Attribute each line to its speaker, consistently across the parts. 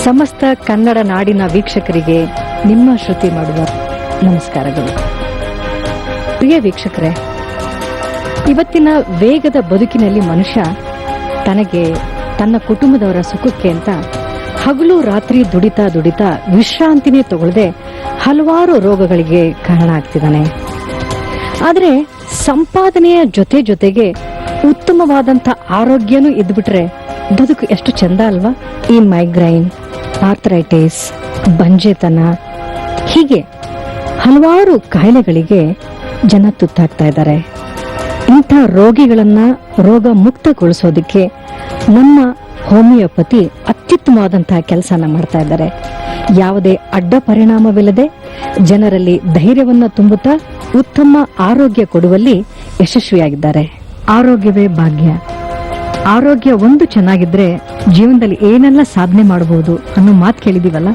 Speaker 1: ಸಮಸ್ತ ಕನ್ನಡ ನಾಡಿನ ವೀಕ್ಷಕರಿಗೆ ನಿಮ್ಮ ಶ್ರುತಿ ಮಾಡುವ ನಮಸ್ಕಾರಗಳು. ಪ್ರಿಯ ವೀಕ್ಷಕರೇ, ಇವತ್ತಿನ ವೇಗದ ಬದುಕಿನಲ್ಲಿ ಮನುಷ್ಯ ತನಗೆ ತನ್ನ ಕುಟುಂಬದವರ ಸುಖಕ್ಕೆ ಅಂತ ಹಗಲು ರಾತ್ರಿ ದುಡಿತಾ ವಿಶ್ರಾಂತಿನೇ ತಗೊಳ್ಳದೆ ಹಲವಾರು ರೋಗಗಳಿಗೆ ಕಾರಣ ಆಗ್ತಿದ್ದಾನೆ. ಆದರೆ ಸಂಪಾದನೆಯ ಜೊತೆಗೆ ಉತ್ತಮವಾದಂಥ ಆರೋಗ್ಯನೂ ಇದ್ಬಿಟ್ರೆ ಬದುಕು ಎಷ್ಟು ಚಂದ ಅಲ್ವಾ? ಈ ಮೈಗ್ರೈನ್, ಆರ್ಥರೈಟಿಸ್, ಬಂಜೆತನ, ಹೀಗೆ ಹಲವಾರು ಕಾಯಿಲೆಗಳಿಗೆ ಜನ ತುತ್ತಾಗ್ತಾ ಇದ್ದಾರೆ. ಇಂಥ ರೋಗಿಗಳನ್ನ ರೋಗ ಮುಕ್ತಗೊಳಿಸೋದಕ್ಕೆ ನಮ್ಮ ಹೋಮಿಯೋಪತಿ ಅತ್ಯುತ್ತಮವಾದಂತಹ ಕೆಲಸನ ಮಾಡ್ತಾ ಇದ್ದಾರೆ. ಯಾವುದೇ ಅಡ್ಡ ಪರಿಣಾಮವಿಲ್ಲದೆ ಜನರಲ್ಲಿ ಧೈರ್ಯವನ್ನ ತುಂಬುತ್ತಾ ಉತ್ತಮ ಆರೋಗ್ಯ ಕೊಡುವಲ್ಲಿ ಯಶಸ್ವಿಯಾಗಿದ್ದಾರೆ. ಆರೋಗ್ಯವೇ ಭಾಗ್ಯ. ಆರೋಗ್ಯ ಒಂದು ಚೆನ್ನಾಗಿದ್ರೆ ಜೀವನದಲ್ಲಿ ಏನೆಲ್ಲ ಸಾಧನೆ ಮಾಡಬಹುದು ಅನ್ನೋ ಮಾತು ಕೇಳಿದೀವಲ್ಲ,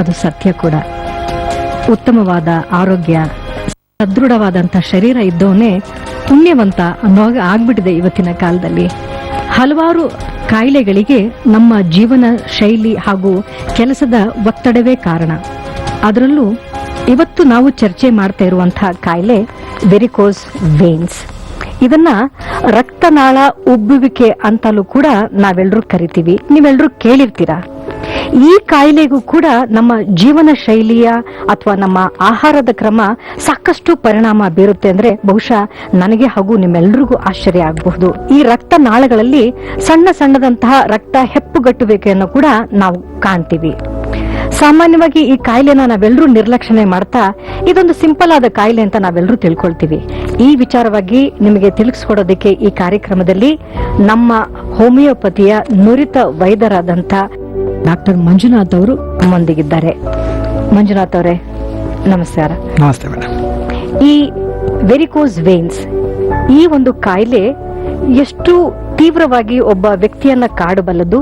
Speaker 1: ಅದು ಸತ್ಯ ಕೂಡ. ಉತ್ತಮವಾದ ಆರೋಗ್ಯ, ಸದೃಢವಾದಂತ ಶರೀರ ಇದ್ದವನೇ ಪುಣ್ಯವಂತ ಅನ್ನೋವಾಗ ಆಗ್ಬಿಟ್ಟಿದೆ ಇವತ್ತಿನ ಕಾಲದಲ್ಲಿ. ಹಲವಾರು ಕಾಯಿಲೆಗಳಿಗೆ ನಮ್ಮ ಜೀವನ ಶೈಲಿ ಹಾಗೂ ಕೆಲಸದ ಒತ್ತಡವೇ ಕಾರಣ. ಅದರಲ್ಲೂ ಇವತ್ತು ನಾವು ಚರ್ಚೆ ಮಾಡ್ತಾ ಇರುವಂತಹ ಕಾಯಿಲೆ ವೆರಿಕೋಸ್ ವೇನ್ಸ್. ಇದನ್ನ ರಕ್ತನಾಳ ಉಬ್ಬುವಿಕೆ ಅಂತಲೂ ಕೂಡ ನಾವೆಲ್ಲರೂ ಕರಿತೀವಿ, ನೀವೆಲ್ಲರೂ ಕೇಳಿರ್ತೀರಾ. ಈ ಕಾಯಿಲೆಗೂ ಕೂಡ ನಮ್ಮ ಜೀವನ ಶೈಲಿಯ ಅಥವಾ ನಮ್ಮ ಆಹಾರದ ಕ್ರಮ ಸಾಕಷ್ಟು ಪರಿಣಾಮ ಬೀರುತ್ತೆ ಅಂದ್ರೆ ಬಹುಶಃ ನನಗೆ ಹಾಗೂ ನಿಮ್ಮೆಲ್ಲರಿಗೂ ಆಶ್ಚರ್ಯ ಆಗಬಹುದು. ಈ ರಕ್ತನಾಳಗಳಲ್ಲಿ ಸಣ್ಣದಂತಹ ರಕ್ತ ಹೆಪ್ಪುಗಟ್ಟುವಿಕೆಯನ್ನು ಕೂಡ ನಾವು ಕಾಣ್ತೀವಿ. ಸಾಮಾನ್ಯವಾಗಿ ಈ ಕಾಯಿಲೆನ ನಾವೆಲ್ಲರೂ ನಿರ್ಲಕ್ಷಣೆ ಮಾಡ್ತಾ ಇದೊಂದು ಸಿಂಪಲ್ ಆದ ಕಾಯಿಲೆ ಅಂತ ನಾವೆಲ್ಲರೂ ತಿಳ್ಕೊಳ್ತೀವಿ. ಈ ವಿಚಾರವಾಗಿ ನಿಮಗೆ ತಿಳಿಸ್ಕೊಡೋದಕ್ಕೆ ಈ ಕಾರ್ಯಕ್ರಮದಲ್ಲಿ ನಮ್ಮ ಹೋಮಿಯೋಪತಿಯ ನುರಿತ ವೈದ್ಯರಾದಂಥ ಡಾಕ್ಟರ್ ಮಂಜುನಾಥ್ ಅವರು ನಮ್ಮೊಂದಿಗಿದ್ದಾರೆ. ಮಂಜುನಾಥ್ ಅವರೇ, ನಮಸ್ಕಾರ.
Speaker 2: ನಮಸ್ತೆ ಮೇಡಮ್.
Speaker 1: ಈ ವೆರಿಕೋಸ್ ವೇನ್ಸ್, ಈ ಒಂದು ಕಾಯಿಲೆ ಎಷ್ಟು ತೀವ್ರವಾಗಿ ಒಬ್ಬ ವ್ಯಕ್ತಿಯನ್ನ ಕಾಡಬಲ್ಲದು,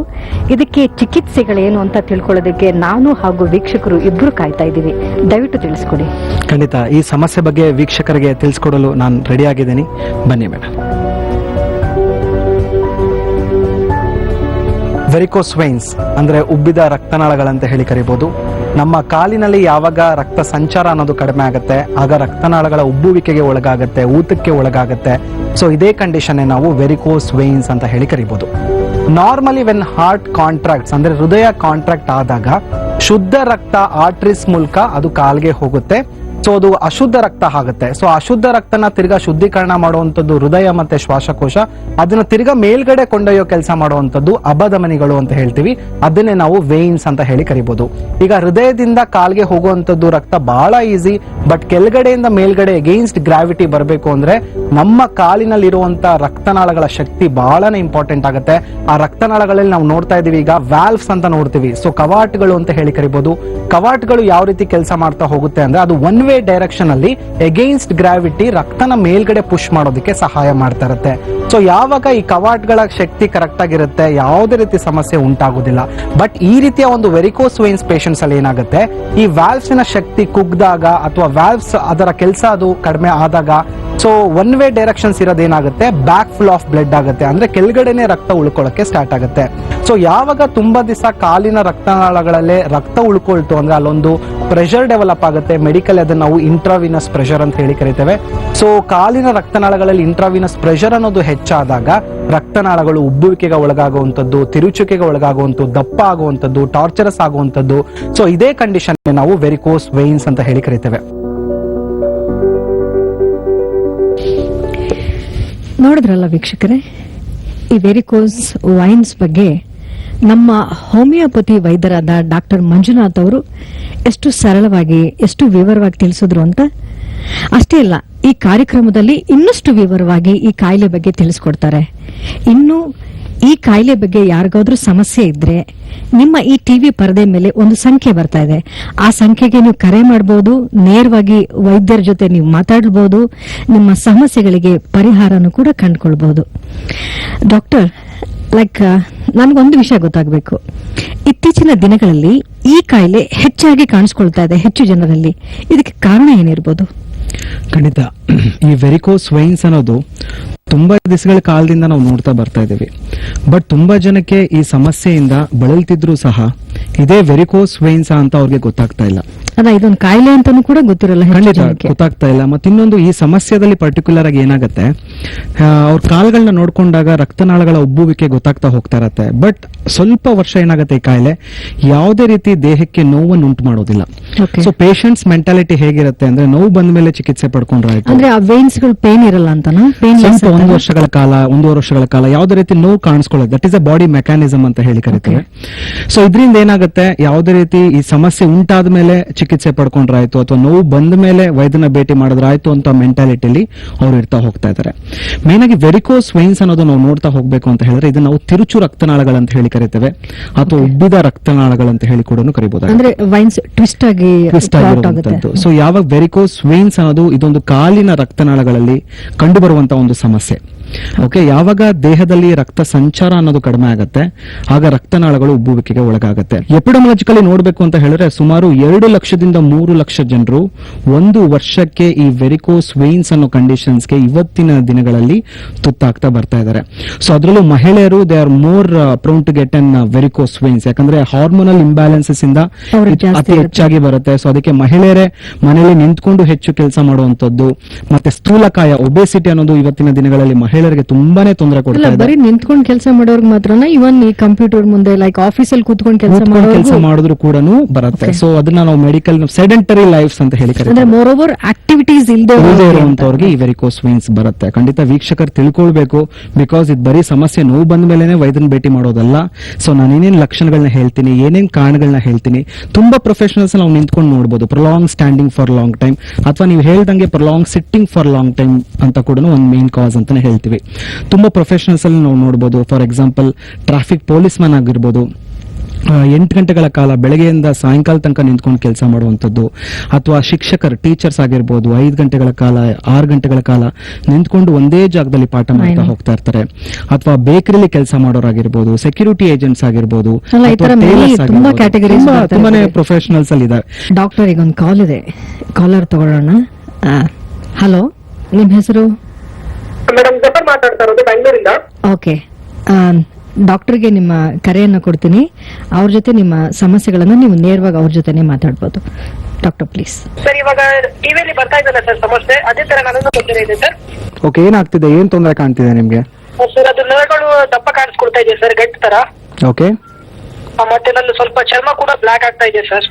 Speaker 1: ಇದಕ್ಕೆ ಚಿಕಿತ್ಸೆಗಳೇನು ಅಂತ ತಿಳ್ಕೊಳ್ಳೋದಕ್ಕೆ ನಾನು ಹಾಗೂ ವೀಕ್ಷಕರು ಇಬ್ರು ಕಾಯ್ತಾ ಇದ್ದೀವಿ. ದಯವಿಟ್ಟು ತಿಳಿಸ್ಕೊಡಿ.
Speaker 2: ಖಂಡಿತ ಈ ಸಮಸ್ಯೆ ಬಗ್ಗೆ ವೀಕ್ಷಕರಿಗೆ ತಿಳಿಸ್ಕೊಡಲು ನಾನು ರೆಡಿ ಆಗಿದ್ದೀನಿ. ಬನ್ನಿ ಮೇಡಮ್. ವೆರಿಕೋಸ್ ವೈನ್ಸ್ ಅಂದ್ರೆ ಉಬ್ಬಿದ ರಕ್ತನಾಳಗಳಂತ ಹೇಳಿ ಕರಿಬಹುದು. ನಮ್ಮ ಕಾಲಿನಲ್ಲಿ ಯಾವಾಗ ರಕ್ತ ಸಂಚಾರ ಅನ್ನೋದು ಕಡಿಮೆ ಆಗುತ್ತೆ, ಆಗ ರಕ್ತನಾಳಗಳ ಉಬ್ಬುವಿಕೆಗೆ ಒಳಗಾಗುತ್ತೆ, ಊತಕ್ಕೆ ಒಳಗಾಗುತ್ತೆ. ಸೊ ಇದೇ ಕಂಡೀಷನ್ ನಾವು ವೆರಿಕೋಸ್ ವೈನ್ಸ್ ಅಂತ ಹೇಳಿ ಕರಿಬಹುದು. ನಾರ್ಮಲಿ ವೆನ್ ಹಾರ್ಟ್ ಕಾಂಟ್ರಾಕ್ಟ್ಸ್ ಅಂದ್ರೆ ಹೃದಯ ಕಾಂಟ್ರಾಕ್ಟ್ ಆದಾಗ ಶುದ್ಧ ರಕ್ತ ಆರ್ಟರೀಸ್ ಮೂಲಕ ಅದು ಕಾಲ್ಗೆ ಹೋಗುತ್ತೆ. ಸೊ ಅದು ಅಶುದ್ಧ ರಕ್ತ ಆಗುತ್ತೆ. ಸೊ ಅಶುದ್ಧ ರಕ್ತನ ತಿರ್ಗಾ ಶುದ್ಧೀಕರಣ ಮಾಡುವಂಥದ್ದು ಹೃದಯ ಮತ್ತೆ ಶ್ವಾಸಕೋಶ. ಅದನ್ನ ತಿರ್ಗಾ ಮೇಲ್ಗಡೆ ಕೊಂಡೊಯ್ಯೋ ಕೆಲಸ ಮಾಡುವಂಥದ್ದು ಅಬಧಮನಿಗಳು ಅಂತ ಹೇಳ್ತೀವಿ. ಅದನ್ನೇ ನಾವು ವೇನ್ಸ್ ಅಂತ ಹೇಳಿ ಕರಿಬಹುದು. ಈಗ ಹೃದಯದಿಂದ ಕಾಲ್ಗೆ ಹೋಗುವಂಥದ್ದು ರಕ್ತ ಬಹಳ ಈಸಿ, ಬಟ್ ಕೆಳಗಡೆಯಿಂದ ಮೇಲ್ಗಡೆ ಅಗೇನ್ಸ್ಟ್ ಗ್ರಾವಿಟಿ ಬರಬೇಕು ಅಂದ್ರೆ ನಮ್ಮ ಕಾಲಿನಲ್ಲಿರುವಂತ ರಕ್ತನಾಳಗಳ ಶಕ್ತಿ ಬಹಳನೇ ಇಂಪಾರ್ಟೆಂಟ್ ಆಗುತ್ತೆ. ಆ ರಕ್ತನಾಳಗಳಲ್ಲಿ ನಾವು ನೋಡ್ತಾ ಇದೀವಿ ಈಗ ವ್ಯಾಲ್ವ್ಸ್ ಅಂತ ನೋಡ್ತೀವಿ. ಸೊ ಕವಾಟಗಳು ಅಂತ ಹೇಳಿ ಕರಿಬಹುದು. ಕವಾಟಗಳು ಯಾವ ರೀತಿ ಕೆಲಸ ಮಾಡ್ತಾ ಹೋಗುತ್ತೆ ಅಂದ್ರೆ ಅದು ಒನ್ ವೇ ಡೈರೆಕ್ಷನ್ ಅಲ್ಲಿ ಅಗೇನ್ಸ್ಟ್ ಗ್ರಾವಿಟಿ ರಕ್ತನ ಮೇಲ್ಗಡೆ ಪುಷ್ ಮಾಡೋದಕ್ಕೆ ಸಹಾಯ ಮಾಡ್ತಾ ಇರುತ್ತೆ. ಸೊ ಯಾವಾಗ ಈ ಕವಾಟ್ಗಳ ಶಕ್ತಿ ಕರೆಕ್ಟ್ ಆಗಿರುತ್ತೆ, ಯಾವುದೇ ರೀತಿ ಸಮಸ್ಯೆ ಉಂಟಾಗೋದಿಲ್ಲ. ಬಟ್ ಈ ರೀತಿಯ ಒಂದು ವೆರಿಕೋಸ್ ವೈನ್ಸ್ ಪೇಷಂಟ್ಸ್ ಅಲ್ಲಿ ಏನಾಗುತ್ತೆ, ಈ ವ್ಯಾಲ್ವ್ಸ್ ನ ಶಕ್ತಿ ಕುಗ್ದಾಗ ಅಥವಾ ವ್ಯಾಲ್ವ್ಸ್ ಅದರ ಕೆಲಸ ಅದು ಕಡಿಮೆ ಆದಾಗ ಸೊ ಒನ್ ವೇ ಡೈರೆಕ್ಷನ್ಸ್ ಇರೋದೇನಾಗುತ್ತೆ, ಬ್ಯಾಕ್ ಫ್ಲೋ ಆಫ್ ಬ್ಲಡ್ ಆಗುತ್ತೆ. ಅಂದ್ರೆ ಕೆಳಗಡೆನೆ ರಕ್ತ ಉಳ್ಕೊಳ್ಳೋಕೆ ಸ್ಟಾರ್ಟ್ ಆಗುತ್ತೆ. ಸೊ ಯಾವಾಗ ತುಂಬಾ ದಿವಸ ಕಾಲಿನ ರಕ್ತನಾಳಗಳಲ್ಲೇ ರಕ್ತ ಉಳ್ಕೊಳ್ತು ಅಂದ್ರೆ ಅಲ್ಲೊಂದು ಪ್ರೆಷರ್ ಡೆವಲಪ್ ಆಗುತ್ತೆ. ಮೆಡಿಕಲ್ ಅದನ್ನ ನಾವು ಇಂಟ್ರಾವಿನಸ್ ಪ್ರೆಷರ್ ಅಂತ ಹೇಳಿ ಕರಿತೇವೆ. ಸೊ ಕಾಲಿನ ರಕ್ತನಾಳಗಳಲ್ಲಿ ಇಂಟ್ರಾವಿನಸ್ ಪ್ರೆಷರ್ ಅನ್ನೋದು ಹೆಚ್ಚಾದಾಗ ರಕ್ತನಾಳಗಳು ಉಬ್ಬುವಿಕೆಗೆ ಒಳಗಾಗುವಂಥದ್ದು, ತಿರುಚುವಿಕೆಗೆ ಒಳಗಾಗುವಂಥದ್ದು, ದಪ್ಪ ಆಗುವಂಥದ್ದು, ಟಾರ್ಚರಸ್ ಆಗುವಂಥದ್ದು. ಸೊ ಇದೇ ಕಂಡೀಷನ್ ನಾವು ವೆರಿಕೋಸ್ ವೈನ್ಸ್ ಅಂತ ಹೇಳಿ ಕರಿತೇವೆ.
Speaker 1: ನೋಡಿದ್ರಲ್ಲ ವೀಕ್ಷಕರೇ, ಈ ವೆರಿಕೋಸ್ ವೈನ್ಸ್ ಬಗ್ಗೆ ನಮ್ಮ ಹೋಮಿಯೋಪತಿ ವೈದ್ಯರಾದ ಡಾಕ್ಟರ್ ಮಂಜುನಾಥ್ ಅವರು ಎಷ್ಟು ಸರಳವಾಗಿ ಎಷ್ಟು ವಿವರವಾಗಿ ತಿಳಿಸಿದ್ರು ಅಂತ. ಅಷ್ಟೇ ಅಲ್ಲ, ಈ ಕಾರ್ಯಕ್ರಮದಲ್ಲಿ ಇನ್ನಷ್ಟು ವಿವರವಾಗಿ ಈ ಕಾಯಿಲೆ ಬಗ್ಗೆ ತಿಳಿಸ್ಕೊಡ್ತಾರೆ. ಇನ್ನು ಈ ಕಾಯಿಲೆ ಬಗ್ಗೆ ಯಾರಿಗಾದ್ರೂ ಸಮಸ್ಯೆ ಇದ್ರೆ ನಿಮ್ಮ ಈ ಟಿವಿ ಪರದೆ ಮೇಲೆ ಒಂದು ಸಂಖ್ಯೆ ಬರ್ತಾ ಇದೆ. ಆ ಸಂಖ್ಯೆಗೆ ನೀವು ಕರೆ ಮಾಡಬಹುದು, ನೇರವಾಗಿ ವೈದ್ಯರ ಜೊತೆ ನೀವು ಮಾತಾಡಬಹುದು, ನಿಮ್ಮ ಸಮಸ್ಯೆಗಳಿಗೆ ಪರಿಹಾರನೂ ಕೂಡ ಕಂಡುಕೊಳ್ಬಹುದು. ಡಾಕ್ಟರ್, ನನಗೊಂದು ವಿಷಯ ಗೊತ್ತಾಗಬೇಕು. ಇತ್ತೀಚಿನ ದಿನಗಳಲ್ಲಿ ಈ ಕಾಯಿಲೆ ಹೆಚ್ಚಾಗಿ ಕಾಣಿಸ್ಕೊಳ್ತಾ ಇದೆ ಹೆಚ್ಚು ಜನರಲ್ಲಿ. ಇದಕ್ಕೆ ಕಾರಣ ಏನಿರ್ಬೋದು?
Speaker 2: ಖಂಡಿತ ಈ ವೆರಿಕೋಸ್ ವೈನ್ಸ್ ಅನ್ನೋದು ತುಂಬಾ ದಿವಸಗಳ ಕಾಲದಿಂದ ನಾವು ನೋಡ್ತಾ ಬರ್ತಾ ಇದ್ದೀವಿ. ಬಟ್ ತುಂಬಾ ಜನಕ್ಕೆ ಈ ಸಮಸ್ಯೆಯಿಂದ ಬಳಲ್ತಿದ್ರು ಸಹ
Speaker 3: ಇದೇ ವೆರಿಕೋಸ್ ವೇನ್ಸ್ ಅಂತ ಅವ್ರಿಗೆ ಗೊತ್ತಾಗ್ತಾ ಇಲ್ಲ.
Speaker 1: ಅಲ್ಲ, ಇದೊಂದು ಕಾಯಿಲೆ ಅಂತಾನು ಕೂಡ ಗೊತ್ತಿರಲ್ಲ ಹೆಚ್ಚು
Speaker 3: ಖಂಡಿತ
Speaker 1: ಜನಕ್ಕೆ.
Speaker 3: ಗೊತ್ತಾಗ್ತಾ ಇಲ್ಲ. ಮತ್ತೆ ಇನ್ನೊಂದು ಈ ಸಮಸ್ಯೆದಲ್ಲಿ ಪರ್ಟಿಕ್ಯುಲರ್ ಆಗಿ ಏನಾಗುತ್ತೆ, ಅವ್ರ ಕಾಲ್ಗಳನ್ನ ನೋಡ್ಕೊಂಡಾಗ ರಕ್ತನಾಳಗಳ ಉಬ್ಬುವಿಕೆ ಗೊತ್ತಾಗ್ತಾ ಹೋಗ್ತಾ ಇರತ್ತೆ. ಬಟ್ ಸ್ವಲ್ಪ ವರ್ಷ ಏನಾಗುತ್ತೆ, ಈ ಕಾಯಿಲೆ ಯಾವುದೇ ರೀತಿ ದೇಹಕ್ಕೆ ನೋವನ್ನು ಉಂಟು ಮಾಡೋದಿಲ್ಲ.
Speaker 1: Okay.
Speaker 3: ಸೊ ಪೇಷಂಟ್ಸ್ ಮೆಂಟಾಲಿಟಿ ಹೇಗಿರುತ್ತೆ ಅಂದ್ರೆ, ನೋವು ಬಂದ ಮೇಲೆ ಚಿಕಿತ್ಸೆ ಪಡ್ಕೊಂಡ್ರೆ ಆಯ್ತು,
Speaker 1: ಅಂದ್ರೆ ಆ ವೇನ್ಸ್ ಗಳು ಪೇನ್ ಇರಲ್ಲ ಅಂತಾನು, ಪೇನ್
Speaker 3: ಸ್ವಲ್ಪ 1 ವರ್ಷಗಳ ಕಾಲ 1.5 ವರ್ಷಗಳ ಕಾಲ ಯಾವುದೇ ರೀತಿ ನೋವು ಕಾಣಿಸ್ಕೊಳ್ಳೋದು, that is a body mechanism ಅಂತ ಹೇಳಿ ಕರಿತೀವಿ. ಸೊ ಇದರಿಂದ ಏನಾಗುತ್ತೆ, ಯಾವುದೇ ರೀತಿ ಈ ಸಮಸ್ಯೆ ಉಂಟಾದ ಮೇಲೆ ಚಿಕಿತ್ಸೆ ಪಡ್ಕೊಂಡ್ರಾಯ್ತು ಅಥವಾ ನೋವು ಬಂದ ಮೇಲೆ ವೈದ್ಯನ ಭೇಟಿ ಮಾಡಿದ್ರಾಯ್ತು ಅಂತ ಮೆಂಟಾಲಿಟಿಲಿ ಅವ್ರು ಇರ್ತಾ ಹೋಗ್ತಾ ಇದ್ದಾರೆ. ಮೇನ್ ಆಗಿ ವೆರಿಕೋಸ್ ವೈನ್ಸ್ ಅನ್ನೋದು ನಾವು ನೋಡ್ತಾ ಹೋಗ್ಬೇಕು ಅಂತ ಹೇಳಿದ್ರೆ, ಇದನ್ನ ನಾವು ತಿರುಚು ರಕ್ತನಾಳಗಳಂತ ಹೇಳಿ ಕರಿತೇವೆ ಅಥವಾ ಉಬ್ಬಿದ ರಕ್ತನಾಳಗಳಂತ ಹೇಳಿ ಕೂಡ ಕರಿಬಹುದು.
Speaker 1: ಅಂದ್ರೆ ವೈನ್ಸ್ ಟ್ವಿಸ್ಟ್ ಆಗಿ
Speaker 3: ಟ್ವಿಸ್ಟ್
Speaker 1: clot
Speaker 3: ಆಗಿರುವಂತದ್ದು.
Speaker 1: ಆಗುತ್ತೆ.
Speaker 3: ಸೊ ಯಾವಾಗ ವೆರಿಕೋಸ್ ವೇನ್ಸ್ ಅನ್ನೋದು ಇದೊಂದು ಕಾಲಿನ ರಕ್ತನಾಳಗಳಲ್ಲಿ ಕಂಡು ಬರುವಂತಹ ಒಂದು ಸಮಸ್ಯೆ. ಓಕೆ, ಯಾವಾಗ ದೇಹದಲ್ಲಿ ರಕ್ತ ಸಂಚಾರ ಅನ್ನೋದು ಕಡಿಮೆ ಆಗುತ್ತೆ, ಆಗ ರಕ್ತನಾಳಗಳು ಉಬ್ಬುವಿಕೆಗೆ ಒಳಗಾಗುತ್ತೆ. ಎಪಿಡಮಾಲಜಿಕಲಿ ನೋಡ್ಬೇಕು ಅಂತ ಹೇಳಿದ್ರೆ, ಸುಮಾರು 2 ಲಕ್ಷದಿಂದ 3 ಲಕ್ಷ ಜನರು 1 ವರ್ಷಕ್ಕೆ ಈ ವೆರಿಕೋಸ್ ವೇನ್ಸ್ ಅನ್ನೋ ಕಂಡೀಷನ್ಸ್ಗೆ ಇವತ್ತಿನ ದಿನಗಳಲ್ಲಿ ತುತ್ತಾಗ್ತಾ ಬರ್ತಾ ಇದ್ದಾರೆ. ಸೊ ಅದರಲ್ಲೂ ಮಹಿಳೆಯರು they are more prone to get an varicose veins, ಯಾಕಂದ್ರೆ ಹಾರ್ಮೋನಲ್ ಇಂಬ್ಯಾಲೆನ್ಸಸ್ ಇಂದ
Speaker 1: ಅವ್ರಿಗೆ ಜಾಸ್ತಿ
Speaker 3: ಅತಿ ಹೆಚ್ಚಾಗಿ ಬರುತ್ತೆ. ಸೊ ಅದಕ್ಕೆ ಮಹಿಳೆಯರೇ ಮನೆಯಲ್ಲಿ ನಿಂತ್ಕೊಂಡು ಹೆಚ್ಚು ಕೆಲಸ ಮಾಡುವಂತದ್ದು, ಮತ್ತೆ ಸ್ಥೂಲಕಾಯ ಒಬೆಸಿಟಿ ಅನ್ನೋದು ಇವತ್ತಿನ ದಿನಗಳಲ್ಲಿ ಮಹಿಳೆಯರಿಗೆ ತುಂಬಾನೇ ತೊಂದರೆ
Speaker 1: ಇಲ್ಲ,
Speaker 3: ಕೊಡ್ತಾ ಇದೆ.
Speaker 1: ಬರೀ ನಿಂತ್ಕೊಂಡು ಕೆಲಸ ಮಾಡೋರ್ಗೆ ಮಾತ್ರನ, ಇವನ್ ಈ ಕಂಪ್ಯೂಟರ್ ಮುಂದೆ ಲೈಕ್ ಆಫೀಸಲ್ಲಿ ಕೂತ್ಕೊಂಡು ಕೆಲಸ
Speaker 3: ಕೆಲಸ
Speaker 1: ಮಾಡೋರು,
Speaker 3: ಮಾಡಿದ್ರು ಕೂಡ ಬರುತ್ತೆ. ಸೊ ಅದನ್ನ ನಾವು ಮೆಡಿಕಲ್ ಸೆಡೆಂಟರಿ ಲೈಫ್ಸ್ ಅಂತ ಹೇಳಿ
Speaker 1: ಅಂದ್ರೆ
Speaker 3: ಕರೀತೀವಿ.
Speaker 1: ಮೋರ್ ಓವರ್ ಆಕ್ಟಿವಿಟೀಸ್ ಇಲ್ಲದೆ
Speaker 3: ಇರುವಂತವ್ರಿಗೆ ಈ ವೆರಿಕೋಸ್ ವೇನ್ಸ್ ಬರುತ್ತೆ. ಖಂಡಿತ ವೀಕ್ಷಕರು ತಿಳ್ಕೊಳ್ಬೇಕು, ಬಿಕಾಸ್ ಇದು ಬರೀ ಸಮಸ್ಯೆ ನೋವು ಬಂದ ಮೇಲೆ ವೈದ್ಯನ ಭೇಟಿ ಮಾಡೋದಲ್ಲ. ಸೊ ನಾನು ಏನೇನ್ ಲಕ್ಷಣಗಳನ್ನ ಹೇಳ್ತೀನಿ, ಏನೇನ್ ಕಾರಣಗಳನ್ನ ಹೇಳ್ತೀನಿ, ತುಂಬಾ ಪ್ರೊಫೆಷನಲ್ಸ್ ನಾವು ನಿಂತ್ಕೊಂಡು ನೋಡಬಹುದು. Prolong standing for long time, ಅಥವಾ ನೀವು ಹೇಳ್ದಂಗೆ prolong sitting for long time ಅಂತ ಕೂಡ ಒಂದು ಮೇನ್ ಕಾಸ್ ಅಂತಾನೆ ಹೇಳ್ತೀವಿ. ತುಂಬಾ ಪ್ರೊಫೆಷನಲ್ಸ್ ಅಲ್ಲಿ ನಾವು ನೋಡಬಹುದು. For example traffic police man ಆಗಿರ್ಬೋದು, 8 ಗಂಟೆಗಳ ಕಾಲ ಬೆಳಗ್ಗೆಯಿಂದ ಸಾಯಂಕಾಲ ತನಕ ನಿಂತ್ಕೊಂಡು ಕೆಲಸ ಮಾಡುವಂಥದ್ದು, ಅಥವಾ ಶಿಕ್ಷಕರು ಟೀಚರ್ಸ್ ಆಗಿರ್ಬೋದು 5 ಗಂಟೆಗಳ ಕಾಲ 6 ಗಂಟೆಗಳ ಕಾಲ ನಿಂತ್ಕೊಂಡು ಒಂದೇ ಜಾಗದಲ್ಲಿ ಪಾಠ ಮಾಡ್ತಾ ಹೋಗ್ತಾ ಇರ್ತಾರೆ, ಅಥವಾ ಬೇಕರಿಲಿ ಕೆಲಸ ಮಾಡೋರಾಗಿರ್ಬೋದು, ಸೆಕ್ಯೂರಿಟಿ ಏಜೆಂಟ್ಸ್ ಆಗಿರ್ಬೋದು,
Speaker 1: ಅಲ್ಲ, ಈ ತರ ತುಂಬಾ categories ಬರ್ತಾ
Speaker 3: ತುಂಬಾನೇ
Speaker 1: ಇದ್ದಾರೆ.
Speaker 3: ಪ್ರೊಫೆಷನಲ್ಸ್ ಅಲ್ಲಿ ಇದ್ದಾರೆ.
Speaker 1: ಡಾಕ್ಟರ್, ಈಗ ಒಂದು ಕಾಲ್ ಇದೆ, ಕಾಲರ್ ತಗೊಳ್ಳೋಣ. ಹಲೋ, ನಿಮ್ ಹೆಸರು?
Speaker 4: ಮೇಡಮ್ ಜಫರ್ ಮಾತಾಡ್ತಾ ಇರೋದು ಬೆಂಗಳೂರಿಂದ.
Speaker 1: ಓಕೆ, ಡಾಕ್ಟರ್ಗೆ ನಿಮ್ಮ ಕರೆಯನ್ನ ಕೊಡ್ತೀನಿ. ಅವ್ರ ಜೊತೆ ನಿಮ್ಮ ಸಮಸ್ಯೆಗಳನ್ನ ನೀವು ನೇರವಾಗಿ ಅವ್ರ ಜೊತೆನೆ ಮಾತಾಡ್ಬೋದು. Doctor please.
Speaker 4: ಸರ್, ಇವಾಗ ಟಿವಿಯಲ್ಲಿ ಬರ್ತಾ ಇದ್ದಲ್ಲ ಸರ್ ಸಮಸ್ಯೆ, ಅದೇ ತರ ನನಗೂ ತೊಂದರೆ ಇದೆ ಸರ್.
Speaker 2: ಓಕೆ, ಏನಾಗ್ತಿದೆ, ಏನ್ ತೊಂದರೆ ಕಾಣ್ತಿದೆ ನಿಮ್ಗೆ?
Speaker 4: ಸರ್, ಅದು ನರಗಳು ದಪ್ಪ ಕಾಣಿಸ್ಕೊಳ್ತಾ ಇದೆ ಸರ್, ಗಟ್ಟಿ ತರ.
Speaker 2: ಓಕೆ
Speaker 4: ಮತ್ತೆ ನಂದು ಸ್ವಲ್ಪ ಚರ್ಮ ಕೂಡ ಬ್ಲಾಕ್ ಆಗ್ತಾ ಇದೆ ಸರ್.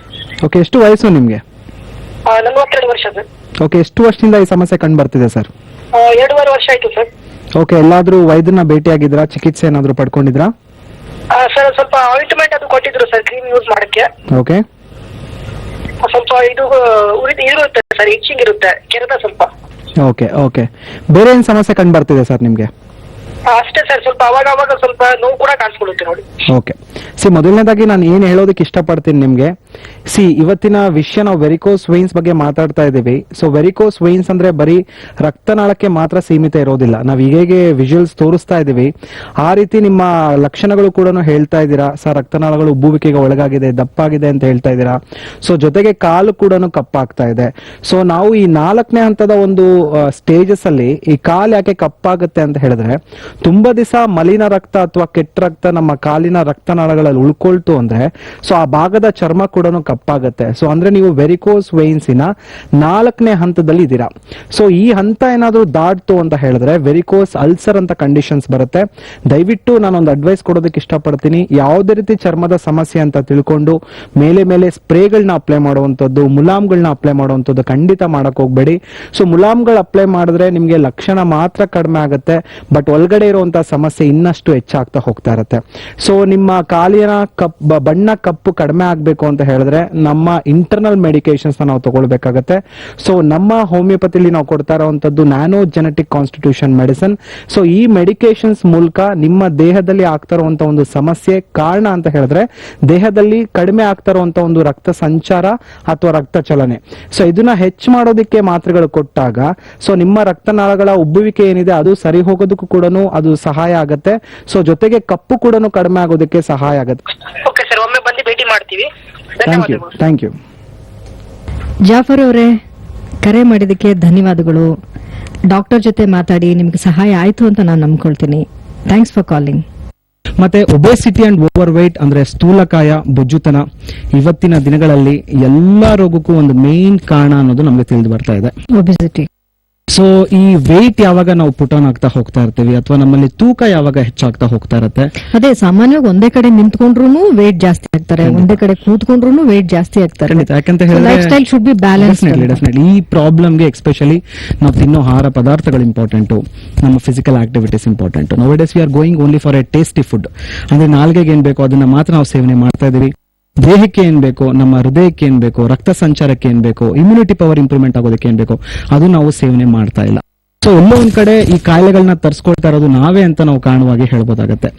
Speaker 2: ಓಕೆ, ಎಷ್ಟು ವಯಸ್ಸು ನಿಮ್ಗೆ?
Speaker 4: 42 ವರ್ಷ ಸರ್.
Speaker 2: ಓಕೆ, ಎಷ್ಟು ವರ್ಷದಿಂದ ಈ ಸಮಸ್ಯೆ ಕಂಡು ಬರ್ತಿದೆ ಸರ್?
Speaker 4: 2.5 ವರ್ಷ ಆಯ್ತು ಸರ್.
Speaker 2: ಓಕೆ, ಎಲ್ಲಾದ್ರೂ ವೈದ್ಯನ ಭೇಟಿಯಾಗಿದ್ರಾ, ಚಿಕಿತ್ಸೆ ಏನಾದ್ರೂ ಪಡ್ಕೊಂಡಿದ್ರಾ?
Speaker 4: ಸರ್, ಸ್ವಲ್ಪ ಆಯಿಂಟ್ಮೆಂಟ್ ಅದು ಕೊಟ್ಟಿದ್ರು ಸರ್, ಕ್ರೀಮ್ ಯೂಸ್ ಮಾಡಕ್ಕೆ.
Speaker 2: ಓಕೆ
Speaker 4: ಸ್ವಲ್ಪ ಇದು ಇರುತ್ತೆ ಸರ್, ಇಚ್ಚಿಂಗ್ ಇರುತ್ತೆ, ಕೆರೆದ ಸ್ವಲ್ಪ.
Speaker 2: ಓಕೆ ಓಕೆ, ಬೇರೆ ಏನ್ ಸಮಸ್ಯೆ ಕಂಡು ಬರ್ತಿದೆ ಸರ್ ನಿಮ್ಗೆ?
Speaker 4: ಅಷ್ಟೇ ಸರ್, ಸ್ವಲ್ಪ ಅವಾಗ ಸ್ವಲ್ಪ ನೋವು ಕೂಡ ಕಾಣಿಸ್ಕೊಳ್ಳುತ್ತೆ ನೋಡಿ.
Speaker 2: ಓಕೆ, ಮೊದಲನೇದಾಗಿ ನಾನು ಏನ್ ಹೇಳೋದಕ್ಕೆ ಇಷ್ಟಪಡ್ತೀನಿ ನಿಮ್ಗೆ, ಇವತ್ತಿನ ವಿಷಯ ನಾವು ವೆರಿಕೋಸ್ ವೈನ್ಸ್ ಬಗ್ಗೆ ಮಾತಾಡ್ತಾ ಇದ್ದೀವಿ. ಸೊ ವೆರಿಕೋಸ್ ವೈನ್ಸ್ ಅಂದ್ರೆ ಬರೀ ರಕ್ತನಾಳಕ್ಕೆ ಮಾತ್ರ ಸೀಮಿತ ಇರೋದಿಲ್ಲ. ನಾವು ಹೇಗೆ ವಿಜುವಲ್ಸ್ ತೋರಿಸ್ತಾ ಇದೀವಿ ಆ ರೀತಿ ನಿಮ್ಮ ಲಕ್ಷಣಗಳು ಕೂಡ ಹೇಳ್ತಾ ಇದ್ದೀರಾ. ಸರ್, ರಕ್ತನಾಳಗಳು ಉಬ್ಬುವಿಕೆಗೆ ಒಳಗಾಗಿದೆ, ದಪ್ಪಾಗಿದೆ ಅಂತ ಹೇಳ್ತಾ ಇದ್ದೀರಾ. ಸೊ ಜೊತೆಗೆ ಕಾಲು ಕೂಡ ಕಪ್ಪಾಗ್ತಾ ಇದೆ. ಸೊ ನಾವು ಈ 4ನೇ ಹಂತದ ಒಂದು ಸ್ಟೇಜಸ್ ಅಲ್ಲಿ ಈ ಕಾಲು ಯಾಕೆ ಕಪ್ಪಾಗುತ್ತೆ ಅಂತ ಹೇಳಿದ್ರೆ, ತುಂಬಾ ದಿವಸ ಮಲಿನ ರಕ್ತ ಅಥವಾ ಕೆಟ್ಟ ರಕ್ತ ನಮ್ಮ ಕಾಲಿನ ರಕ್ತನಾಳಗಳಲ್ಲಿ ಉಳ್ಕೊಳ್ತು ಅಂದ್ರೆ, ಸೊ ಆ ಭಾಗದ ಚರ್ಮ ಕೂಡ ಕಪ್ಪಾಗುತ್ತೆ. ಸೊ ಅಂದ್ರೆ ನೀವು ವೆರಿಕೋಸ್ ವೈನ್ಸಿನ 4ನೇ ಹಂತದಲ್ಲಿ ಇದ್ದೀರಾ. ಸೊ ಈ ಹಂತ ಏನಾದ್ರೂ ದಾಟ್ತು ಅಂತ ಹೇಳಿದ್ರೆ ವೆರಿಕೋಸ್ ಅಲ್ಸರ್ ಅಂತ ಕಂಡೀಷನ್ಸ್ ಬರುತ್ತೆ. ದಯವಿಟ್ಟು ನಾನೊಂದು ಅಡ್ವೈಸ್ ಕೊಡೋದಕ್ಕೆ ಇಷ್ಟಪಡ್ತೀನಿ, ಯಾವುದೇ ರೀತಿ ಚರ್ಮದ ಸಮಸ್ಯೆ ಅಂತ ತಿಳ್ಕೊಂಡು ಮೇಲೆ ಸ್ಪ್ರೇಗಳನ್ನ ಅಪ್ಲೈ ಮಾಡುವಂಥದ್ದು, ಮುಲಾಮ್ಗಳನ್ನ ಅಪ್ಲೈ ಮಾಡುವಂಥದ್ದು ಖಂಡಿತ ಮಾಡಕ್ ಹೋಗ್ಬೇಡಿ. ಸೊ ಮುಲಾಮ್ಗಳು ಅಪ್ಲೈ ಮಾಡಿದ್ರೆ ನಿಮ್ಗೆ ಲಕ್ಷಣ ಮಾತ್ರ ಕಡಿಮೆ ಆಗುತ್ತೆ, ಬಟ್ ಒಳಗಡೆ ಇರುವಂತಹ ಸಮಸ್ಯೆ ಇನ್ನಷ್ಟು ಹೆಚ್ಚಾಗ್ತಾ ಹೋಗ್ತಾ ಇರುತ್ತೆ. ಸೊ ನಿಮ್ಮ ಕಾಲಿನ ಬಣ್ಣ ಕಪ್ಪು ಕಡಿಮೆ ಆಗ್ಬೇಕು ಅಂತ ಹೇಳಿದ್ರೆ ನಮ್ಮ ಇಂಟರ್ನಲ್ ಮೆಡಿಕೇಶನ್ಸ್ ನಾವು ತಗೊಳ್ಬೇಕಾಗತ್ತೆ. ಸೊ ನಮ್ಮ ಹೋಮಿಯೋಪತಿಲಿ ನಾವು ಕೊಡ್ತಾ ಇರುವಂತದ್ದು nano genetic constitution medicine. So ಈ ಮೆಡಿಕೇಶನ್ಸ್ ಮೂಲಕ ನಿಮ್ಮ ದೇಹದಲ್ಲಿ ಆಗ್ತಾ ಇರುವಂತ ಒಂದು ಸಮಸ್ಯೆ ಕಾರಣ ಅಂತ ಹೇಳಿದ್ರೆ ದೇಹದಲ್ಲಿ ಕಡಿಮೆ ಆಗ್ತಾ ಇರುವಂತ ಒಂದು ರಕ್ತ ಸಂಚಾರ ಅಥವಾ ರಕ್ತ ಚಲನೆ. ಸೊ ಇದನ್ನ ಹೆಚ್ಚು ಮಾಡೋದಕ್ಕೆ ಮಾತ್ರೆಗಳು ಕೊಟ್ಟಾಗ ಸೊ ನಿಮ್ಮ ರಕ್ತನಾಳಗಳ ಉಬ್ಬುವಿಕೆ ಏನಿದೆ ಅದು ಸರಿ ಹೋಗೋದಕ್ಕೂ ಕೂಡ ಅದು ಸಹಾಯ ಆಗುತ್ತೆ. ಸೊ ಜೊತೆಗೆ ಕಪ್ಪು ಕೂಡ ಕಡಿಮೆ ಆಗೋದಕ್ಕೆ ಸಹಾಯ ಆಗುತ್ತೆ.
Speaker 4: ಓಕೆ ಸರ್, ಒಮ್ಮೆ ಬಂದು ಭೇಟಿ ಮಾಡ್ತೀವಿ.
Speaker 2: Thank you.
Speaker 1: ಜಾಫರ್ ಅವರೇ, ಕರೆ ಮಾಡಿದಕ್ಕೆ ಧನ್ಯವಾದಗಳು. ಡಾಕ್ಟರ್ ಜೊತೆ ಮಾತಾಡಿ ನಿಮ್ಗೆ ಸಹಾಯ ಆಯ್ತು ಅಂತ ನಾನು ನಂಬ್ಕೊಳ್ತೀನಿ. Thanks for calling.
Speaker 3: ಮತ್ತೆ ಒಬೆಸಿಟಿ ಅಂಡ್ ಓವರ್ weight ಅಂದ್ರೆ ಸ್ಥೂಲಕಾಯ, ಬೊಜ್ಜುತನ ಇವತ್ತಿನ ದಿನಗಳಲ್ಲಿ ಎಲ್ಲಾ ರೋಗಕ್ಕೂ ಒಂದು ಮೇನ್ ಕಾರಣ ಅನ್ನೋದು ನಮಗೆ ತಿಳಿದು ಬರ್ತಾ ಇದೆ.
Speaker 1: ಒಬಿಸಿಟಿ.
Speaker 3: ಸೊ ಈ ವೆಯ್ಟ್ ಯಾವಾಗ ನಾವು ಪುಟ್ ಆನ್ ಆಗ್ತಾ ಹೋಗ್ತಾ ಇರ್ತೀವಿ ಅಥವಾ ನಮ್ಮಲ್ಲಿ ತೂಕ ಯಾವಾಗ ಹೆಚ್ಚಾಗ್ತಾ ಹೋಗ್ತಾ ಇರುತ್ತೆ,
Speaker 1: ಅದೇ ಸಾಮಾನ್ಯವಾಗಿ ಒಂದೇ ಕಡೆ ನಿಂತ್ಕೊಂಡ್ರು ವೇಟ್ ಜಾಸ್ತಿ ಆಗ್ತಾರೆ, ಒಂದೇ ಕಡೆ ಕೂತ್ಕೊಂಡ್ರು ವೇಟ್ ಜಾಸ್ತಿ ಆಗ್ತಾರೆ.
Speaker 3: ಖಂಡಿತ. ಯಾಕಂತ
Speaker 1: life style should be balance.
Speaker 3: Definitely ಈ ಪ್ರಾಬ್ಲಮ್ಗೆ ಎಸ್ಪೆಷಲಿ ನಾವು ತಿನ್ನೋ ಆಹಾರ ಪದಾರ್ಥಗಳು ಇಂಪಾರ್ಟೆಂಟ್, ನಮ್ಮ physical activities important. Now days we are going only for A tasty food. ಅಂದ್ರೆ ನಾಲ್ಗೆಗೆ ಏನ್ ಬೇಕೋ ಅದನ್ನ ಮಾತ್ರ ನಾವು ಸೇವನೆ ಮಾಡ್ತಾ ಇದೀವಿ. ದೇಹಕ್ಕೆ ಏನ್ ಬೇಕು, ನಮ್ಮ ಹೃದಯಕ್ಕೆ ಏನ್ ಬೇಕು, ರಕ್ತ ಸಂಚಾರಕ್ಕೆ ಏನ್ ಬೇಕು, ಇಮ್ಯುನಿಟಿ ಪವರ್ ಇಂಪ್ರೂವ್ಮೆಂಟ್ ಆಗೋದಕ್ಕೆ ಏನ್ ಬೇಕು ಅದು ನಾವು ಸೇವನೆ ಮಾಡ್ತಾ ಇಲ್ಲ. ಸೊ ಎಲ್ಲೋ ಒಂದ್ ಕಡೆ ಈ ಕಾಯಿಲೆಗಳನ್ನ ತರಿಸ್ಕೊಳ್ತಾ ಇರೋದು ನಾವೇ ಅಂತ ನಾವು ಕಾರಣವಾಗಿ ಹೇಳ್ಬೋದಾಗತ್ತೆ.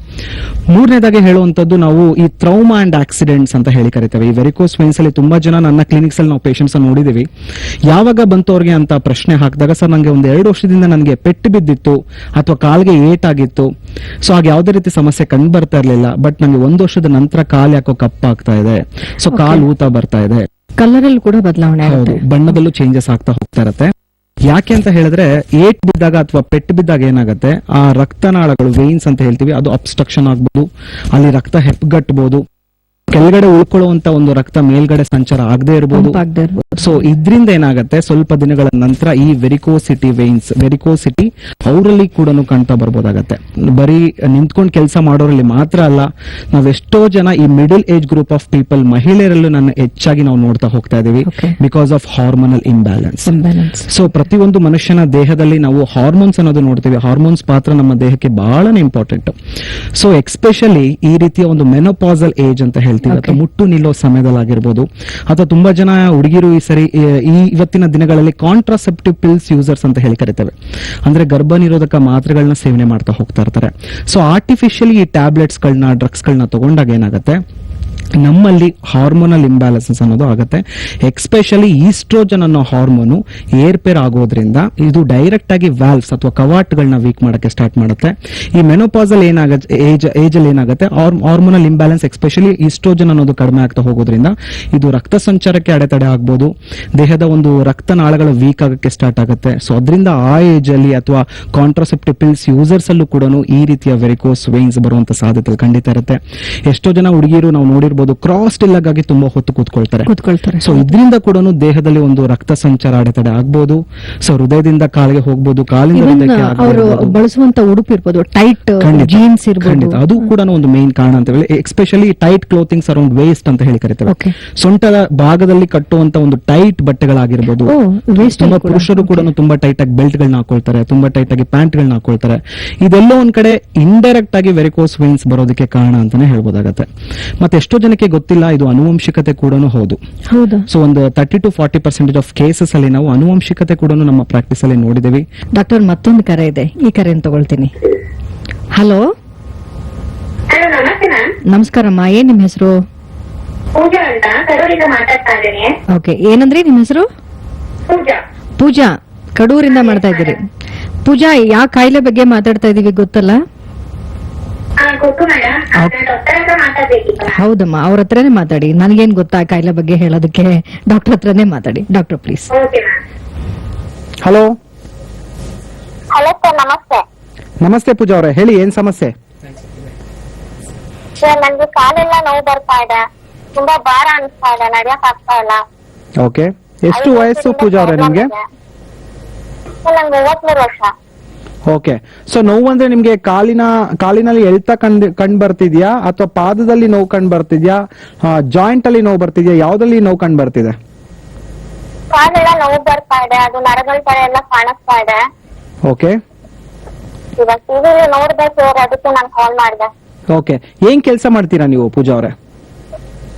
Speaker 3: ಮೂರನೇದಾಗಿ ಹೇಳುವಂತದ್ದು ನಾವು ಈ ಟ್ರೌಮಾ ಅಂಡ್ ಆಕ್ಸಿಡೆಂಟ್ಸ್ ಅಂತ ಹೇಳಿ ಕರಿತೇವೆ. ಈ ವೆರಿಕೋಸ್ ವೆನ್ಸ್ ಅಲ್ಲಿ ತುಂಬಾ ಜನ ನನ್ನ ಕ್ಲಿನಿಕ್ಸ್ ಅಲ್ಲಿ ನಾವು ಪೇಷಂಟ್ಸ್ ನೋಡಿದೀವಿ. ಯಾವಾಗ ಬಂತು ಅವ್ರಿಗೆ ಅಂತ ಪ್ರಶ್ನೆ ಹಾಕಿದಾಗ, ಸರ್ ನಂಗೆ ಒಂದು 2 ವರ್ಷದಿಂದ ನನಗೆ ಪೆಟ್ಟು ಬಿದ್ದಿತ್ತು ಅಥವಾ ಕಾಲ್ಗೆ ಏಟಾಗಿತ್ತು, ಸೊ ಆಗ ಯಾವುದೇ ರೀತಿ ಸಮಸ್ಯೆ ಕಂಡು ಬರ್ತಾ ಇರ್ಲಿಲ್ಲ, ಬಟ್ ನಂಗೆ 1 ವರ್ಷದ ನಂತರ ಕಾಲ್ ಯಾಕೋ ಕಪ್ಪಾಗ್ತಾ ಇದೆ, ಸೊ ಕಾಲ್ ಊತ ಬರ್ತಾ ಇದೆ,
Speaker 1: ಕಲರ್ ಕೂಡ ಬದಲಾವಣೆ ಆಗುತ್ತೆ,
Speaker 3: ಬಣ್ಣದಲ್ಲೂ ಚೇಂಜಸ್ ಆಗ್ತಾ ಹೋಗ್ತಾ ಇರತ್ತೆ. ಯಾಕೆ ಅಂತ ಹೇಳಿದ್ರೆ ಏಟ್ ಬಿದ್ದಾಗ ಅಥವಾ ಪೆಟ್ಟು ಬಿದ್ದಾಗ ಏನಾಗುತ್ತೆ, ಆ ರಕ್ತನಾಳಗಳು ವೇನ್ಸ್ ಅಂತ ಹೇಳ್ತೀವಿ ಅದು ಅಬ್ಸ್ಟ್ರಕ್ಷನ್ ಆಗ್ಬೋದು, ಅಲ್ಲಿ ರಕ್ತ ಹೆಪ್ಪುಗಟ್ಟಬಹುದು, ಕೆಳಗಡೆ ಉಳ್ಕೊಳ್ಳುವಂತ ಒಂದು ರಕ್ತ ಮೇಲ್ಗಡೆ ಸಂಚಾರ ಆಗದೆ ಇರಬಹುದು. ಸೊ ಇದ್ರಿಂದ ಏನಾಗುತ್ತೆ, ಸ್ವಲ್ಪ ದಿನಗಳ ನಂತರ ಈ ವೆರಿಕೋಸಿಟಿ ವೇನ್ಸ್, ವೆರಿಕೋಸಿಟಿ ಅವರಲ್ಲಿ ಕೂಡ ಕಾಣ್ತಾ ಬರ್ಬೋದಾಗತ್ತೆ. ಬರೀ ನಿಂತ್ಕೊಂಡು ಕೆಲಸ ಮಾಡೋರಲ್ಲಿ ಮಾತ್ರ ಅಲ್ಲ, ನಾವೆಷ್ಟೋ ಜನ ಈ middle age group of people, ಮಹಿಳೆಯರಲ್ಲೂ ನನ್ನ ಹೆಚ್ಚಾಗಿ ನಾವು ನೋಡ್ತಾ ಹೋಗ್ತಾ ಇದೀವಿ because of hormonal imbalance. So ಪ್ರತಿಯೊಂದು ಮನುಷ್ಯನ ದೇಹದಲ್ಲಿ ನಾವು ಹಾರ್ಮೋನ್ಸ್ ಅನ್ನೋದು ನೋಡ್ತೀವಿ. ಹಾರ್ಮೋನ್ಸ್ ಪಾತ್ರ ನಮ್ಮ ದೇಹಕ್ಕೆ ಬಹಳನೇ ಇಂಪಾರ್ಟೆಂಟ್. ಸೊ ಎಕ್ಸ್ಪೆಷಲಿ ಈ ರೀತಿಯ ಒಂದು ಮೆನೋಪಾಸಲ್ ಏಜ್ ಅಂತ ಹೇಳ್ತೀವಿ, ಅಥವಾ ಮುಟ್ಟು ನಿಲ್ಲೋ ಸಮಯದಲ್ಲಾಗಿರ್ಬೋದು, ಅಥವಾ ತುಂಬಾ ಜನ ಹುಡುಗಿರು ಇವತ್ತಿನ ದಿನಗಳಲ್ಲಿ ಕಾಂಟ್ರಾಸೆಪ್ಟಿವ್ ಪಿಲ್ಸ್ ಯೂಸರ್ಸ್ ಅಂತ ಹೇಳಿ ಕರಿತೇವೆ. ಅಂದ್ರೆ ಗರ್ಭ ನಿರೋಧಕ ಮಾತ್ರೆಗಳನ್ನ ಸೇವನೆ ಮಾಡ್ತಾ ಹೋಗ್ತಾ ಇರ್ತಾರೆ. ಸೊ ಆರ್ಟಿಫಿಷಿಯಲಿ ಈ ಟ್ಯಾಬ್ಲೆಟ್ಸ್ ಗಳನ್ನ, ಡ್ರಗ್ಸ್ ಗಳನ್ನ ತಗೊಂಡಾಗ ಏನಾಗುತ್ತೆ, ನಮ್ಮಲ್ಲಿ ಹಾರ್ಮೋನಲ್ ಇಂಬ್ಯಾಲೆನ್ಸಸ್ ಅನ್ನೋದು ಆಗುತ್ತೆ. ಎಕ್ಸ್ಪೆಷಲಿ ಈಸ್ಟ್ರೋಜನ್ ಅನ್ನೋ ಹಾರ್ಮೋನು ಏರ್ಪೇರ್ ಆಗೋದ್ರಿಂದ ಇದು ಡೈರೆಕ್ಟ್ ಆಗಿ ವ್ಯಾಲ್ವ್ಸ್ ಅಥವಾ ಕವಾಟ್ಗಳನ್ನ ವೀಕ್ ಮಾಡಕ್ಕೆ ಸ್ಟಾರ್ಟ್ ಮಾಡುತ್ತೆ. ಈ ಮೆನೋಪಾಸಲ್ ಏಜ್ ಅಲ್ಲಿ ಏನಾಗುತ್ತೆ, ಹಾರ್ಮೋನಲ್ ಇಂಬ್ಯಾಲೆನ್ಸ್ ಎಕ್ಸ್ಪೆಷಲಿ ಈಸ್ಟ್ರೋಜನ್ ಅನ್ನೋದು ಕಡಿಮೆ ಆಗ್ತಾ ಹೋಗೋದ್ರಿಂದ ಇದು ರಕ್ತ ಸಂಚಾರಕ್ಕೆ ಅಡೆತಡೆ ಆಗ್ಬೋದು, ದೇಹದ ಒಂದು ರಕ್ತನಾಳಗಳು ವೀಕ್ ಆಗಕ್ಕೆ ಸ್ಟಾರ್ಟ್ ಆಗುತ್ತೆ. ಸೊ ಅದರಿಂದ ಆ ಏಜ್ ಅಲ್ಲಿ ಅಥವಾ ಕಾಂಟ್ರಾಸೆಪ್ಟಿವ್ ಪಿಲ್ಸ್ ಯೂಸರ್ಸ್ ಅಲ್ಲೂ ಕೂಡ ಈ ರೀತಿಯ ವೆರಿಕೋಸ್ ವೇನ್ಸ್ ಬರುವಂತ ಸಾಧ್ಯತೆ ಖಂಡಿತ ಇರುತ್ತೆ. ಎಷ್ಟೋ ಜನ ಹುಡುಗಿರು ನಾವು ನೋಡಿರ್ಬೋದು ಕ್ರಾಸ್ ಗಾಗಿ ತುಂಬಾ ಹೊತ್ತು ಕೂತ್ಕೊಳ್ತಾರೆ. ಸೊ ಇದರಿಂದ ಕೂಡ ದೇಹದಲ್ಲಿ ಒಂದು ರಕ್ತ ಸಂಚಾರ ಅಡೆತಡೆ ಆಗ್ಬೋದು. ಸೊ ಹೃದಯದಿಂದ ಕಾಲಿಗೆ ಹೋಗ್ಬೋದು, ಕಾಲಿಂದ
Speaker 1: ಅವರು ಬಳಸುವಂತ ಉಡುಪು ಇರ್ಬೋದು, ಟೈಟ್ ಜೀನ್ಸ್ ಇರ್ಬೋದು,
Speaker 3: ಅದು ಕೂಡ ಒಂದು ಮೇನ್ ಕಾರಣ ಅಂತ ಹೇಳಿ. Especially tight clothings around waste ಅಂತ ಹೇಳಿ ಕರಿತೇವೆ. ಸೊಂಟದ ಭಾಗದಲ್ಲಿ ಕಟ್ಟುವಂತ ಒಂದು ಟೈಟ್ ಬಟ್ಟೆಗಳಾಗಿರ್ಬೋದು. ತುಂಬಾ ಪುರುಷರು ಕೂಡ ತುಂಬಾ ಟೈಟ್ ಆಗಿ ಬೆಲ್ಟ್ ಗಳನ್ನ ಹಾಕೊಳ್ತಾರೆ, ತುಂಬಾ ಟೈಟ್ ಆಗಿ ಪ್ಯಾಂಟ್ ಗಳನ್ನ ಹಾಕೊಳ್ತಾರೆ. ಇದೆಲ್ಲ ಒಂದ್ ಕಡೆ ಇಂಡೈರೆಕ್ಟ್ ಆಗಿ ವೆರಿಕೋಸ್ ವೇನ್ಸ್ ಬರೋದಕ್ಕೆ ಕಾರಣ ಅಂತಾನೆ ಹೇಳ್ಬೋದಾಗತ್ತೆ. ಮತ್ತೆ ಎಷ್ಟೋ ಜನಕ್ಕೆ ಗೊತ್ತಿಲ್ಲ ಇದು ಅನುವಂಶಿಕತೆ ಕೂಡ ಹೌದು. ಸೊ ಒಂದು 30 to 40% ಆಫ್ ಕೇಸಸ್ ಅಲ್ಲಿ ನಾವು ಅನುವಂಶಿಕತೆ ಕೂಡ ನಮ್ಮ ಪ್ರಾಕ್ಟೀಸ್ ಅಲ್ಲಿ ನೋಡಿದೀವಿ.
Speaker 1: ಡಾಕ್ಟರ್ ಮತ್ತೊಂದು ಕರೆ ಇದೆ, ಈ ಕರೆಯನ್ನು ತಗೊಳ್ತೀನಿ. ಹಲೋ, ನಮಸ್ಕಾರಮ್ಮ, ಏನ್ ನಿಮ್ ಹೆಸರು?
Speaker 5: ಪೂಜಾ ಅಂತ ಕಡೂರಿಂದ ಮಾತಾಡ್ತಾ ಇದ್ದೀನಿ.
Speaker 1: ಓಕೆ, ಏನಂದ್ರಿ ನಿಮ್ ಹೆಸರು? ಪೂಜಾ, ಕಡೂರಿಂದ ಮಾಡ್ತಾ ಇದ್ದೀರಿ. ಪೂಜಾ, ಯಾವ ಕಾಯಿಲೆ ಬಗ್ಗೆ ಮಾತಾಡ್ತಾ ಇದೀವಿ ಗೊತ್ತಲ್ಲ?
Speaker 5: ಗೊತ್ತು ಮೇಡಮ್, ಡಾಕ್ಟರ್ ಹತ್ರ ಮಾತಾಡ್ಬೇಕಿತ್ತು.
Speaker 1: ಹೌದಮ್ಮ, ಅವ್ರ ಹತ್ರನೇ ಮಾತಾಡಿ. ನನಗೇನ್ ಗೊತ್ತಾ ಕಾಯಿಲೆ ಬಗ್ಗೆ ಹೇಳೋದಕ್ಕೆ, ಡಾಕ್ಟರ್ ಹತ್ರನೇ ಮಾತಾಡಿ. Doctor please.
Speaker 5: Okay ma'am.
Speaker 2: Hello
Speaker 5: hello sir, ನಮಸ್ತೆ.
Speaker 2: ನಮಸ್ತೆ ಪೂಜಾ ಅವರೇ, ಹೇಳಿ ಏನ್ ಸಮಸ್ಯೆ?
Speaker 5: ಸರ್, ನನ್ಗೆ ಕಾಲೆಲ್ಲ ನೋವು ಬರ್ತಾ ಇದೆ, ತುಂಬಾ ಭಾರ ಅನಿಸ್ತಾ ಇದೆ, ನಡಿಯಕ್ ಆಗ್ತಾ ಇಲ್ಲ.
Speaker 2: ಓಕೆ, ಎಷ್ಟು ವಯಸ್ಸು ಪೂಜಾ ಅವರೇ ನಿಮ್ಗೆ?
Speaker 5: ಸರ್, ನಂಗೆ 53 ವರ್ಷ.
Speaker 2: ಓಕೆ, ಸೊ ನೋವು ಅಂದ್ರೆ ನಿಮ್ಗೆ ಕಾಲಿನಲ್ಲಿ ಎಳ್ತ ಕಂಡು ಬರ್ತಿದ್ಯಾ ಅಥವಾ ಪಾದದಲ್ಲಿ ನೋವು ಕಂಡು ಬರ್ತಿದ್ಯಾ, ಜಾಯಿಂಟ್ ಅಲ್ಲಿ ನೋವು ಬರ್ತಿದ್ಯಾ, ಯಾವ್ದಲ್ಲಿ ನೋವು ಕಂಡು ಬರ್ತಿದೆ?
Speaker 5: ಕಾಲೆಲ್ಲ ನೋವು ಬರ್ತಾ ಇದೆ, ಅದು ನರಗಳ ತರ ಎಲ್ಲ ಕಾಣಿಸ್ತಾ ಇದೆ.
Speaker 2: ಓಕೆ,
Speaker 5: ಇವಾಗ ಟಿವಿ ನೋಡ್ದೆ ಸರ್, ಅದಕ್ಕೆ ನಾನು ಕಾಲ್ ಮಾಡಿದೆ.
Speaker 2: ಓಕೆ, ಏನ್ ಕೆಲಸ ಮಾಡ್ತೀರಾ ನೀವು ಪೂಜಾ ಅವರೇ?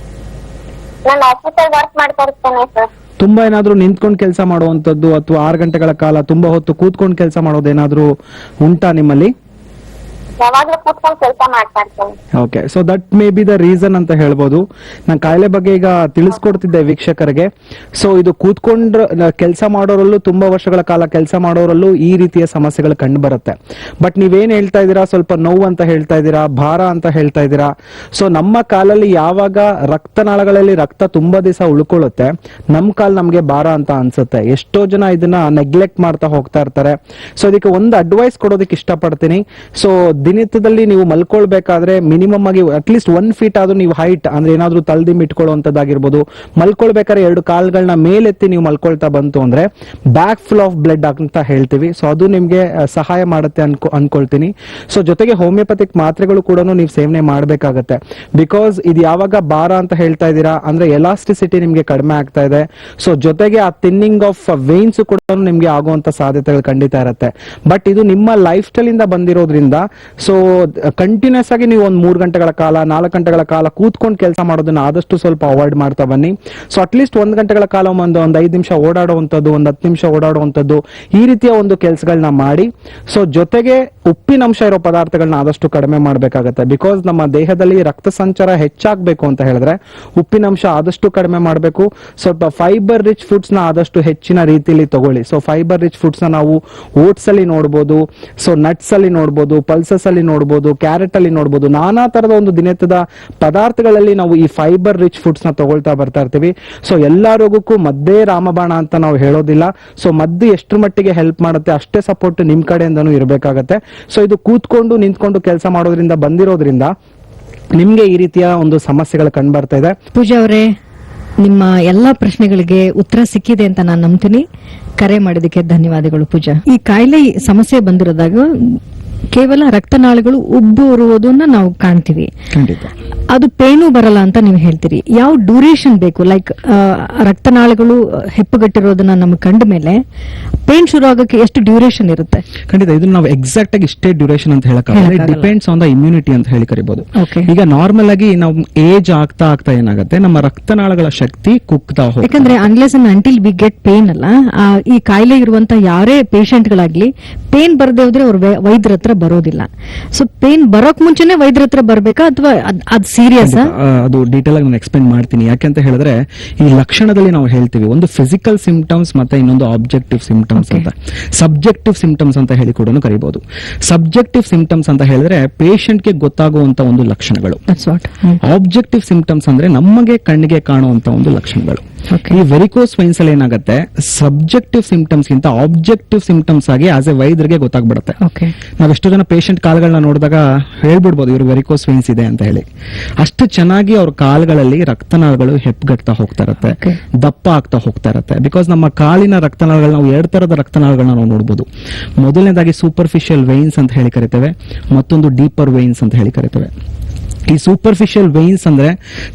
Speaker 5: ನಾನು ಆಫೀಸಲ್ಲಿ ವರ್ಕ್ ಮಾಡ್ತಾ ಇರ್ತೇನೆ ಸರ್.
Speaker 2: ತುಂಬಾ ಏನಾದ್ರೂ ನಿಂತ್ಕೊಂಡು ಕೆಲಸ ಮಾಡುವಂತದ್ದು ಅಥವಾ 6 ಗಂಟೆಗಳ ಕಾಲ ತುಂಬಾ ಹೊತ್ತು ಕೂತ್ಕೊಂಡು ಕೆಲಸ ಮಾಡೋದೇನಾದ್ರೂ ಉಂಟಾ ನಿಮ್ಮಲ್ಲಿ?
Speaker 5: ಯಾವಾಗ್ಲೂ ಕೂತ್ಕೊಂಡು ಕೆಲಸ ಮಾಡ್ತಾ ಇರ್ತೇನೆ.
Speaker 2: Okay, so that may be the reason ಅಂತ ಹೇಳ್ಬೋದು. ನಾನು ಕಾಯಿಲೆ ಬಗ್ಗೆ ಈಗ ತಿಳಿಸ್ಕೊಡ್ತಿದ್ದೆ ವೀಕ್ಷಕರಿಗೆ. ಸೊ ಇದು ಕೂತ್ಕೊಂಡ್ರ ಕೆಲಸ ಮಾಡೋರಲ್ಲೂ, ತುಂಬಾ ವರ್ಷಗಳ ಕಾಲ ಕೆಲಸ ಮಾಡೋರಲ್ಲೂ ಈ ರೀತಿಯ ಸಮಸ್ಯೆಗಳು ಕಂಡು ಬರುತ್ತೆ. ಬಟ್ ನೀವೇನ್ ಹೇಳ್ತಾ ಇದ್ದೀರಾ, ಸ್ವಲ್ಪ ನೋವು ಅಂತ ಹೇಳ್ತಾ ಇದ್ದೀರಾ, ಭಾರ ಅಂತ ಹೇಳ್ತಾ ಇದ್ದೀರಾ. ಸೊ ನಮ್ಮ ಕಾಲಲ್ಲಿ ಯಾವಾಗ ರಕ್ತನಾಳಗಳಲ್ಲಿ ರಕ್ತ ತುಂಬಾ ದಿವಸ ಉಳ್ಕೊಳ್ಳುತ್ತೆ, ನಮ್ ಕಾಲ್ ನಮ್ಗೆ ಭಾರ ಅಂತ ಅನ್ಸುತ್ತೆ. ಎಷ್ಟೋ ಜನ ಇದನ್ನ ನೆಗ್ಲೆಕ್ಟ್ ಮಾಡ್ತಾ ಹೋಗ್ತಾ ಇರ್ತಾರೆ. ಸೊ ಅದಕ್ಕೆ ಒಂದು ಅಡ್ವೈಸ್ ಕೊಡೋದಕ್ಕೆ ಇಷ್ಟಪಡ್ತೀನಿ. ಸೊ ದಿನನಿತ್ಯದಲ್ಲಿ ನೀವು ಮಲ್ಕೊಳ್ಬೇಕಾದ್ರೆ ಮಿನಿಮಮ್ ಆಗಿ ಅಟ್ಲೀಸ್ಟ್ 1 ಫೀಟ್ ಆದ್ರೂ ನೀವು ಹೈಟ್ ಅಂದ್ರೆ ಏನಾದ್ರೂ ತಲ್ದಿಮ್ ಇಟ್ಕೊಳ್ಳುವಂತದ್ದಾಗಿರ್ಬೋದು. ಮಲ್ಕೊಳ್ಬೇಕಾದ್ರೆ 2 ಕಾಲ್ಗಳನ್ನ ಮೇಲೆತ್ತಿ ನೀವು ಮಲ್ಕೊಳ್ತಾ ಬಂತು ಅಂದ್ರೆ ಬ್ಯಾಕ್ ಫ್ಲೋ ಆಫ್ ಬ್ಲಡ್ ಅಂತ ಹೇಳ್ತೀವಿ. ಸೊ ಅದು ನಿಮ್ಗೆ ಸಹಾಯ ಮಾಡುತ್ತೆ ಅನ್ಕೊಳ್ತೀನಿ. ಸೊ ಜೊತೆಗೆ ಹೋಮಿಯೋಪತಿಕ್ ಮಾತ್ರೆಗಳು ಕೂಡ ನೀವು ಸೇವನೆ ಮಾಡಬೇಕಾಗತ್ತೆ. ಬಿಕಾಸ್ ಇದು ಯಾವಾಗ ಭಾರ ಅಂತ ಹೇಳ್ತಾ ಇದ್ದೀರಾ ಅಂದ್ರೆ ಎಲಾಸ್ಟಿಸಿಟಿ ನಿಮ್ಗೆ ಕಡಿಮೆ ಆಗ್ತಾ ಇದೆ. ಸೊ ಜೊತೆಗೆ ಆ ಥಿನ್ನಿಂಗ್ ಆಫ್ ವೇನ್ಸ್ ಕೂಡ ನಿಮ್ಗೆ ಆಗುವಂತ ಸಾಧ್ಯತೆಗಳು ಖಂಡಿತ ಇರುತ್ತೆ. ಬಟ್ ಇದು ನಿಮ್ಮ ಲೈಫ್ ಸ್ಟೈಲ್ ಇಂದ ಬಂದಿರೋದ್ರಿಂದ ಸೊ ಕಂಟಿನ್ಯೂಸ್ ಆಗಿ ನೀವು ಒಂದು 3 ಗಂಟೆಗಳ ಕಾಲ 4 ಗಂಟೆಗಳ ಕಾಲ ಕೂತ್ಕೊಂಡು ಕೆಲಸ ಮಾಡೋದನ್ನ ಆದಷ್ಟು ಸ್ವಲ್ಪ ಅವಾಯ್ಡ್ ಮಾಡ್ತಾ ಬನ್ನಿ. ಸೊ ಅಟ್ಲೀಸ್ಟ್ 1 ಗಂಟೆಗಳ ಕಾಲ ಒಂದು 5 ನಿಮಿಷ ಓಡಾಡುವಂಥದ್ದು, ಒಂದು 10 ನಿಮಿಷ ಓಡಾಡುವಂಥದ್ದು, ಈ ರೀತಿಯ ಒಂದು ಕೆಲಸಗಳನ್ನ ಮಾಡಿ. ಸೊ ಜೊತೆಗೆ ಉಪ್ಪಿನಂಶ ಇರೋ ಪದಾರ್ಥಗಳನ್ನ ಆದಷ್ಟು ಕಡಿಮೆ ಮಾಡಬೇಕಾಗತ್ತೆ. ಬಿಕಾಸ್ ನಮ್ಮ ದೇಹದಲ್ಲಿ ರಕ್ತ ಸಂಚಾರ ಹೆಚ್ಚಾಗಬೇಕು ಅಂತ ಹೇಳಿದ್ರೆ ಉಪ್ಪಿನಂಶ ಆದಷ್ಟು ಕಡಿಮೆ ಮಾಡಬೇಕು. ಸ್ವಲ್ಪ ಫೈಬರ್ ರಿಚ್ ಫುಡ್ಸ್ ನ ಆದಷ್ಟು ಹೆಚ್ಚಿನ ರೀತಿಯಲ್ಲಿ ತಗೊಳ್ಳಿ. ಸೊ ಫೈಬರ್ ರಿಚ್ ಫುಡ್ಸ್ ನ ನಾವು ಓಟ್ಸ್ ಅಲ್ಲಿ ನೋಡಬಹುದು, ಸೊ ನಟ್ಸ್ ಅಲ್ಲಿ ನೋಡಬಹುದು, ಪಲ್ಸಸ್ ಅಲ್ಲಿ ನೋಡಬಹುದು, ಕ್ಯಾರೆಟ್ ಅಲ್ಲಿ ನೋಡಬಹುದು, ನಾನಾ ತರದ ಒಂದು ದಿನನಿತ್ಯದ ಪದಾರ್ಥಗಳಲ್ಲಿ ನಾವು ಈ ಫೈಬರ್ ರಿಚ್ ಫುಡ್ಸ್ ನ ತಗೊಳ್ತಾ ಬರ್ತಾ ಇರ್ತೀವಿ. ಸೊ ಎಲ್ಲಾ ರೋಗಕ್ಕೂ ಮದ್ದೇ ರಾಮಬಾಣ ಅಂತ ನಾವು ಹೇಳೋದಿಲ್ಲ. ಸೊ ಮದ್ದು ಎಷ್ಟರ ಮಟ್ಟಿಗೆ ಹೆಲ್ಪ್ ಮಾಡುತ್ತೆ ಅಷ್ಟೇ ಸಪೋರ್ಟ್ ನಿಮ್ ಕಡೆಯಿಂದನೂ ಇರಬೇಕಾಗತ್ತೆ. ಸೊ ಇದು ಕೂತ್ಕೊಂಡು ನಿಂತ್ಕೊಂಡು ಕೆಲಸ ಮಾಡೋದ್ರಿಂದ ಬಂದಿರೋದ್ರಿಂದ ನಿಮ್ಗೆ ಈ ರೀತಿಯ ಒಂದು ಸಮಸ್ಯೆಗಳು ಕಂಡು ಬರ್ತಾ ಇದೆ.
Speaker 1: ಪೂಜಾ ಅವರೇ, ನಿಮ್ಮ ಎಲ್ಲಾ ಪ್ರಶ್ನೆಗಳಿಗೆ ಉತ್ತರ ಸಿಕ್ಕಿದೆ ಅಂತ ನಾನು ನಂಬ್ತೀನಿ. ಕರೆ ಮಾಡಿದಕ್ಕೆ ಧನ್ಯವಾದಗಳು ಪೂಜಾ. ಈ ಕಾಯಿಲೆ ಸಮಸ್ಯೆ ಬಂದಿರೋದಾಗ ಕೇವಲ ರಕ್ತನಾಳಗಳು ಉಬ್ಬುರುವುದನ್ನ ನಾವು ಕಾಣ್ತೀವಿ,
Speaker 3: ಖಂಡಿತ
Speaker 1: ಅದು ಪೇನು ಬರಲ್ಲ ಅಂತ ನೀವು ಹೇಳ್ತೀರಿ. ಯಾವ ಡ್ಯೂರೇಷನ್ ಬೇಕು? ಲೈಕ್ ರಕ್ತನಾಳಗಳು ಹೆಪ್ಪುಗಟ್ಟಿರೋದನ್ನ ನಮ್ಗೆ ಕಂಡ ಮೇಲೆ ಪೇನ್ ಶುರು ಆಗೋಕೆ ಎಷ್ಟು ಡ್ಯೂರೇಷನ್ ಇರುತ್ತೆ?
Speaker 3: ಖಂಡಿತ ಇದನ್ನ ನಾವು ಎಕ್ಸಾಕ್ಟ್ ಆಗಿ ಇಷ್ಟೇ ಡ್ಯೂರೇಷನ್ ಅಂತ ಹೇಳಕ್ಕಾಗಲ್ಲ. It depends on the immunity ಅಂತ ಹೇಳಿ ಕರಿಬಹುದು. ಈಗ ನಾರ್ಮಲ್ ಆಗಿ ನಾವು ಏಜ್ ಆಗ್ತಾ ಆಗ್ತಾ ಏನಾಗುತ್ತೆ, ನಮ್ಮ ರಕ್ತನಾಳಗಳ ಶಕ್ತಿ ಕುಗ್ತಾ ಹೋಗುತ್ತೆ.
Speaker 1: ಯಾಕಂದ್ರೆ unless until we get pain ಅಲ್ಲ, ಈ ಕಾಯಿಲೆ ಇರುವಂತ ಯಾರೇ ಪೇಷಂಟ್ ಗಳಾಗ್ಲಿ ಪೇನ್ ಬರದೇ ಹೋದ್ರೆ ಅವ್ರ ವೈದ್ಯರ ಹತ್ರ ಬರೋದಿಲ್ಲ. ಸೊ ಪೇನ್ ಬರೋಕ್ ಮುಂಚೆನೆ ವೈದ್ಯರ ಹತ್ರ ಬರ್ಬೇಕಾ ಅಥವಾ ಅದ್ ಸೀರಿಯಸ್?
Speaker 3: ಅದು ಡೀಟೇಲ್ ಆಗಿ ನಾನು ಎಕ್ಸ್ಪ್ಲೇನ್ ಮಾಡ್ತೀನಿ. ಯಾಕೆಂತ ಹೇಳಿದ್ರೆ ಈ ಲಕ್ಷಣದಲ್ಲಿ ನಾವು ಹೇಳ್ತೀವಿ ಒಂದು ಫಿಸಿಕಲ್ ಸಿಂಪ್ಟಮ್ಸ್ ಮತ್ತೆ ಇನ್ನೊಂದು ಆಬ್ಜೆಕ್ಟಿವ್ ಸಿಂಪ್ಟಮ್ಸ್ ಅಂತ, ಸಬ್ಜೆಕ್ಟಿವ್ ಸಿಂಪ್ಟಮ್ಸ್ ಅಂತ ಹೇಳಿ ಕೂಡ ಕರೀಬಹುದು. ಸಬ್ಜೆಕ್ಟಿವ್ ಸಿಂಪ್ಟಮ್ಸ್ ಅಂತ ಹೇಳಿದ್ರೆ ಪೇಷಂಟ್ ಗೆ ಗೊತ್ತಾಗುವಂತ ಒಂದು ಲಕ್ಷಣಗಳು. ಆಬ್ಜೆಕ್ಟಿವ್ ಸಿಂಪ್ಟಮ್ಸ್ ಅಂದ್ರೆ ನಮಗೆ ಕಣ್ಣಿಗೆ ಕಾಣುವಂತ ಒಂದು ಲಕ್ಷಣಗಳು. ಈ ವೆರಿಕೋಸ್ ವೈನ್ಸ್ ಅಲ್ಲಿ ಏನಾಗುತ್ತೆ, ಸಬ್ಜೆಕ್ಟಿವ್ ಸಿಂಪ್ಟಮ್ಸ್ ಗಿಂತ ಆಬ್ಜೆಕ್ಟಿವ್ ಸಿಂಪ್ಟಮ್ಸ್ ಆಗಿ ಆಸ್ ಎ ವೈದ್ಯರಿಗೆ ಗೊತ್ತಾಗ್ಬಿಡುತ್ತೆ. ನಾವೆಷ್ಟೋ ಜನ ಪೇಷಂಟ್ ಕಾಲ್ಗಳನ್ನ ನೋಡಿದಾಗ ಹೇಳ್ಬಿಡ್ಬೋದು ಇವರು ವೆರಿಕೋಸ್ ವೈನ್ಸ್ ಇದೆ ಅಂತ ಹೇಳಿ. ಅಷ್ಟು ಚೆನ್ನಾಗಿ ಅವ್ರ ಕಾಲ್ಗಳಲ್ಲಿ ರಕ್ತನಾಳಗಳು ಹೆಪ್ಪುಗಟ್ತಾ ಹೋಗ್ತಾ ಇರುತ್ತೆ, ದಪ್ಪ ಆಗ್ತಾ ಹೋಗ್ತಾ ಇರುತ್ತೆ. ಬಿಕಾಸ್ ನಮ್ಮ ಕಾಲಿನ ರಕ್ತನಾಳಗಳು ನಾವು 2 ತರದ ರಕ್ತನಾಳಗಳನ್ನ ನಾವು ನೋಡಬಹುದು. ಮೊದಲನೇದಾಗಿ ಸೂಪರ್ಫಿಷಿಯಲ್ ವೈನ್ಸ್ ಅಂತ ಹೇಳಿ ಕರಿತೇವೆ, ಮತ್ತೊಂದು ಡೀಪರ್ ವೈನ್ಸ್ ಅಂತ ಹೇಳಿ ಕರಿತೇವೆ. ಈ ಸೂಪರ್ಫಿಷಿಯಲ್ ವೈನ್ಸ್ ಅಂದ್ರೆ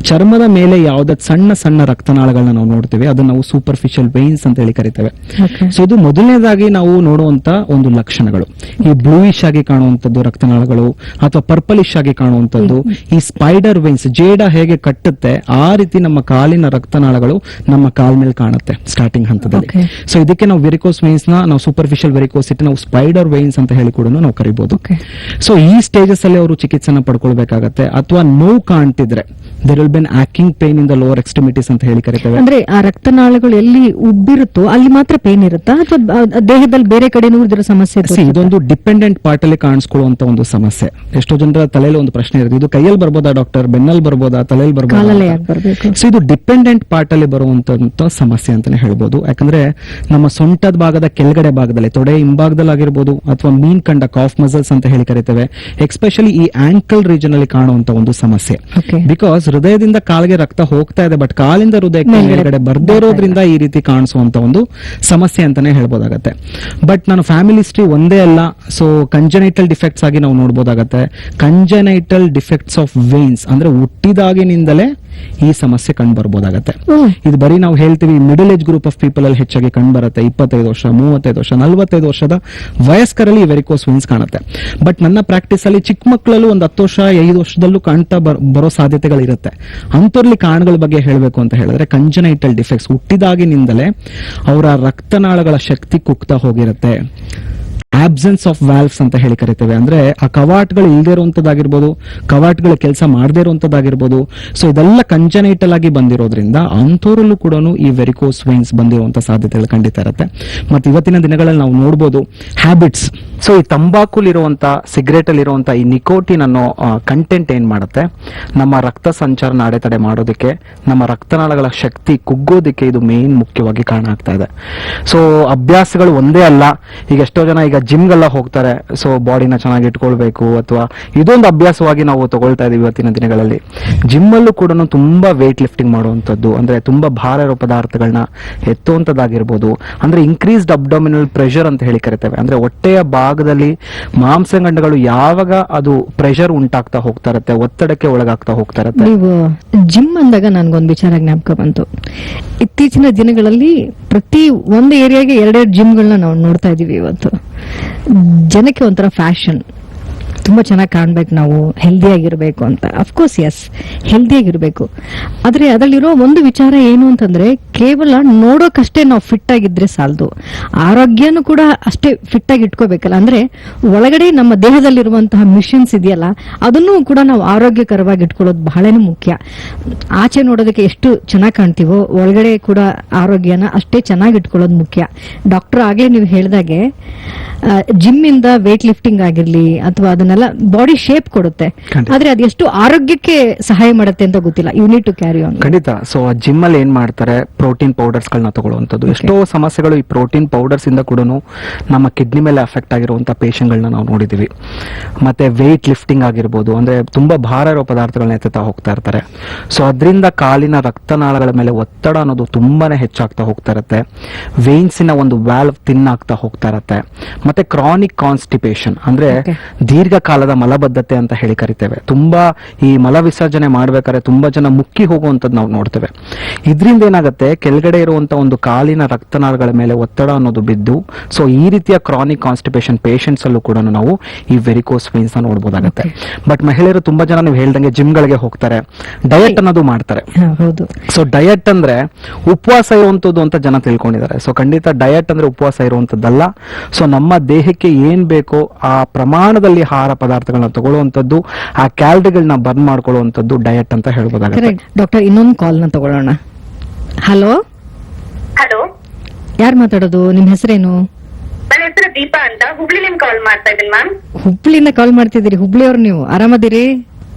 Speaker 3: ಚರ್ಮದ ಮೇಲೆ ಯಾವ್ದು ಸಣ್ಣ ಸಣ್ಣ ರಕ್ತನಾಳಗಳನ್ನ ನಾವು ನೋಡ್ತೀವಿ, ಅದನ್ನ ನಾವು ಸೂಪರ್ಫಿಷಿಯಲ್ ವೈನ್ಸ್ ಅಂತ ಹೇಳಿ ಕರಿತೇವೆ. ಸೊ ಇದು ಮೊದಲನೇದಾಗಿ ನಾವು ನೋಡುವಂತ ಒಂದು ಲಕ್ಷಣಗಳು. ಈ ಬ್ಲೂಯಿಶ್ ಆಗಿ ಕಾಣುವಂತದ್ದು ರಕ್ತನಾಳಗಳು ಅಥವಾ ಪರ್ಪಲಿಶ್ ಆಗಿ ಕಾಣುವಂತದ್ದು, ಈ ಸ್ಪೈಡರ್ ವೈನ್ಸ್ ಜೇಡ ಹೇಗೆ ಕಟ್ಟುತ್ತೆ ಆ ರೀತಿ ನಮ್ಮ ಕಾಲಿನ ರಕ್ತನಾಳಗಳು ನಮ್ಮ ಕಾಲ್ ಮೇಲೆ ಕಾಣುತ್ತೆ ಸ್ಟಾರ್ಟಿಂಗ್ ಹಂತದಲ್ಲಿ. ಸೊ ಇದಕ್ಕೆ ನಾವು ವೆರಿಕೋಸ್ ವೈನ್ಸ್ ನಾವು ಸೂಪರ್ಫಿಷಿಯಲ್ ವೆರಿಕೋಸಿಟಿ ನಾವು ಸ್ಪೈಡರ್ ವೈನ್ಸ್ ಅಂತ ಹೇಳಿ ಕೂಡ ನಾವು ಕರಿಬಹುದು. ಸೊ ಈ ಸ್ಟೇಜಸ್ ಅಲ್ಲಿ ಅವರು ಚಿಕಿತ್ಸೆನ ಪಡ್ಕೊಳ್ಬೇಕಾಗತ್ತೆ. ಅಥವಾ ನೋವು ಕಾಣ್ತಿದ್ರೆ there will be an aching pain in the lower extremities ಅಂತ ಹೇಳಿ ಕರೀತೇವೆ.
Speaker 1: ಅಂದ್ರೆ ಆ ರಕ್ತನಾಳಗಳು ಎಲ್ಲಿ ಉಬ್ಬಿರುತ್ತೋ ಅಲ್ಲಿ ಮಾತ್ರ ಪೇನ್ ಇರುತ್ತಾ ಅಥವಾ ದೇಹದಲ್ಲಿ ಬೇರೆ ಕಡೆ ಇದರ ಸಮಸ್ಯೆ?
Speaker 3: ಇದೊಂದು ಡಿಪೆಂಡೆಂಟ್ ಪಾರ್ಟ್ ಅಲ್ಲಿ ಕಾಣಿಸ್ಕೊಳ್ಳುವಂತ ಒಂದು ಸಮಸ್ಯೆ. ಎಷ್ಟೋ ಜನರ ತಲೆಯಲ್ಲಿ ಒಂದು ಪ್ರಶ್ನೆ ಇರುತ್ತೆ, ಇದು ಕೈಯಲ್ಲಿ ಬರ್ಬೋದಾ ಡಾಕ್ಟರ್, ಬೆನ್ನಲ್ಲಿ ಬರ್ಬೋದಾ, ತಲೆಯಲ್ಲಿ ಬರ್ಬೋದಾ? ಸೊ ಇದು ಡಿಪೆಂಡೆಂಟ್ ಪಾರ್ಟ್ ಅಲ್ಲಿ ಬರುವಂತ ಸಮಸ್ಯೆ ಅಂತಾನೆ ಹೇಳ್ಬೋದು. ಯಾಕಂದ್ರೆ ನಮ್ಮ ಸೊಂಟದ ಭಾಗದ ಕೆಳಗಡೆ ಭಾಗದಲ್ಲಿ ತೊಡೆ ಹಿಂಭಾಗದಲ್ಲಿ ಆಗಿರ್ಬೋದು ಅಥವಾ ಮೀನ್ ಕಂಡ ಕಾಫ್ ಮಸಲ್ಸ್ ಅಂತ ಹೇಳಿ ಕರಿತೇವೆ. ಎಕ್ಸ್ಪೆಷಲಿ ಈ ಆಂಕಲ್ ರೀಜನ್ ಅಲ್ಲಿ ಕಾಣುವಂತ ಒಂದು ಸಮಸ್ಯೆ. ಬಿಕಾಸ್ ಹೃದಯದಿಂದ ಕಾಲಿಗೆ ರಕ್ತ ಹೋಗ್ತಾ ಇದೆ ಬಟ್ ಕಾಲಿಂದ ಹೃದಯಕ್ಕೆ ಮೇಲ್ಗಡೆ ಬರ್ದೇ ಇರೋದ್ರಿಂದ ಈ ರೀತಿ ಕಾಣಿಸುವಂತ ಒಂದು ಸಮಸ್ಯೆ ಅಂತಾನೆ ಹೇಳ್ಬೋದಾಗತ್ತೆ. ಬಟ್ ನಾನು ಫ್ಯಾಮಿಲಿ ಹಿಸ್ಟ್ರಿ ಒಂದೇ ಅಲ್ಲ, ಸೊ ಕಂಜನೈಟಲ್ ಡಿಫೆಕ್ಟ್ಸ್ ಆಗಿ ನಾವು ನೋಡಬಹುದಾಗತ್ತೆ. ಕಂಜನೈಟಲ್ ಡಿಫೆಕ್ಟ್ಸ್ ಆಫ್ ವೇನ್ಸ್ ಅಂದ್ರೆ ಹುಟ್ಟಿದಾಗಿನಿಂದಲೇ ಈ ಸಮಸ್ಯೆ ಕಂಡು ಬರ್ಬೋದಾಗತ್ತೆ. ಇದು ಬರೀ ನಾವು ಹೇಳ್ತೀವಿ middle age group of people ಅಲ್ಲಿ ಹೆಚ್ಚಾಗಿ ಕಂಡು ಬರುತ್ತೆ. 25 ವರ್ಷ, 35 ವರ್ಷ, 45 ವರ್ಷದ ವಯಸ್ಕರಲ್ಲಿ ವೆರಿಕೋಸ್ ವೈನ್ಸ್ ಕಾಣುತ್ತೆ. ಬಟ್ ನನ್ನ ಪ್ರಾಕ್ಟೀಸ್ ಅಲ್ಲಿ ಚಿಕ್ಕ ಮಕ್ಕಳಲ್ಲೂ ಒಂದು 10 ವರ್ಷ 5 ವರ್ಷದಲ್ಲೂ ಕಾಣ್ತಾ ಬರೋ ಸಾಧ್ಯತೆಗಳಿರುತ್ತೆ. ಅಂತರ್ಲಿ ಕಾರಣಗಳ ಬಗ್ಗೆ ಹೇಳಬೇಕು ಅಂತ ಹೇಳಿದ್ರೆ ಕಂಜನೈಟಲ್ ಡಿಫೆಕ್ಟ್ಸ್ ಹುಟ್ಟಿದಾಗಿನಿಂದಲೇ ಅವರ ರಕ್ತನಾಳಗಳ ಶಕ್ತಿ ಕುಗ್ತಾ ಹೋಗಿರುತ್ತೆ. ಆಬ್ಸೆನ್ಸ್ ಆಫ್ ವ್ಯಾಲ್ವ್ಸ್ ಅಂತ ಹೇಳಿ ಕರಿತೇವೆ. ಅಂದ್ರೆ ಆ ಕವಾಟ್ಗಳು ಇಲ್ಲದೆ ಇರುವಂತದ್ದಾಗಿರ್ಬೋದು, ಕವಾಟ್ಗಳ ಕೆಲಸ ಮಾಡದೇ ಇರುವಂತದ್ದಾಗಿರ್ಬೋದು. ಸೊ ಇದೆಲ್ಲ ಕಂಜನೈಟಲ್ ಆಗಿ ಬಂದಿರೋದ್ರಿಂದ ಅಂಥವ್ರಲ್ಲೂ ಕೂಡ ಈ ವೆರಿಕೋಸ್ ವೈನ್ಸ್ ಬಂದಿರುವಂತ ಸಾಧ್ಯತೆಗಳು ಖಂಡಿತ ಇರುತ್ತೆ. ಮತ್ತೆ ಇವತ್ತಿನ ದಿನಗಳಲ್ಲಿ ನಾವು ನೋಡಬಹುದು ಹ್ಯಾಬಿಟ್ಸ್.
Speaker 2: ಸೊ ಈ ತಂಬಾಕುಲಿರುವಂತ ಸಿಗರೇಟ್ ಅಲ್ಲಿ ಇರುವಂತ ಈ ನಿಕೋಟಿನ್ ಅನ್ನೋ ಕಂಟೆಂಟ್ ಏನ್ ಮಾಡುತ್ತೆ, ನಮ್ಮ ರಕ್ತ ಸಂಚಾರನ ಅಡೆತಡೆ ಮಾಡೋದಕ್ಕೆ, ನಮ್ಮ ರಕ್ತನಾಳಗಳ ಶಕ್ತಿ ಕುಗ್ಗೋದಕ್ಕೆ ಇದು ಮೇನ್ ಮುಖ್ಯವಾಗಿ ಕಾರಣ ಆಗ್ತಾ ಇದೆ. ಸೊ ಅಭ್ಯಾಸಗಳು ಒಂದೇ ಅಲ್ಲ. ಈಗ ಎಷ್ಟೋ ಜನ ಈಗ
Speaker 3: ಜಿಮ್ಗೆಲ್ಲ ಹೋಗ್ತಾರೆ, ಸೊ ಬಾಡಿನ ಚೆನ್ನಾಗಿ ಇಟ್ಕೊಳ್ಬೇಕು ಅಥವಾ ಇದೊಂದು ಅಭ್ಯಾಸವಾಗಿ ನಾವು ತಗೊಳ್ತಾ ಇದೀವಿ ಇವತ್ತಿನ ದಿನಗಳಲ್ಲಿ. ಜಿಮ್ ಅಲ್ಲೂ ಕೂಡ ತುಂಬಾ ವೇಟ್ ಲಿಫ್ಟಿಂಗ್ ಮಾಡುವಂಥದ್ದು, ಅಂದ್ರೆ ತುಂಬಾ ಭಾರ ಇರೋ ಪದಾರ್ಥಗಳನ್ನ ಎತ್ತುವಂಥದ್ದಾಗಿರ್ಬೋದು, ಅಂದ್ರೆ ಇನ್ಕ್ರೀಸ್ಡ್ ಅಬ್ಡೋಮಿನಲ್ ಪ್ರೆಷರ್ ಅಂತ ಹೇಳಿ ಕರಿತೇವೆ. ಅಂದ್ರೆ ಹೊಟ್ಟೆಯ ಭಾಗದಲ್ಲಿ ಮಾಂಸಖಂಡಗಳು ಯಾವಾಗ ಅದು ಪ್ರೆಷರ್ ಉಂಟಾಗ್ತಾ ಹೋಗ್ತಾ ಇರತ್ತೆ, ಒತ್ತಡಕ್ಕೆ ಒಳಗಾಗ್ತಾ ಹೋಗ್ತಾ ಇರತ್ತೆ.
Speaker 1: ನೀವು ಜಿಮ್ ಅಂದಾಗ ನನ್ಗೊಂದು ವಿಚಾರ ಜ್ಞಾಪಕ ಬಂತು. ಇತ್ತೀಚಿನ ದಿನಗಳಲ್ಲಿ ಪ್ರತಿ ಒಂದು ಏರಿಯಾಗೆ 2 ಜಿಮ್ಗಳನ್ನ ನಾವು ನೋಡ್ತಾ ಇದೀವಿ. ಇವತ್ತು ಜನಕ್ಕೆ ಒಂಥರ ಫ್ಯಾಷನ್, ತುಂಬಾ ಚೆನ್ನಾಗಿ ಕಾಣ್ಬೇಕು, ನಾವು ಹೆಲ್ದಿ ಆಗಿರ್ಬೇಕು ಅಂತ. ಅಫ್ಕೋರ್ಸ್ ಎಸ್, ಹೆಲ್ದಿ ಆಗಿರ್ಬೇಕು. ಆದ್ರೆ ಅದರಲ್ಲಿರೋ ಒಂದು ವಿಚಾರ ಏನು ಅಂತಂದ್ರೆ, ಕೇವಲ ನೋಡೋಕಷ್ಟೇ ನಾವು ಫಿಟ್ ಆಗಿದ್ರೆ ಸಾಲದು, ಆರೋಗ್ಯನೂ ಕೂಡ ಅಷ್ಟೇ ಫಿಟ್ ಆಗಿ ಇಟ್ಕೋಬೇಕಲ್ಲ. ಅಂದ್ರೆ ಒಳಗಡೆ ನಮ್ಮ ದೇಹದಲ್ಲಿರುವಂತಹ ಮಿಷನ್ಸ್ ಇದೆಯಲ್ಲ, ಅದನ್ನು ಕೂಡ ನಾವು ಆರೋಗ್ಯಕರವಾಗಿ ಇಟ್ಕೊಳ್ಳೋದು ಬಹಳನೇ ಮುಖ್ಯ. ಆಚೆ ನೋಡೋದಕ್ಕೆ ಎಷ್ಟು ಚೆನ್ನಾಗಿ ಕಾಣ್ತೀವೋ, ಒಳಗಡೆ ಕೂಡ ಆರೋಗ್ಯನ ಅಷ್ಟೇ ಚೆನ್ನಾಗಿ ಇಟ್ಕೊಳ್ಳೋದು ಮುಖ್ಯ. ಡಾಕ್ಟರ್ ಆಗ್ಲೇ ನೀವು ಹೇಳಿದಾಗೆ ಜಿಮ್ ಇಂದ ವೇಟ್ ಲಿಫ್ಟಿಂಗ್ ಆಗಿರ್ಲಿ ಅಥವಾ ಅದನ್ನೆಲ್ಲ ಬಾಡಿ ಶೇಪ್ ಕೊಡುತ್ತೆ, ಆದ್ರೆ ಅದೆಷ್ಟು ಆರೋಗ್ಯಕ್ಕೆ ಸಹಾಯ ಮಾಡುತ್ತೆ ಅಂತ ಗೊತ್ತಿಲ್ಲ. You need to carry on.
Speaker 3: ಖಂಡಿತ. ಸೊ ಜಿಮ್ ಅಲ್ಲಿ ಏನ್ ಮಾಡ್ತಾರೆ, ಪ್ರೋಟೀನ್ ಪೌಡರ್ಸ್ ಗಳನ್ನ ತಗೊಳ್ಳುವಂಥದ್ದು. ಎಷ್ಟೋ ಸಮಸ್ಯೆಗಳು ಈ ಪ್ರೋಟೀನ್ ಪೌಡರ್ಸ್ ಇಂದ ಕೂಡ ನಮ್ಮ ಕಿಡ್ನಿ ಮೇಲೆ ಅಫೆಕ್ಟ್ ಆಗಿರುವಂತಹ ಪೇಷಂಟ್ ಗಳನ್ನ ನಾವು ನೋಡಿದೀವಿ. ಮತ್ತೆ ವೇಟ್ ಲಿಫ್ಟಿಂಗ್ ಆಗಿರ್ಬೋದು, ಅಂದ್ರೆ ತುಂಬಾ ಭಾರ ಇರೋ ಪದಾರ್ಥಗಳನ್ನ ಎತ್ತುತ್ತಾ ಹೋಗ್ತಾ ಇರ್ತಾರೆ. ಸೊ ಅದರಿಂದ ಕಾಲಿನ ರಕ್ತನಾಳಗಳ ಮೇಲೆ ಒತ್ತಡ ಅನ್ನೋದು ತುಂಬಾನೇ ಹೆಚ್ಚಾಗ್ತಾ ಹೋಗ್ತಾ ಇರುತ್ತೆ. ವೇನ್ಸಿನ ಒಂದು ವ್ಯಾಲ್ವ್ ತಿನ್ನಾಗ್ತಾ ಹೋಗ್ತಾ ಇರತ್ತೆ. ಮತ್ತೆ ಕ್ರಾನಿಕ್ ಕಾನ್ಸ್ಟಿಪೇಷನ್ ಅಂದ್ರೆ ದೀರ್ಘಕಾಲದ ಮಲಬದ್ಧತೆ ಅಂತ ಹೇಳಿ ಕರಿತೇವೆ. ತುಂಬಾ ಈ ಮಲ ವಿಸರ್ಜನೆ ಮಾಡ್ಬೇಕಾದ್ರೆ ತುಂಬಾ ಜನ ಮುಕ್ಕಿ ಹೋಗುವಂತದ್ದು ನಾವು ನೋಡ್ತೇವೆ. ಇದರಿಂದ ಏನಾಗುತ್ತೆ, ಕೆಳಗಡೆ ಇರುವಂತ ಒಂದು ಕಾಲಿನ ರಕ್ತನಾಳಗಳ ಮೇಲೆ ಒತ್ತಡ ಅನ್ನೋದು ಬಿದ್ದು, ಸೊ ಈ ರೀತಿಯ ಕ್ರಾನಿಕ್ ಕಾನ್ಸ್ಟಿಪೇಷನ್ ಪೇಷಂಟ್ಸ್ ಅಲ್ಲೂ ಕೂಡ ನಾವು ಈ ವೆರಿಕೋಸ್ ವೇನ್ಸ್ ನೋಡಬಹುದಾಗುತ್ತೆ. ಬಟ್ ಮಹಿಳೆಯರು ತುಂಬಾ ಜನ ನೀವು ಹೇಳ್ದಂಗೆ ಜಿಮ್ ಗಳಿಗೆ ಹೋಗ್ತಾರೆ, ಡಯಟ್ ಅನ್ನೋದು ಮಾಡ್ತಾರೆ. ಸೊ ಡಯಟ್ ಅಂದ್ರೆ ಉಪವಾಸ ಇರುವಂತದ್ದು ಅಂತ ಜನ ತಿಳ್ಕೊಂಡಿದ್ದಾರೆ. ಸೊ ಖಂಡಿತ ಡಯಟ್ ಅಂದ್ರೆ ಉಪವಾಸ ಇರುವಂತದ್ದಲ್ಲ. ಸೊ ನಮ್ಮ ದೇಹಕ್ಕೆ ಏನ್ ಬೇಕೋ ಆ ಪ್ರಮಾಣದಲ್ಲಿ ಆಹಾರ ಪದಾರ್ಥಗಳನ್ನ ತಗೊಳ್ಳುವಂತದ್ದು, ಆ ಕ್ಯಾಲರಿಗಳನ್ನ ಬರ್ನ್ ಮಾಡ್ಕೊಳ್ಳುವಂತದ್ದು ಡಯಟ್ ಅಂತ ಹೇಳ್ಬೋದಾಗುತ್ತೆ.
Speaker 1: ಡಾಕ್ಟರ್, ಇನ್ನೊಂದು ಕಾಲ್ ನ ತಗೊಳ್ಳೋಣ. ಹಲೋ,
Speaker 4: ಹಲೋ,
Speaker 1: ಯಾರು ಮಾತಾಡೋದು? ನಿಮ್ ಹೆಸರೇನು?
Speaker 4: ನನ್ನ ಹೆಸರು ದೀಪಾ ಅಂತ, ಹುಬ್ಳಿಲಿಂದ ಕಾಲ್ ಮಾಡ್ತಾ ಇದ್ದೀನಿ ಮ್ಯಾಮ್.
Speaker 1: ಹುಬ್ಳಿಯಿಂದ ಕಾಲ್ ಮಾಡ್ತಿದ್ದೀರಿ? ಹುಬ್ಳಿಯವ್ರು ನೀವು? ಆರಾಮದಿರಿ?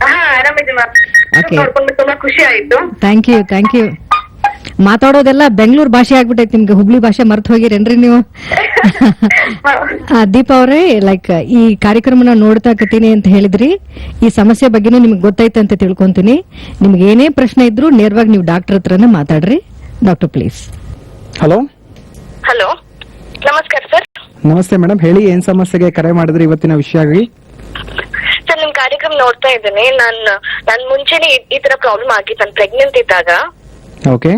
Speaker 4: ಹಾ, ಆರಾಮಿದ್ದೀನಿ ಮ್ಯಾಮ್.
Speaker 1: Okay.
Speaker 4: ನೋಡ್ಕೊಂಡು ತುಂಬಾ ಖುಷಿ ಆಯ್ತು.
Speaker 1: Thank you, thank you. ಮಾತಾಡೋದೆಲ್ಲ ಬೆಂಗಳೂರು ಭಾಷೆ ಆಗ್ಬಿಟ್ಟೈತಿ ನಿಮ್ಗೆ, ಹುಬ್ಳಿ ಭಾಷೆ ಮರ್ತು ಹೋಗಿರೇನ್ರಿ ನೀವು? ದೀಪಾ ಅವರೇ, ಲೈಕ್ ಈ ಕಾರ್ಯಕ್ರಮನ ನೋಡ್ತಾ ಕತೀನಿ ಅಂತ ಹೇಳಿದ್ರಿ, ಈ ಸಮಸ್ಯೆ ಬಗ್ಗೆನೂ ನಿಮ್ಗೆ ಗೊತ್ತೈತೆ ಅಂತ ತಿಳ್ಕೊಂತೀನಿ. ನಿಮ್ಗೆ ಏನೇ ಪ್ರಶ್ನೆ ಇದ್ರು ನೇರವಾಗಿ ನೀವು ಡಾಕ್ಟರ್ ಹತ್ರನೇ ಮಾತಾಡ್ರಿ. Doctor please.
Speaker 3: ಹಲೋ.
Speaker 4: ಹಲೋ, ನಮಸ್ಕಾರ ಸರ್.
Speaker 3: ನಮಸ್ತೆ ಮೇಡಮ್, ಹೇಳಿ ಏನ್ ಸಮಸ್ಯೆಗೆ ಕರೆ ಮಾಡಿದ್ರಿ ಇವತ್ತಿನ ವಿಷಯ?
Speaker 4: ಸರ್, ನಿಮ್ ಕಾರ್ಯಕ್ರಮ ನೋಡ್ತಾ ಇದ್ದೇನೆ. ನಾನ್ ಮುಂಚೆನೆ ಈ ತರ ಪ್ರಾಬ್ಲಮ್ ಆಗಿತ್ತು. ನಾನು ಪ್ರೆಗ್ನೆಂಟ್ ಇದ್ದಾಗ
Speaker 3: ಓಕೆ,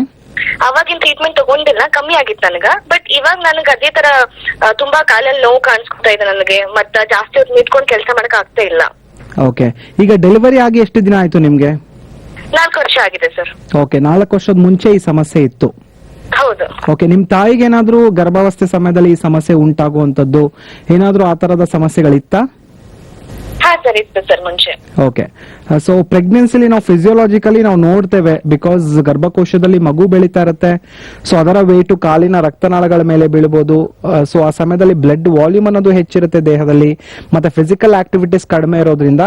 Speaker 4: ಅವಾಗಿನ ಟ್ರೀಟ್ಮೆಂಟ್ ತಗೊಂಡಿಲ್ಲ, ಕಮ್ಮಿ ಆಗಿತ್ತು ನನಗ. ಬಟ್ ಇವಾಗ ನನಗೆ ಅದೇ ತರ ತುಂಬಾ ಕಾಲಲ್ಲಿ ನೋವು ಕಾಣಿಸ್ಕೊತಾ ಇದೆ ನನಗೆ. ಮತ್ತೆ ಜಾಸ್ತಿ ಹೊತ್ತು ನಿಂತ್ಕೊಂಡು ಕೆಲಸ ಮಾಡಕ್ ಆಗ್ತಾ ಇಲ್ಲ.
Speaker 3: ಓಕೆ. ಈಗ ಡೆಲಿವರಿ ಆಗಿ ಎಷ್ಟು ದಿನ ಆಯ್ತು ನಿಮ್ಗೆ?
Speaker 4: 4 ವರ್ಷ ಆಗಿದೆ ಸರ್.
Speaker 3: ಓಕೆ, 4 ವರ್ಷದ ಮುಂಚೆ ಈ ಸಮಸ್ಯೆ ಇತ್ತು?
Speaker 4: ಹೌದು.
Speaker 3: ಓಕೆ, ನಿಮ್ ತಾಯಿಗೆ ಏನಾದ್ರೂ ಗರ್ಭಾವಸ್ಥೆ ಸಮಯದಲ್ಲಿ ಈ ಸಮಸ್ಯೆ ಉಂಟಾಗುವಂತದ್ದು ಏನಾದ್ರೂ ಆ ತರದ ಸಮಸ್ಯೆಗಳಿತ್ತಾ?
Speaker 4: ಹಾ ಸರ್, ಇತ್ತು ಸರ್ ಮುಂಚೆ.
Speaker 3: ಓಕೆ. ಸೊ ಪ್ರೆಗ್ನೆನ್ಸಿಲಿ ನಾವು ಫಿಸಿಯೋಲಾಜಿಕಲಿ ನಾವು ನೋಡ್ತೇವೆ, ಬಿಕಾಸ್ ಗರ್ಭಕೋಶದಲ್ಲಿ ಮಗು ಬೆಳೀತಾ ಇರುತ್ತೆ. ಸೊ ಅದರ ವೇಟು ಕಾಲಿನ ರಕ್ತನಾಳಗಳ ಮೇಲೆ ಬೀಳ್ಬೋದು. ಸೊ ಆ ಸಮಯದಲ್ಲಿ ಬ್ಲಡ್ ವಾಲ್ಯೂಮ್ ಅನ್ನೋದು ಹೆಚ್ಚಿರುತ್ತೆ ದೇಹದಲ್ಲಿ, ಮತ್ತೆ ಫಿಸಿಕಲ್ ಆಕ್ಟಿವಿಟೀಸ್ ಕಡಿಮೆ ಇರೋದ್ರಿಂದ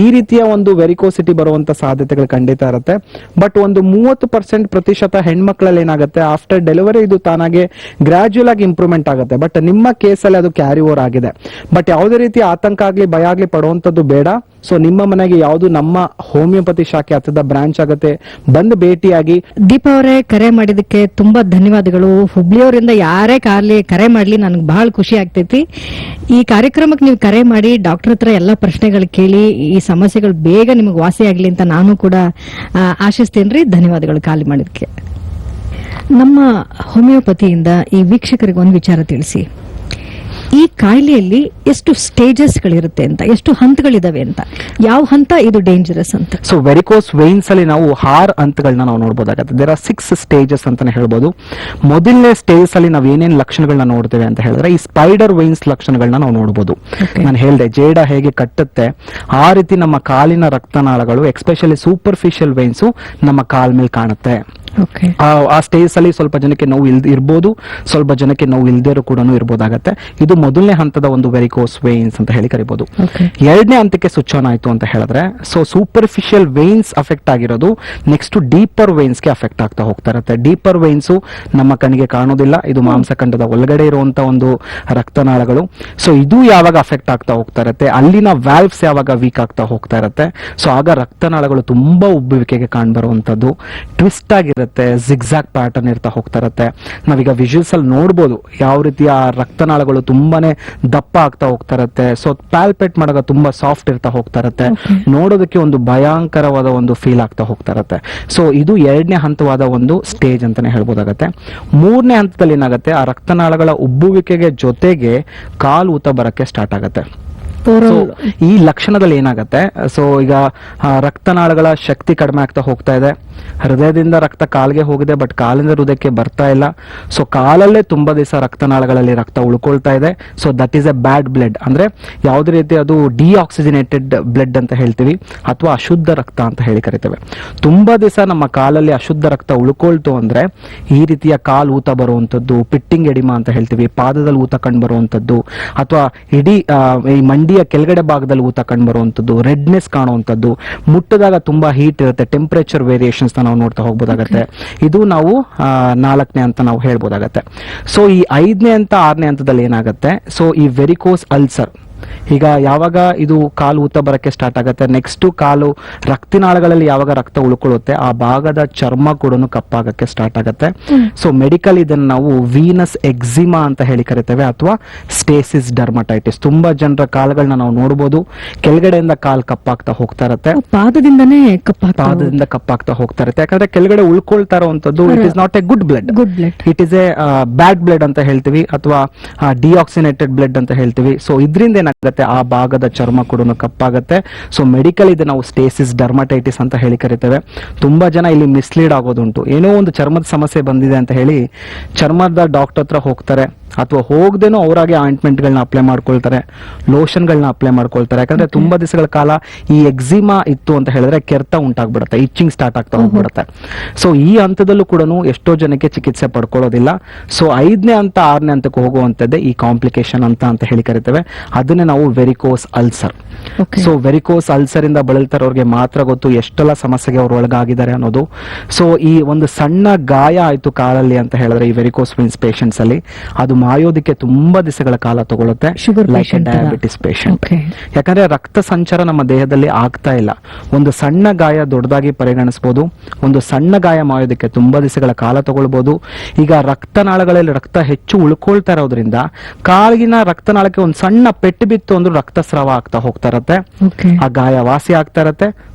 Speaker 3: ಈ ರೀತಿಯ ಒಂದು ವೆರಿಕೋಸಿಟಿ ಬರುವಂತ ಸಾಧ್ಯತೆಗಳು ಖಂಡಿತ ಇರುತ್ತೆ. ಬಟ್ ಒಂದು 30% ಹೆಣ್ಮಕ್ಳಲ್ಲಿ ಏನಾಗುತ್ತೆ, ಆಫ್ಟರ್ ಡೆಲಿವರಿ ಇದು ತಾನಾಗೆ ಗ್ರಾಜುಯಲ್ ಆಗಿ ಇಂಪ್ರೂವ್ಮೆಂಟ್ ಆಗುತ್ತೆ. ಬಟ್ ನಿಮ್ಮ ಕೇಸಲ್ಲಿ ಅದು ಕ್ಯಾರಿ ಓವರ್ ಆಗಿದೆ. ಬಟ್ ಯಾವುದೇ ರೀತಿ ಆತಂಕ ಆಗ್ಲಿ ಭಯ ಆಗ್ಲಿ ಪಡುವಂತದ್ದು ಬೇಡ. ಸೊ ನಿಮ್ಮ ಮನೆಗೆ ಯಾವುದು ನಮ್ಮ ಹೋಮಿಯೋಪತಿ ಶಾಖೆ ಹತ್ತದ ಬ್ರಾಂಚ್ ಆಗುತ್ತೆ, ಬಂದು ಭೇಟಿಯಾಗಿ.
Speaker 1: ದೀಪಾ ಅವರೇ, ಕರೆ ಮಾಡಿದಕ್ಕೆ ತುಂಬಾ ಧನ್ಯವಾದಗಳು. ಹುಬ್ಳಿಯವರಿಂದ ಯಾರೇ ಕರೆ ಮಾಡ್ಲಿ ನನಗೆ ಬಹಳ ಖುಷಿ ಆಗ್ತೈತಿ. ಈ ಕಾರ್ಯಕ್ರಮಕ್ಕೆ ನೀವು ಕರೆ ಮಾಡಿ ಡಾಕ್ಟರ್ ಹತ್ರ ಎಲ್ಲಾ ಪ್ರಶ್ನೆಗಳು ಕೇಳಿ ಈ ಸಮಸ್ಯೆಗಳು ಬೇಗ ನಿಮಗೆ ವಾಸಿ ಆಗ್ಲಿ ಅಂತ ನಾನು ಕೂಡ ಆಶಿಸ್ತೇನ್ರಿ. ಧನ್ಯವಾದಗಳು ಕಾಲ್ ಮಾಡಿದಕ್ಕೆ. ನಮ್ಮ ಹೋಮಿಯೋಪತಿಯಿಂದ ಈ ವೀಕ್ಷಕರಿಗೆ ಒಂದು ವಿಚಾರ ತಿಳಿಸಿ. ಈ ಕಾಯಿಲೆಯಲ್ಲಿ ಎಷ್ಟು ಸ್ಟೇಜಸ್ಗಳಿರುತ್ತೆ ಅಂತ, ಎಷ್ಟು ಹಂತಗಳಿದಾವೆ ಅಂತ, ಯಾವ ಹಂತ ಇದು ಡೇಂಜರಸ್ ಅಂತ?
Speaker 3: ಸೊ ವೆರಿಕೋಸ್ ವೇನ್ಸ್ ಅಲ್ಲಿ ನಾವು 6 ಹಂತಗಳನ್ನ ನಾವು ನೋಡಬಹುದಾಗುತ್ತೆ. ದೇರ್ ಆರ್ 6 ಸ್ಟೇಜಸ್ ಅಂತಾನೆ ಹೇಳ್ಬೋದು. ಮೊದಲನೇ ಸ್ಟೇಜ್ ಅಲ್ಲಿ ನಾವು ಏನೇನ್ ಲಕ್ಷಣಗಳನ್ನ ನೋಡ್ತೇವೆ ಅಂತ ಹೇಳಿದ್ರೆ, ಈ ಸ್ಪೈಡರ್ ವೇನ್ಸ್ ಲಕ್ಷಣಗಳನ್ನ ನಾವು ನೋಡಬಹುದು. ನಾನು ಹೇಳಿದೆ, ಜೇಡ ಹೇಗೆ ಕಟ್ಟುತ್ತೆ ಆ ರೀತಿ ನಮ್ಮ ಕಾಲಿನ ರಕ್ತನಾಳಗಳು, ಎಕ್ಸ್ಪೆಷಲಿ ಸೂಪರ್ಫಿಷಿಯಲ್ ವೇನ್ಸ್ ನಮ್ಮ ಕಾಲ್ ಮೇಲೆ ಕಾಣುತ್ತೆ.
Speaker 1: ಓಕೆ.
Speaker 2: ಆ ಸ್ಟೇಜ್ ಅಲ್ಲಿ ಸ್ವಲ್ಪ ಜನಕ್ಕೆ ನೋವು ಇರ್ಬೋದು, ಸ್ವಲ್ಪ ಜನಕ್ಕೆ ನೋವು ಇಲ್ದೇರು ಕೂಡ ಇರ್ಬೋದಾಗತ್ತೆ. ಇದು ಮೊದಲನೇ ಹಂತದ ಒಂದು ವೆರಿಕೋಸ್ ವೇನ್ಸ್ ಅಂತ ಹೇಳಿ ಕರಿಬಹುದು.
Speaker 1: Okay.
Speaker 2: ಎರಡನೇ ಹಂತಕ್ಕೆ ಸ್ವಿಚ್ ಆನ್ ಆಯ್ತು ಅಂತ ಹೇಳಿದ್ರೆ, ಸೊ ಸೂಪರ್ಫಿಷಿಯಲ್ ವೇನ್ಸ್ ಅಫೆಕ್ಟ್ ಆಗಿರೋದು ನೆಕ್ಸ್ಟ್ ಡೀಪರ್ ವೇನ್ಸ್ ಗೆ ಅಫೆಕ್ಟ್ ಆಗ್ತಾ ಹೋಗ್ತಾ ಇರುತ್ತೆ. ಡೀಪರ್ ವೇನ್ಸ್ ನಮ್ಮ ಕಣ್ಣಿಗೆ ಕಾಣೋದಿಲ್ಲ, ಇದು ಮಾಂಸಖಂಡದ ಒಳಗಡೆ ಇರುವಂತ ಒಂದು ರಕ್ತನಾಳಗಳು. ಸೊ ಇದು ಯಾವಾಗ ಅಫೆಕ್ಟ್ ಆಗ್ತಾ ಹೋಗ್ತಾ ಇರುತ್ತೆ, ಅಲ್ಲಿನ ವ್ಯಾಲ್ವ್ಸ್ ಯಾವಾಗ ವೀಕ್ ಆಗ್ತಾ ಹೋಗ್ತಾ ಇರುತ್ತೆ, ಸೊ ಆಗ ರಕ್ತನಾಳಗಳು ತುಂಬಾ ಉಬ್ಬುವಿಕೆಗೆ ಕಾಣ್ಬರುವಂತದ್ದು, ಟ್ವಿಸ್ಟ್ ಆಗಿರುತ್ತೆ, ಜಿಗ್ಜಾಗ್ ಪ್ಯಾಟರ್ನ್ ಇರ್ತಾ ಹೋಗ್ತಾ ಇರುತ್ತೆ. ನಾವೀಗ ವಿಜುವಲ್ಸ್ ಅಲ್ಲಿ ನೋಡ್ಬೋದು ಯಾವ ರೀತಿ ಆ ರಕ್ತನಾಳಗಳು ತುಂಬಾನೇ ದಪ್ಪ ಆಗ್ತಾ ಹೋಗ್ತಾ ಇರುತ್ತೆ. ಸೊ ಪ್ಯಾಲ್ಪೇಟ್ ಮಾಡಾಗ ತುಂಬಾ ಸಾಫ್ಟ್ ಇರ್ತಾ ಹೋಗ್ತಾ ಇರುತ್ತೆ, ನೋಡೋದಕ್ಕೆ ಒಂದು ಭಯಂಕರವಾದ ಒಂದು ಫೀಲ್ ಆಗ್ತಾ ಹೋಗ್ತಾ ಇರುತ್ತೆ. ಸೊ ಇದು ಎರಡನೇ ಹಂತವಾದ ಒಂದು ಸ್ಟೇಜ್ ಅಂತಾನೆ ಹೇಳ್ಬೋದಾಗತ್ತೆ. ಮೂರನೇ ಹಂತದಲ್ಲಿ ಏನಾಗುತ್ತೆ, ಆ ರಕ್ತನಾಳಗಳ ಉಬ್ಬುವಿಕೆಗೆ ಜೊತೆಗೆ ಕಾಲು ಊತ ಬರಕ್ಕೆ ಸ್ಟಾರ್ಟ್ ಆಗುತ್ತೆ. ಸೊ ಈ ಲಕ್ಷಣದಲ್ಲಿ ಏನಾಗುತ್ತೆ, ಸೊ ಈಗ ರಕ್ತನಾಳಗಳ ಶಕ್ತಿ ಕಡಿಮೆ ಆಗ್ತಾ ಹೋಗ್ತಾ ಇದೆ, ಹೃದಯದಿಂದ ರಕ್ತ ಕಾಲ್ಗೆ ಹೋಗಿದೆ ಬಟ್ ಕಾಲಿಂದ ಹೃದಯಕ್ಕೆ ಬರ್ತಾ ಇಲ್ಲ. ಸೊ ಕಾಲಲ್ಲೇ ತುಂಬಾ ದಿವಸ ರಕ್ತನಾಳಗಳಲ್ಲಿ ರಕ್ತ ಉಳ್ಕೊಳ್ತಾ ಇದೆ. So that is a bad blood, ಅಂದ್ರೆ ಯಾವುದೇ ರೀತಿ ಅದು ಡಿಆಕ್ಸಿಜನೇಟೆಡ್ ಬ್ಲಡ್ ಅಂತ ಹೇಳ್ತೀವಿ ಅಥವಾ ಅಶುದ್ಧ ರಕ್ತ ಅಂತ ಹೇಳಿ ಕರಿತೇವೆ. ತುಂಬಾ ದಿವಸ ನಮ್ಮ ಕಾಲಲ್ಲಿ ಅಶುದ್ಧ ರಕ್ತ ಉಳ್ಕೊಳ್ತು ಅಂದ್ರೆ ಈ ರೀತಿಯ ಕಾಲು ಊತ ಬರುವಂತದ್ದು, ಪಿಟ್ಟಿಂಗ್ ಎಡಿಮಾ ಅಂತ ಹೇಳ್ತೀವಿ, ಪಾದದಲ್ಲಿ ಊತ ಕಂಡು ಬರುವಂತದ್ದು, ಅಥವಾ ಇಡೀ ಈ ಮಂಡಿಯ ಕೆಳಗಡೆ ಭಾಗದಲ್ಲಿ ಊತ ಕಂಡು ಬರುವಂತದ್ದು, ರೆಡ್ನೆಸ್ ಕಾಣುವಂತದ್ದು, ಮುಟ್ಟದಾಗ ತುಂಬಾ ಹೀಟ್ ಇರುತ್ತೆ, ಟೆಂಪರೇಚರ್ ವೇರಿಯೇಷನ್ಸ್ ನಾವು ನೋಡ್ತಾ ಹೋಗ್ಬೋದಾಗತ್ತೆ. ಇದು ನಾವು 4ನೇ ಅಂತ ನಾವು ಹೇಳ್ಬೋದಾಗತ್ತೆ. ಸೊ ಈ 5ನೇ ಹಂತ 6ನೇ ಹಂತದಲ್ಲಿ ಏನಾಗುತ್ತೆ, ಸೊ ಈ ವೆರಿಕೋಸ್ ಅಲ್ಸರ್ ಈಗ ಯಾವಾಗ ಇದು ಕಾಲು ಊತ ಬರಕ್ಕೆ ಸ್ಟಾರ್ಟ್ ಆಗುತ್ತೆ, ನೆಕ್ಸ್ಟ್ ಕಾಲು ರಕ್ತನಾಳಗಳಲ್ಲಿ ಯಾವಾಗ ರಕ್ತ ಉಳ್ಕೊಳ್ಳುತ್ತೆ ಆ ಭಾಗದ ಚರ್ಮ ಕೂಡ ಕಪ್ಪಾಗಕ್ಕೆ ಸ್ಟಾರ್ಟ್ ಆಗುತ್ತೆ. ಸೊ ಮೆಡಿಕಲ್ ಇದನ್ನ ನಾವು ವೀನಸ್ ಎಕ್ಸಿಮಾ ಅಂತ ಹೇಳಿ ಕರಿತೇವೆ ಅಥವಾ ಸ್ಟೇಸಿಸ್ ಡರ್ಮಟೈಟಿಸ್. ತುಂಬಾ ಜನರ ಕಾಲುಗಳನ್ನ ನಾವು ನೋಡಬಹುದು, ಕೆಳಗಡೆಯಿಂದ ಕಾಲ್ ಕಪ್ಪಾಗ್ತಾ ಹೋಗ್ತಾ ಇರುತ್ತೆ,
Speaker 1: ಪಾದದಿಂದನೇ
Speaker 2: ಪಾದದಿಂದ ಕಪ್ಪಾಗ್ತಾ ಹೋಗ್ತಾ ಇರುತ್ತೆ. ಯಾಕಂದ್ರೆ ಕೆಳಗಡೆ ಉಳ್ಕೊಳ್ತಾ ಇರುವಂತದ್ದು it is not A good blood, it is a bad blood ಅಂತ ಹೇಳ್ತೀವಿ ಅಥವಾ ಡಿಆಕ್ಸಿನೇಟೆಡ್ ಬ್ಲಡ್ ಅಂತ ಹೇಳ್ತೀವಿ. ಸೊ ಇದರಿಂದ ಏನಾಗುತ್ತೆ, ಆ ಭಾಗದ ಚರ್ಮ ಕೂಡ ಕಪ್ಪಾಗುತ್ತೆ. ಸೊ ಮೆಡಿಕಲ್ ಇದು ನಾವು ಸ್ಟೇಸಿಸ್ ಡರ್ಮಟೈಟಿಸ್ ಅಂತ ಹೇಳಿ ಕರಿತೇವೆ. ತುಂಬಾ ಜನ ಇಲ್ಲಿ ಮಿಸ್ಲೀಡ್ ಆಗೋದುಂಟು, ಏನೋ ಒಂದು ಚರ್ಮದ ಸಮಸ್ಯೆ ಬಂದಿದೆ ಅಂತ ಹೇಳಿ ಚರ್ಮದ ಡಾಕ್ಟರ್ ಹತ್ರ ಹೋಗ್ತಾರೆ, ಅಥವಾ ಹೋಗದೇನೋ ಅವರಾಗೆ ಆಯಿಂಟ್ಮೆಂಟ್ ಗಳನ್ನ ಅಪ್ಲೈ ಮಾಡ್ಕೊಳ್ತಾರೆ, ಲೋಷನ್ ಗಳನ್ನ ಅಪ್ಲೈ ಮಾಡ್ಕೊಳ್ತಾರೆ. ಯಾಕಂದ್ರೆ ತುಂಬಾ ದಿವಸಗಳ ಕಾಲ ಈ ಎಕ್ಸಿಮಾ ಇತ್ತು ಅಂತ ಹೇಳಿದ್ರೆ ಕೆರೆತ ಉಂಟಾಗ್ಬಿಡುತ್ತೆ, ಇಚ್ಚಿಂಗ್ ಸ್ಟಾರ್ಟ್ ಆಗ್ತಾ ಹೋಗ್ಬಿಡುತ್ತೆ. ಸೊ ಈ ಹಂತದಲ್ಲೂ ಕೂಡ ಎಷ್ಟೋ ಜನಕ್ಕೆ ಚಿಕಿತ್ಸೆ ಪಡ್ಕೊಳ್ಳೋದಿಲ್ಲ. ಸೊ 5ನೇ ಹಂತ 6ನೇ ಹಂತಕ್ಕೆ ಹೋಗುವಂತದ್ದೇ ಈ ಕಾಂಪ್ಲಿಕೇಶನ್ ಅಂತ ಹೇಳಿ ಕರಿತೇವೆ. ಅದನ್ನೇ ನಾವು varicose ulcer. So varicose ulcer ಇಂದ ಬಳಲ್ತಾರವ್ರಿಗೆ ಮಾತ್ರ ಗೊತ್ತು ಎಷ್ಟೆಲ್ಲ ಸಮಸ್ಯೆಗೆ ಅವ್ರು ಒಳಗಾಗಿದ್ದಾರೆ ಅನ್ನೋದು. ಸೊ ಈ ಒಂದು ಸಣ್ಣ ಗಾಯ ಆಯ್ತು ಕಾಲಲ್ಲಿ ಅಂತ ಹೇಳಿದ್ರೆ ಈ ವೆರಿಕೋಸ್ ವೇನ್ಸ್ ಪೇಷಂಟ್ಸ್ ಅಲ್ಲಿ ಅದು ಮಾಯೋದಿಕ್ಕೆ ತುಂಬಾ ದಿವಸಗಳ ಕಾಲ ತಗೊಳುತ್ತೆ, ಲೈಕ್ ಡಯಾಬಿಟಿಸ್ ಪೇಷಂಟ್. ಯಾಕಂದ್ರೆ ರಕ್ತ ಸಂಚಾರ ನಮ್ಮ ದೇಹದಲ್ಲಿ ಆಗ್ತಾ ಇಲ್ಲ. ಒಂದು ಸಣ್ಣ ಗಾಯ ದೊಡ್ಡದಾಗಿ ಪರಿಗಣಿಸಬಹುದು, ಒಂದು ಸಣ್ಣ ಗಾಯ ಮಾಯೋದಕ್ಕೆ ತುಂಬಾ ದಿವಸಗಳ ಕಾಲ ತಗೊಳ್ಬಹುದು. ಈಗ ರಕ್ತನಾಳಗಳಲ್ಲಿ ರಕ್ತ ಹೆಚ್ಚು ಉಳ್ಕೊಳ್ತಾ ಇರೋದ್ರಿಂದ ಕಾಲಿನ ರಕ್ತನಾಳಕ್ಕೆ ಒಂದು ಸಣ್ಣ ಪೆಟ್ಟು ಬಿತ್ತು ಅಂದ್ರೆ ರಕ್ತಸ್ರಾವ ಆಗ್ತಾ ಹೋಗ್ತಾ ಇರತ್ತೆ, ಆ ಗಾಯ ವಾಸಿ ಆಗ್ತಾ ಇರತ್ತೆ,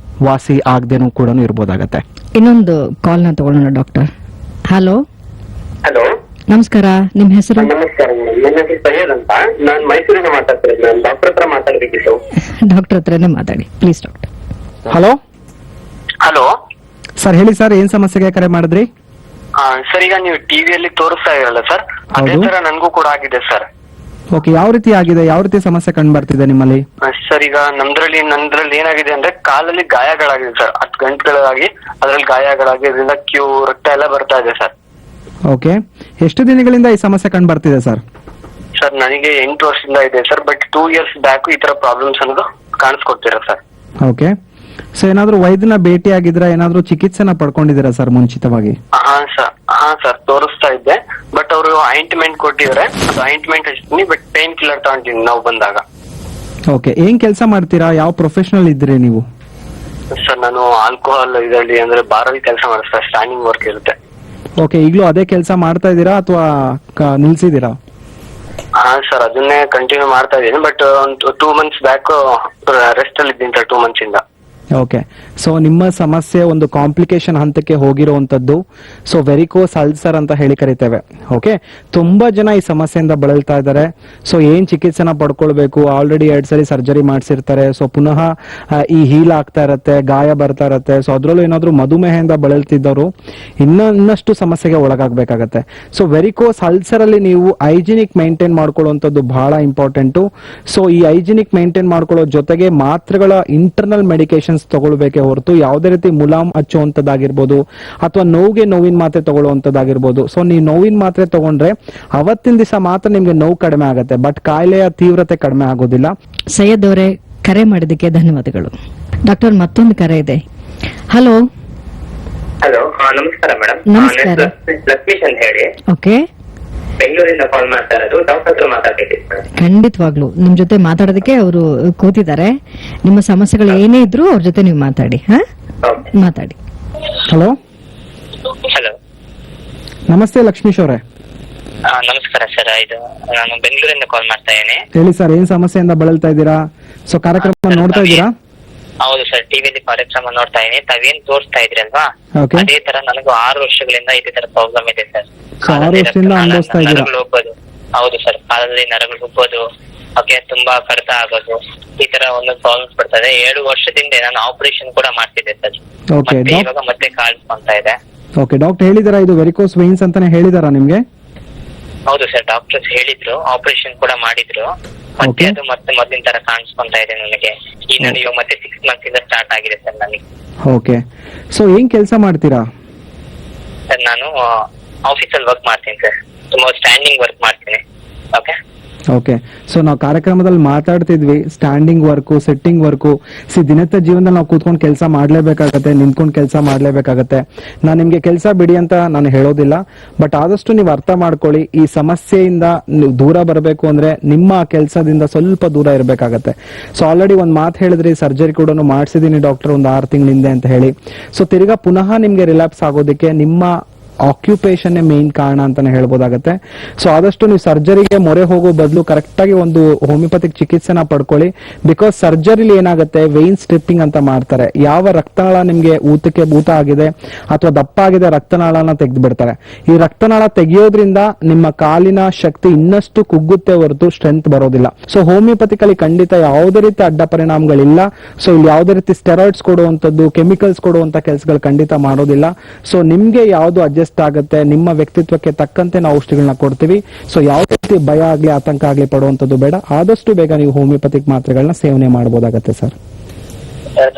Speaker 2: ವಾಸಿ ಆಗದೇನೂ ಕೂಡ ಇರ್ಬೋದಾಗತ್ತೆ.
Speaker 1: ಇನ್ನೊಂದು ಕಾಲ್ ನ ತಗೊಳ್ಳೋಣ ಡಾಕ್ಟರ್. ಹಲೋ
Speaker 6: ಹಲೋ,
Speaker 1: ನಮಸ್ಕಾರ, ನಿಮ್ ಹೆಸರು?
Speaker 6: ನಮಸ್ಕಾರ, ನನ್ನ ಹೆಸರು ಸೈಯದ್ ಅಂತ, ನಾನು ಮೈಸೂರಿಂದ ಮಾತಾಡ್ತಿರೋದು. ನಾನು ಡಾಕ್ಟರ್ ಹತ್ರ ಮಾತಾಡ್ಬೇಕಿತ್ತು.
Speaker 1: ಡಾಕ್ಟರ್ ಹತ್ರನೇ ಮಾತಾಡಿ please doctor.
Speaker 2: Hello
Speaker 6: hello
Speaker 2: sir, ಹೇಳಿ ಸರ್, ಏನ್ ಸಮಸ್ಯೆಗೆ ಕರೆ ಮಾಡಿದ್ರಿ?
Speaker 6: ಸರ್, ಈಗ ನೀವು ಟಿವಿಯಲ್ಲಿ ತೋರಿಸ್ತಾ ಇರಲ್ಲ ಸರ್, ಅದೇ
Speaker 2: ಹೌದು.
Speaker 6: ತರ ನನ್ಗೂ ಕೂಡ ಆಗಿದೆ ಸರ್.
Speaker 2: ಓಕೆ, ಯಾವ ರೀತಿ ಆಗಿದೆ, ಯಾವ ರೀತಿ ಸಮಸ್ಯೆ ಕಂಡು ಬರ್ತಿದೆ ನಿಮ್ಮಲ್ಲಿ?
Speaker 6: ಸರ್, ಈಗ ನಂದ್ರಲ್ಲಿ ಏನಾಗಿದೆ ಅಂದ್ರೆ ಕಾಲಲ್ಲಿ ಗಾಯಗಳಾಗಿದೆ ಸರ್, 10 ಗಂಟೆಗಳಾಗಿ ಅದ್ರಲ್ಲಿ ಗಾಯಗಳಾಗಿ ಅದರಿಂದ ರಕ್ತ ಎಲ್ಲ ಬರ್ತಾ ಇದೆ ಸರ್.
Speaker 2: ಓಕೆ, ಎಷ್ಟು ದಿನಗಳಿಂದ ಈ ಸಮಸ್ಯೆ ಕಂಡು ಬರ್ತಿದೆ ಸರ್?
Speaker 6: ಸರ್, ನನಗೆ 8 ವರ್ಷದಿಂದ ಇದೆ ಸರ್, ಬಟ್ 2 years ಬ್ಯಾಕ್ ಈ ತರ ಪ್ರಾಬ್ಲಮ್ಸ್ ಅನ್ನೋದು ಕಾಣಿಸ್ಕೊಡ್ತೀರಾ ಸರ್.
Speaker 2: ಓಕೆ, ಸೊ ಏನಾದ್ರೂ ವೈದ್ಯನ ಭೇಟಿ ಆಗಿದ್ರಾ, ಏನಾದ್ರೂ ಚಿಕಿತ್ಸೆನ ಪಡ್ಕೊಂಡಿದ್ದೀರಾ ಸರ್ ಮುಂಚಿತವಾಗಿ?
Speaker 6: ಹಾ ಸರ್, ತೋರಿಸ್ತಾ ಇದ್ದೆ, ಬಟ್ ಅವರು ಆಯಿಂಟ್ಮೆಂಟ್ ಕೊಟ್ಟಿದ್ದಾರೆ, ಅದು ಆಯಿಂಟ್ಮೆಂಟ್ ಹಚ್ತೀನಿ, ಬಟ್ ಪೇನ್ ಕಿಲ್ಲರ್ ತಗೊಂಡಿನಿ ನಾವು ಬಂದಾಗ.
Speaker 2: ಓಕೆ, ಏನ್ ಕೆಲಸ ಮಾಡ್ತೀರಾ, ಯಾವ ಪ್ರೊಫೆಷನಲ್ ಇದ್ದೀರಿ ನೀವು?
Speaker 6: ಸರ್, ನಾನು ಆಲ್ಕೋಹಾಲ್ ಇದರಲ್ಲಿ ಅಂದ್ರೆ ಬಾರಲ್ಲಿ ಕೆಲಸ ಮಾಡಿಸ್ತಾ, ಸ್ಟ್ಯಾಂಡಿಂಗ್ ವರ್ಕ್ ಇರುತ್ತೆ.
Speaker 2: ಓಕೆ, ಈಗಲೂ ಅದೇ ಕೆಲಸ ಮಾಡ್ತಾ ಇದ್ದೀರಾ ಅಥವಾ ನಿಲ್ಸಿದ್ದೀರಾ?
Speaker 6: ಹಾ ಸರ್, ಅದನ್ನೇ ಕಂಟಿನ್ಯೂ ಮಾಡ್ತಾ ಇದ್ದೀನಿ, ಬಟ್ ಒಂದು 2 months ಬ್ಯಾಕ್ ರೆಸ್ಟ್ ಅಲ್ಲಿ ಇದ್ದೀನಿ ಸರ್, 2 months ಇಂದ.
Speaker 2: ಓಕೆ, ಸೊ ನಿಮ್ಮ ಸಮಸ್ಯೆ ಒಂದು ಕಾಂಪ್ಲಿಕೇಶನ್ ಹಂತಕ್ಕೆ ಹೋಗಿರುವಂತದ್ದು, ಸೊ ವೆರಿಕೋಸ್ ಅಲ್ಸರ್ ಅಂತ ಹೇಳಿ ಕರಿತೇವೆ. ಓಕೆ, ತುಂಬಾ ಜನ ಈ ಸಮಸ್ಯೆಯಿಂದ ಬಳಲ್ತಾ ಇದ್ದಾರೆ. ಸೊ ಏನ್ ಚಿಕಿತ್ಸೆನ ಪಡ್ಕೊಳ್ಬೇಕು, ಆಲ್ರೆಡಿ 2 ಸರಿ ಸರ್ಜರಿ ಮಾಡಿಸಿರ್ತಾರೆ, ಸೊ ಪುನಃ ಈ ಹೀಲ್ ಆಗ್ತಾ ಇರತ್ತೆ, ಗಾಯ ಬರ್ತಾ ಇರತ್ತೆ. ಸೊ ಅದ್ರಲ್ಲೂ ಏನಾದ್ರು ಮಧುಮೇಹದಿಂದ ಬಳಲ್ತಿದ್ದವರು ಇನ್ನಷ್ಟು ಸಮಸ್ಯೆಗೆ ಒಳಗಾಗಬೇಕಾಗತ್ತೆ. ಸೊ ವೆರಿಕೋಸ್ ಅಲ್ಸರ್ ಅಲ್ಲಿ ನೀವು ಹೈಜಿನಿಕ್ ಮೈಂಟೈನ್ ಮಾಡ್ಕೊಳ್ಳುವಂಥದ್ದು ಬಹಳ ಇಂಪಾರ್ಟೆಂಟು. ಸೊ ಈ ಹೈಜಿನಿಕ್ ಮೈಂಟೈನ್ ಮಾಡ್ಕೊಳ್ಳೋ ಜೊತೆಗೆ ಮಾತ್ರೆಗಳ ಇಂಟರ್ನಲ್ ಮೆಡಿಕೇಶನ್ ಇಂಜೆಕ್ಷನ್ಸ್ ತಗೊಳ್ಬೇಕೆ ಹೊರತು ಯಾವುದೇ ರೀತಿ ಮುಲಾಮ್ ಹಚ್ಚುವಂತದ್ದಾಗಿರ್ಬೋದು ಅಥವಾ ನೋವಿನ ಮಾತ್ರೆ ತಗೊಳ್ಳುವಂತದ್ದಾಗಿರ್ಬೋದು. ಸೊ ನೀವು ನೋವಿನ ಮಾತ್ರೆ ತಗೊಂಡ್ರೆ ಅವತ್ತಿನ ದಿವಸ ಮಾತ್ರ ನಿಮ್ಗೆ ನೋವು ಕಡಿಮೆ ಆಗುತ್ತೆ, ಬಟ್ ಕಾಯಿಲೆಯ ತೀವ್ರತೆ ಕಡಿಮೆ ಆಗೋದಿಲ್ಲ.
Speaker 1: ಸೈಯದ್ ಅವರೇ, ಕರೆ ಮಾಡಿದ್ದಕ್ಕೆ ಧನ್ಯವಾದಗಳು. ಡಾಕ್ಟರ್, ಮತ್ತೊಂದು ಕರೆ ಇದೆ. ಹಲೋ.
Speaker 7: ಹಲೋ, ನಮಸ್ಕಾರ ಮೇಡಮ್.
Speaker 1: ನಮಸ್ಕಾರ.
Speaker 7: ಲಕ್ಷ್ಮೀಶ್ ಅಂತ ಹೇಳಿ
Speaker 1: ಓಕೆ,
Speaker 7: ಬೆಂಗಳೂರಿಂದ ಕಾಲ್ ಮಾಡ್ತಾ ಇರೋದು. ಡಾಕ್ಟರ್ ಹತ್ರ ಮಾತಾಡ್ಬೇಕಿತ್ತು ಮೇಡಮ್.
Speaker 1: ಖಂಡಿತವಾಗ್ಲು ನಿಮ್ ಜೊತೆ ಮಾತಾಡೋದಕ್ಕೆ ಅವರು ಕೂತಿದ್ದಾರೆ. ನಿಮ್ಮ ಸಮಸ್ಯೆಗಳು ಏನೇ ಇದ್ರು ಅವ್ರ ಜೊತೆ ನೀವು ಮಾತಾಡಿ.
Speaker 7: ಓಕೆ.
Speaker 1: ಮಾತಾಡಿ.
Speaker 2: ಹಲೋ,
Speaker 7: ಹಲೋ,
Speaker 2: ನಮಸ್ತೆ ಲಕ್ಷ್ಮೀಶ್ ಅವರೇ.
Speaker 7: ನಮಸ್ಕಾರ ಸರ್. ಇದು ನಾನು ಬೆಂಗಳೂರಿಂದ ಕಾಲ್ ಮಾಡ್ತಾ ಇದ್ದೀನಿ.
Speaker 2: ಹೇಳಿ ಸರ್, ಏನ್ ಸಮಸ್ಯೆಯಿಂದ ಬಳಲ್ತಾ ಇದ್ದೀರಾ? ಸೊ ಕಾರ್ಯಕ್ರಮ ನೋಡ್ತಾ ಇದ್ದೀರಾ?
Speaker 7: ಹೌದು ಸರ್, ಟಿವಿಯಲ್ಲಿ ಕಾರ್ಯಕ್ರಮ ನೋಡ್ತಾ ಇದೀನಿ. ತಾವೇನ್ ತೋರಿಸ್ತಾ ಇದ್ರಲ್ವಾ,
Speaker 2: Okay.
Speaker 7: ಅದೇ ತರ ನನಗೂ 6 ವರ್ಷಗಳಿಂದ ಇದೇ ತರ ಪ್ರಾಬ್ಲಮ್ ಇದೆ ಸರ್.
Speaker 2: So, 6 ವರ್ಷದಿಂದ ಅನುಭವಿಸ್ತಾ ಇದ್ದೀರಾ?
Speaker 7: ನರಗಳು ಉಬ್ಬೋದು. ಹೌದು ಸರ್, ಕಾಲಲ್ಲಿ ನರಗಳು ಉಬ್ಬೋದು, ಓಕೆ, ತುಂಬಾ ಕಡಿತ ಆಗೋದು, ಈ ತರ ಒಂದು ಪ್ರಾಬ್ಲಮ್ಸ್ ಬರ್ತದೆ. 7 ವರ್ಷದಿಂದ ನಾನು ಆಪರೇಷನ್ ಕೂಡ ಮಾಡ್ತಿದ್ದೆ ಸರ್.
Speaker 2: Okay,
Speaker 7: ಮತ್ತೆ ಇವಾಗ ಮತ್ತೆ ಕಾಣಿಸ್ಕೊಂತಾ ಇದೆ.
Speaker 2: ಓಕೆ, ಡಾಕ್ಟರ್ ಹೇಳಿದಾರಾ ಇದು ವೆರಿಕೋಸ್ ವೈನ್ಸ್ ಅಂತಾನೆ ಹೇಳಿದಾರಾ ನಿಮ್ಗೆ?
Speaker 7: ಹೌದು ಸರ್, ಡಾಕ್ಟರ್ಸ್ ಹೇಳಿದ್ರು, ಆಪರೇಷನ್ ಕೂಡ ಮಾಡಿದ್ರು. ಮತ್ತೆ
Speaker 2: Okay.
Speaker 7: ಅದು ಮತ್ತೆ ಮೊದಲಿನ ತರ ಕಾಣಿಸ್ಕೊಂತಾ ಇದೆ ನನಗೆ. ಈ ನಾನು ಇವಾಗ ಮತ್ತೆ 6 ಮಂತ್ಸ್ ಇಂದ ಸ್ಟಾರ್ಟ್ ಆಗಿದೆ ಸರ್ ನನಗೆ.
Speaker 2: ಓಕೆ, ಸೊ ಏನ್ ಕೆಲಸ ಮಾಡ್ತೀರಾ?
Speaker 7: ಸರ್ ನಾನು ಆಫೀಸಲ್ಲಿ ವರ್ಕ್ ಮಾಡ್ತೀನಿ ಸರ್. ತುಂಬಾ ಸ್ಟ್ಯಾಂಡಿಂಗ್ ವರ್ಕ್ ಮಾಡ್ತೀನಿ. ಓಕೆ.
Speaker 2: ಓಕೆ, ಸೊ ನಾವು ಕಾರ್ಯಕ್ರಮದಲ್ಲಿ ಮಾತಾಡ್ತಿದ್ವಿ ಸ್ಟ್ಯಾಂಡಿಂಗ್ ವರ್ಕು, ಸಿಟ್ಟಿಂಗ್ ವರ್ಕು. ದಿನನಿತ್ಯ ಜೀವನದಲ್ಲಿ ನಾವು ಕೂತ್ಕೊಂಡು ಕೆಲಸ ಮಾಡ್ಲೇಬೇಕಾಗತ್ತೆ, ನಿಂತ್ಕೊಂಡು ಕೆಲಸ ಮಾಡ್ಲೇಬೇಕಾಗತ್ತೆ. ನಾನು ನಿಮ್ಗೆ ಕೆಲಸ ಬಿಡಿ ಅಂತ ನಾನು ಹೇಳೋದಿಲ್ಲ, ಬಟ್ ಆದಷ್ಟು ನೀವು ಅರ್ಥ ಮಾಡ್ಕೊಳ್ಳಿ, ಈ ಸಮಸ್ಯೆಯಿಂದ ನೀವು ದೂರ ಬರಬೇಕು ಅಂದ್ರೆ ನಿಮ್ಮ ಕೆಲಸದಿಂದ ಸ್ವಲ್ಪ ದೂರ ಇರಬೇಕಾಗತ್ತೆ. ಸೊ ಆಲ್ರೆಡಿ ಒಂದ್ ಮಾತು ಹೇಳಿದ್ರಿ, ಸರ್ಜರಿ ಕೂಡ ಮಾಡಿಸಿದೀನಿ ಡಾಕ್ಟರ್ ಒಂದು 6 ತಿಂಗಳ ಹಿಂದೆ ಅಂತ ಹೇಳಿ. ಸೊ ತಿರ್ಗಾ ಪುನಃ ನಿಮ್ಗೆ ರಿಲ್ಯಾಪ್ಸ್ ಆಗೋದಕ್ಕೆ ನಿಮ್ಮ ಆಕ್ಯುಪೇಷನ್ ಮೇನ್ ಕಾರಣ ಅಂತಾನೆ ಹೇಳ್ಬೋದಾಗತ್ತೆ. ಸೊ ಆದಷ್ಟು ನೀವು ಸರ್ಜರಿಗೆ ಮೊರೆ ಹೋಗೋ ಬದಲು ಕರೆಕ್ಟ್ ಆಗಿ ಒಂದು ಹೋಮಿಯೋಪತಿಕ್ ಚಿಕಿತ್ಸೆನ ಪಡ್ಕೊಳ್ಳಿ. ಬಿಕಾಸ್ ಸರ್ಜರಿಲಿ ಏನಾಗುತ್ತೆ, ವೆಯಿನ್ ಸ್ಟ್ರಿಪ್ಪಿಂಗ್ ಅಂತ ಮಾಡ್ತಾರೆ. ಯಾವ ರಕ್ತನಾಳ ನಿಮ್ಗೆ ಊತ ಆಗಿದೆ ಅಥವಾ ದಪ್ಪ ಆಗಿದೆ, ರಕ್ತನಾಳನ ತೆಗೆದು ಬಿಡ್ತಾರೆ. ಈ ರಕ್ತನಾಳ ತೆಗೆಯೋದ್ರಿಂದ ನಿಮ್ಮ ಕಾಲಿನ ಶಕ್ತಿ ಇನ್ನಷ್ಟು ಕುಗ್ಗುತ್ತೆ ಹೊರತು ಸ್ಟ್ರೆಂತ್ ಬರೋದಿಲ್ಲ. ಸೊ ಹೋಮಿಯೋಪತಿಕಲ್ಲಿ ಖಂಡಿತ ಯಾವುದೇ ರೀತಿ ಅಡ್ಡ ಪರಿಣಾಮಗಳಿಲ್ಲ. ಸೊ ಇಲ್ಲಿ ಯಾವುದೇ ರೀತಿ ಸ್ಟೆರಾಯ್ಡ್ಸ್ ಕೊಡುವಂತದ್ದು, ಕೆಮಿಕಲ್ಸ್ ಕೊಡುವಂತ ಕೆಲಸಗಳು ಖಂಡಿತ ಮಾಡೋದಿಲ್ಲ. ಸೊ ನಿಮ್ಗೆ ಯಾವ್ದು ಅಡ್ಜಸ್ಟ್ ಆಗುತ್ತೆ, ನಿಮ್ಮ ವ್ಯಕ್ತಿತ್ವಕ್ಕೆ ತಕ್ಕಂತೆ ನಾವು ಔಷಧಿಗಳನ್ನ ಕೊಡ್ತೀವಿ. ಸೊ ಯಾವುದೇ ರೀತಿ ಭಯ ಆಗ್ಲಿ ಆತಂಕ ಆಗ್ಲಿ ಪಡುವಂತದ್ದು ಬೇಡ. ಆದಷ್ಟು ಬೇಗ ನೀವು ಹೋಮಿಯೋಪತಿಕ್ ಮಾತ್ರೆಗಳನ್ನ ಸೇವನೆ ಮಾಡಬಹುದಾಗತ್ತೆ ಸರ್.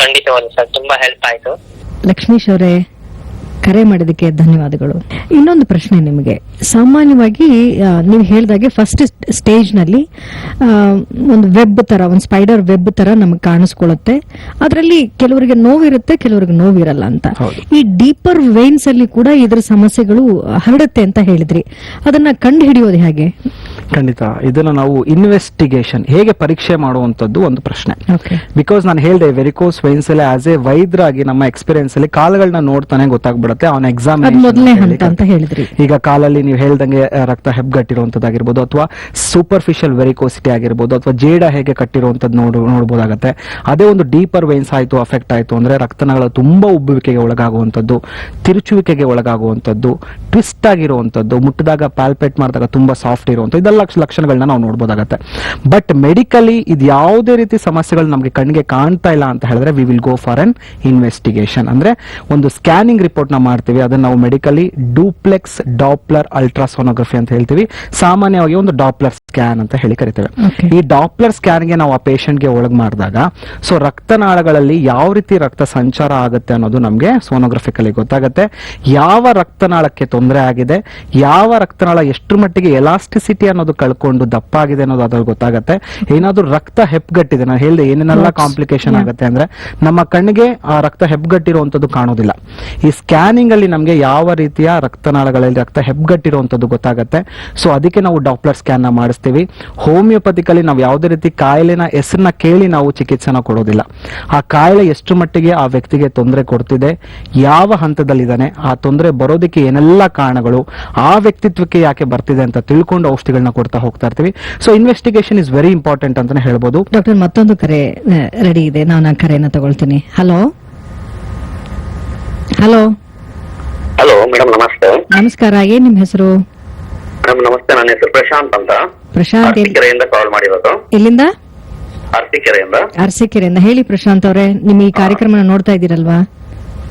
Speaker 7: ಖಂಡಿತವಾದ ಸರ್, ತುಂಬಾ ಹೆಲ್ಪ್ ಆಯ್ತು.
Speaker 1: ಲಕ್ಷ್ಮೀಶ್ ಅವರೇ, ಕರೆ ಮಾಡಿದಕ್ಕೆ ಧನ್ಯವಾದಗಳು. ಇನ್ನೊಂದು ಪ್ರಶ್ನೆ ನಿಮಗೆ. ಸಾಮಾನ್ಯವಾಗಿ ನೀವು ಹೇಳಿದಾಗೆ ಫಸ್ಟ್ ಸ್ಟೇಜ್ ನಲ್ಲಿ ಒಂದು ವೆಬ್ ತರ, ಒಂದು ಸ್ಪೈಡರ್ ವೆಬ್ ತರ ನಮಗೆ ಕಾಣಿಸ್ಕೊಳ್ಳುತ್ತೆ. ಅದರಲ್ಲಿ ಕೆಲವರಿಗೆ ನೋವಿರುತ್ತೆ, ಕೆಲವರಿಗೆ ನೋವಿರಲ್ಲ ಅಂತ. ಈ ಡೀಪರ್ ವೇನ್ಸ್ ಅಲ್ಲಿ ಕೂಡ ಇದ್ರ ಸಮಸ್ಯೆಗಳು ಹರಡುತ್ತೆ ಅಂತ ಹೇಳಿದ್ರಿ. ಅದನ್ನ ಕಂಡು ಹಿಡಿಯೋದು ಹೇಗೆ?
Speaker 2: ಖಂಡಿತ ಇದನ್ನ ನಾವು ಇನ್ವೆಸ್ಟಿಗೇಷನ್ ಹೇಗೆ ಪರೀಕ್ಷೆ ಮಾಡುವಂತದ್ದು ಒಂದು ಪ್ರಶ್ನೆ.
Speaker 1: Okay.
Speaker 2: ಬಿಕಾಸ್ ನಾನು ಹೇಳಿದೆ ವೆರಿಕೋಸ್ ವೈನ್ಸ್ ಅಲ್ಲಿ ಆಸ್ ಎ ವೈದ್ಯರಾಗಿ ನಮ್ಮ ಎಕ್ಸ್ಪೀರಿಯನ್ಸ್ ಅಲ್ಲಿ ಕಾಲುಗಳನ್ನ ನೋಡ್ತಾನೆ ಗೊತ್ತಾಗ್ಬಿಡುತ್ತೆ ಅವನ ಎಕ್ಸಾಮ್.
Speaker 1: ಅದು ಮೊದಲನೇ ಹಂತ ಅಂತ ಹೇಳಿದ್ರಿ.
Speaker 2: ಈಗ ಕಾಲಲ್ಲಿ ನೀವು ಹೇಳ್ದಂಗೆ ರಕ್ತ ಹೆಬ್ಗಟ್ಟಿರುವಂತದ್ದಾಗಿರ್ಬೋದು, ಅಥವಾ ಸೂಪರ್ಫಿಷಿಯಲ್ ವೆರಿಕೋಸಿಟಿ ಆಗಿರ್ಬೋದು, ಅಥವಾ ಜೇಡ ಹೇಗೆ ಕಟ್ಟಿರುವಂತದ್ದು ನೋಡ್ಬೋದಾಗತ್ತೆ. ಅದೇ ಒಂದು ಡೀಪರ್ ವೈನ್ಸ್ ಆಯ್ತು, ಅಫೆಕ್ಟ್ ಆಯ್ತು ಅಂದ್ರೆ ರಕ್ತನಾಳಗಳು ತುಂಬಾ ಉಬ್ಬುವಿಕೆಗೆ ಒಳಗಾಗುವಂತದ್ದು, ತಿರುಚುವಿಕೆಗೆ ಒಳಗಾಗುವಂತದ್ದು, ಟ್ವಿಸ್ಟ್ ಆಗಿರುವಂತದ್ದು, ಮುಟ್ಟಿದಾಗ ಪ್ಯಾಲ್ಪೇಟ್ ಮಾಡಿದಾಗ ತುಂಬಾ ಸಾಫ್ಟ್ ಇರುವಂತದ್ದು, ಇದೆಲ್ಲ ಲಕ್ಷಣಗಳನ್ನ ನಾವು ನೋಡ್ಬೋದಾಗತ್ತೆ. ಬಟ್ ಮೆಡಿಕಲಿ ಇದು ಯಾವುದೇ ರೀತಿ ಸಮಸ್ಯೆಗಳು ನಮಗೆ ಕಣ್ಣಿಗೆ ಕಾಣ್ತಾ ಇಲ್ಲ ಅಂತ ಹೇಳಿದ್ರೆ we will go for an investigation. ಅಂದ್ರೆ ಒಂದು ಸ್ಕ್ಯಾನಿಂಗ್ ರಿಪೋರ್ಟ್ ನ ಮಾಡ್ತೀವಿ. ಅದನ್ನ ನಾವು ಮೆಡಿಕಲಿ ಡೂಪ್ಲೆಕ್ಸ್ ಡಾಪ್ಲರ್ ಅಲ್ಟ್ರಾಸೋನೋಗ್ರಫಿ ಅಂತ ಹೇಳ್ತೀವಿ. ಸಾಮಾನ್ಯವಾಗಿ ಒಂದು ಡಾಪ್ಲರ್ ಸ್ಕ್ಯಾನ್ ಅಂತ ಹೇಳಿ ಕರಿತೇವೆ. ಈ ಡಾಪ್ಲರ್ ಸ್ಕ್ಯಾನ್ಗೆ ನಾವು ಆ ಪೇಷಂಟ್ಗೆ ಒಳಗ್ ಮಾಡಿದಾಗ ಸೊ ರಕ್ತನಾಳಗಳಲ್ಲಿ ಯಾವ ರೀತಿ ರಕ್ತ ಸಂಚಾರ ಆಗುತ್ತೆ ಅನ್ನೋದು ನಮಗೆ ಸೋನೋಗ್ರಫಿಕಲಿ ಗೊತ್ತಾಗುತ್ತೆ. ಯಾವ ರಕ್ತನಾಳಕ್ಕೆ ತೊಂದರೆ ಆಗಿದೆ, ಯಾವ ರಕ್ತನಾಳ ಎಷ್ಟು ಮಟ್ಟಿಗೆ ಎಲಾಸ್ಟಿಸಿಟಿ ಅನ್ನೋದು ಕಳ್ಕೊಂಡು ದಪ್ಪ ಆಗಿದೆ ಅನ್ನೋದು ಅದ್ರಲ್ಲಿ ಗೊತ್ತಾಗುತ್ತೆ. ಏನಾದ್ರೂ ರಕ್ತ ಹೆಪ್ಗಟ್ಟಿದೆ, ನಾನು ಹೇಳಿದೆ ಏನೇನೆಲ್ಲ ಕಾಂಪ್ಲಿಕೇಶನ್ ಆಗುತ್ತೆ ಅಂದ್ರೆ ನಮ್ಮ ಕಣ್ಣಿಗೆ ಆ ರಕ್ತ ಹೆಪ್ಗಟ್ಟಿರುವಂತದ್ದು ಕಾಣೋದಿಲ್ಲ. ಈ ಸ್ಕ್ಯಾನಿಂಗ್ ಅಲ್ಲಿ ನಮಗೆ ಯಾವ ರೀತಿಯ ರಕ್ತನಾಳಗಳಲ್ಲಿ ರಕ್ತ ಹೆಪ್ಗಟ್ಟಿರುವಂತದ್ದು ಗೊತ್ತಾಗುತ್ತೆ. ಸೊ ಅದಕ್ಕೆ ನಾವು ಡಾಪ್ಲರ್ ಸ್ಕ್ಯಾನ್ ನ ಮಾಡಿಸ್ತೀವಿ. ಹೋಮಿಯೋಪತಿಕಲಿ ನಾವು ಯಾವುದೇ ರೀತಿ ಕಾಯಿಲೆನ ಹೆಸರನ್ನ ಕೇಳಿ ನಾವು ಚಿಕಿತ್ಸೆನ ಕೊಡೋದಿಲ್ಲ. ಆ ಕಾಯಿಲೆ ಎಷ್ಟು ಮಟ್ಟಿಗೆ ಆ ವ್ಯಕ್ತಿಗೆ ತೊಂದರೆ ಕೊಡ್ತಿದೆ, ಯಾವ ಹಂತದಲ್ಲಿದ್ದಾನೆ, ಆ ತೊಂದರೆ ಬರೋದಕ್ಕೆ ಏನೆಲ್ಲ ಕಾರಣಗಳು, ಆ ವ್ಯಕ್ತಿತ್ವಕ್ಕೆ ಯಾಕೆ ಬರ್ತಿದೆ ಅಂತ ತಿಳ್ಕೊಂಡು ಔಷಧಿಗಳನ್ನ ಕೊಡ್ತಾ ಹೋಗ್ತಾ ಇರ್ತೀವಿ. So investigation is very important ಅಂತಾನೆ ಹೇಳ್ಬೋದು.
Speaker 1: ಡಾಕ್ಟರ್, ಮತ್ತೊಂದು ಕರೆ ರೆಡಿ ಇದೆ, ನಾನು ಆ ಕರೆಯನ್ನ ತಗೊಳ್ತೀನಿ. ಹಲೋ ಹಲೋ
Speaker 7: ಹಲೋ ಮೇಡಮ್, ನಮಸ್ತೆ.
Speaker 1: ನಮಸ್ಕಾರ. ಏನ್ ನಿಮ್ ಹೆಸರು?
Speaker 7: ಮೇಡಮ್ ನಮಸ್ತೆ, ನನ್ನ ಹೆಸರು ಪ್ರಶಾಂತ್ ಅಂತ.
Speaker 1: ಪ್ರಶಾಂತ್.
Speaker 7: ಅರಸೀಕೆರೆಯಿಂದ ಕಾಲ್ ಮಾಡಿರೋದು.
Speaker 1: ಎಲ್ಲಿಂದ?
Speaker 7: ಅರಸೀಕೆರೆಯಿಂದ.
Speaker 1: ಅರಸೀಕೆರೆಯಿಂದ. ಹೇಳಿ ಪ್ರಶಾಂತ್ ಅವರೇ, ನಿಮ್ ಈ ಕಾರ್ಯಕ್ರಮ ನೋಡ್ತಾ ಇದ್ದೀರಲ್ವಾ?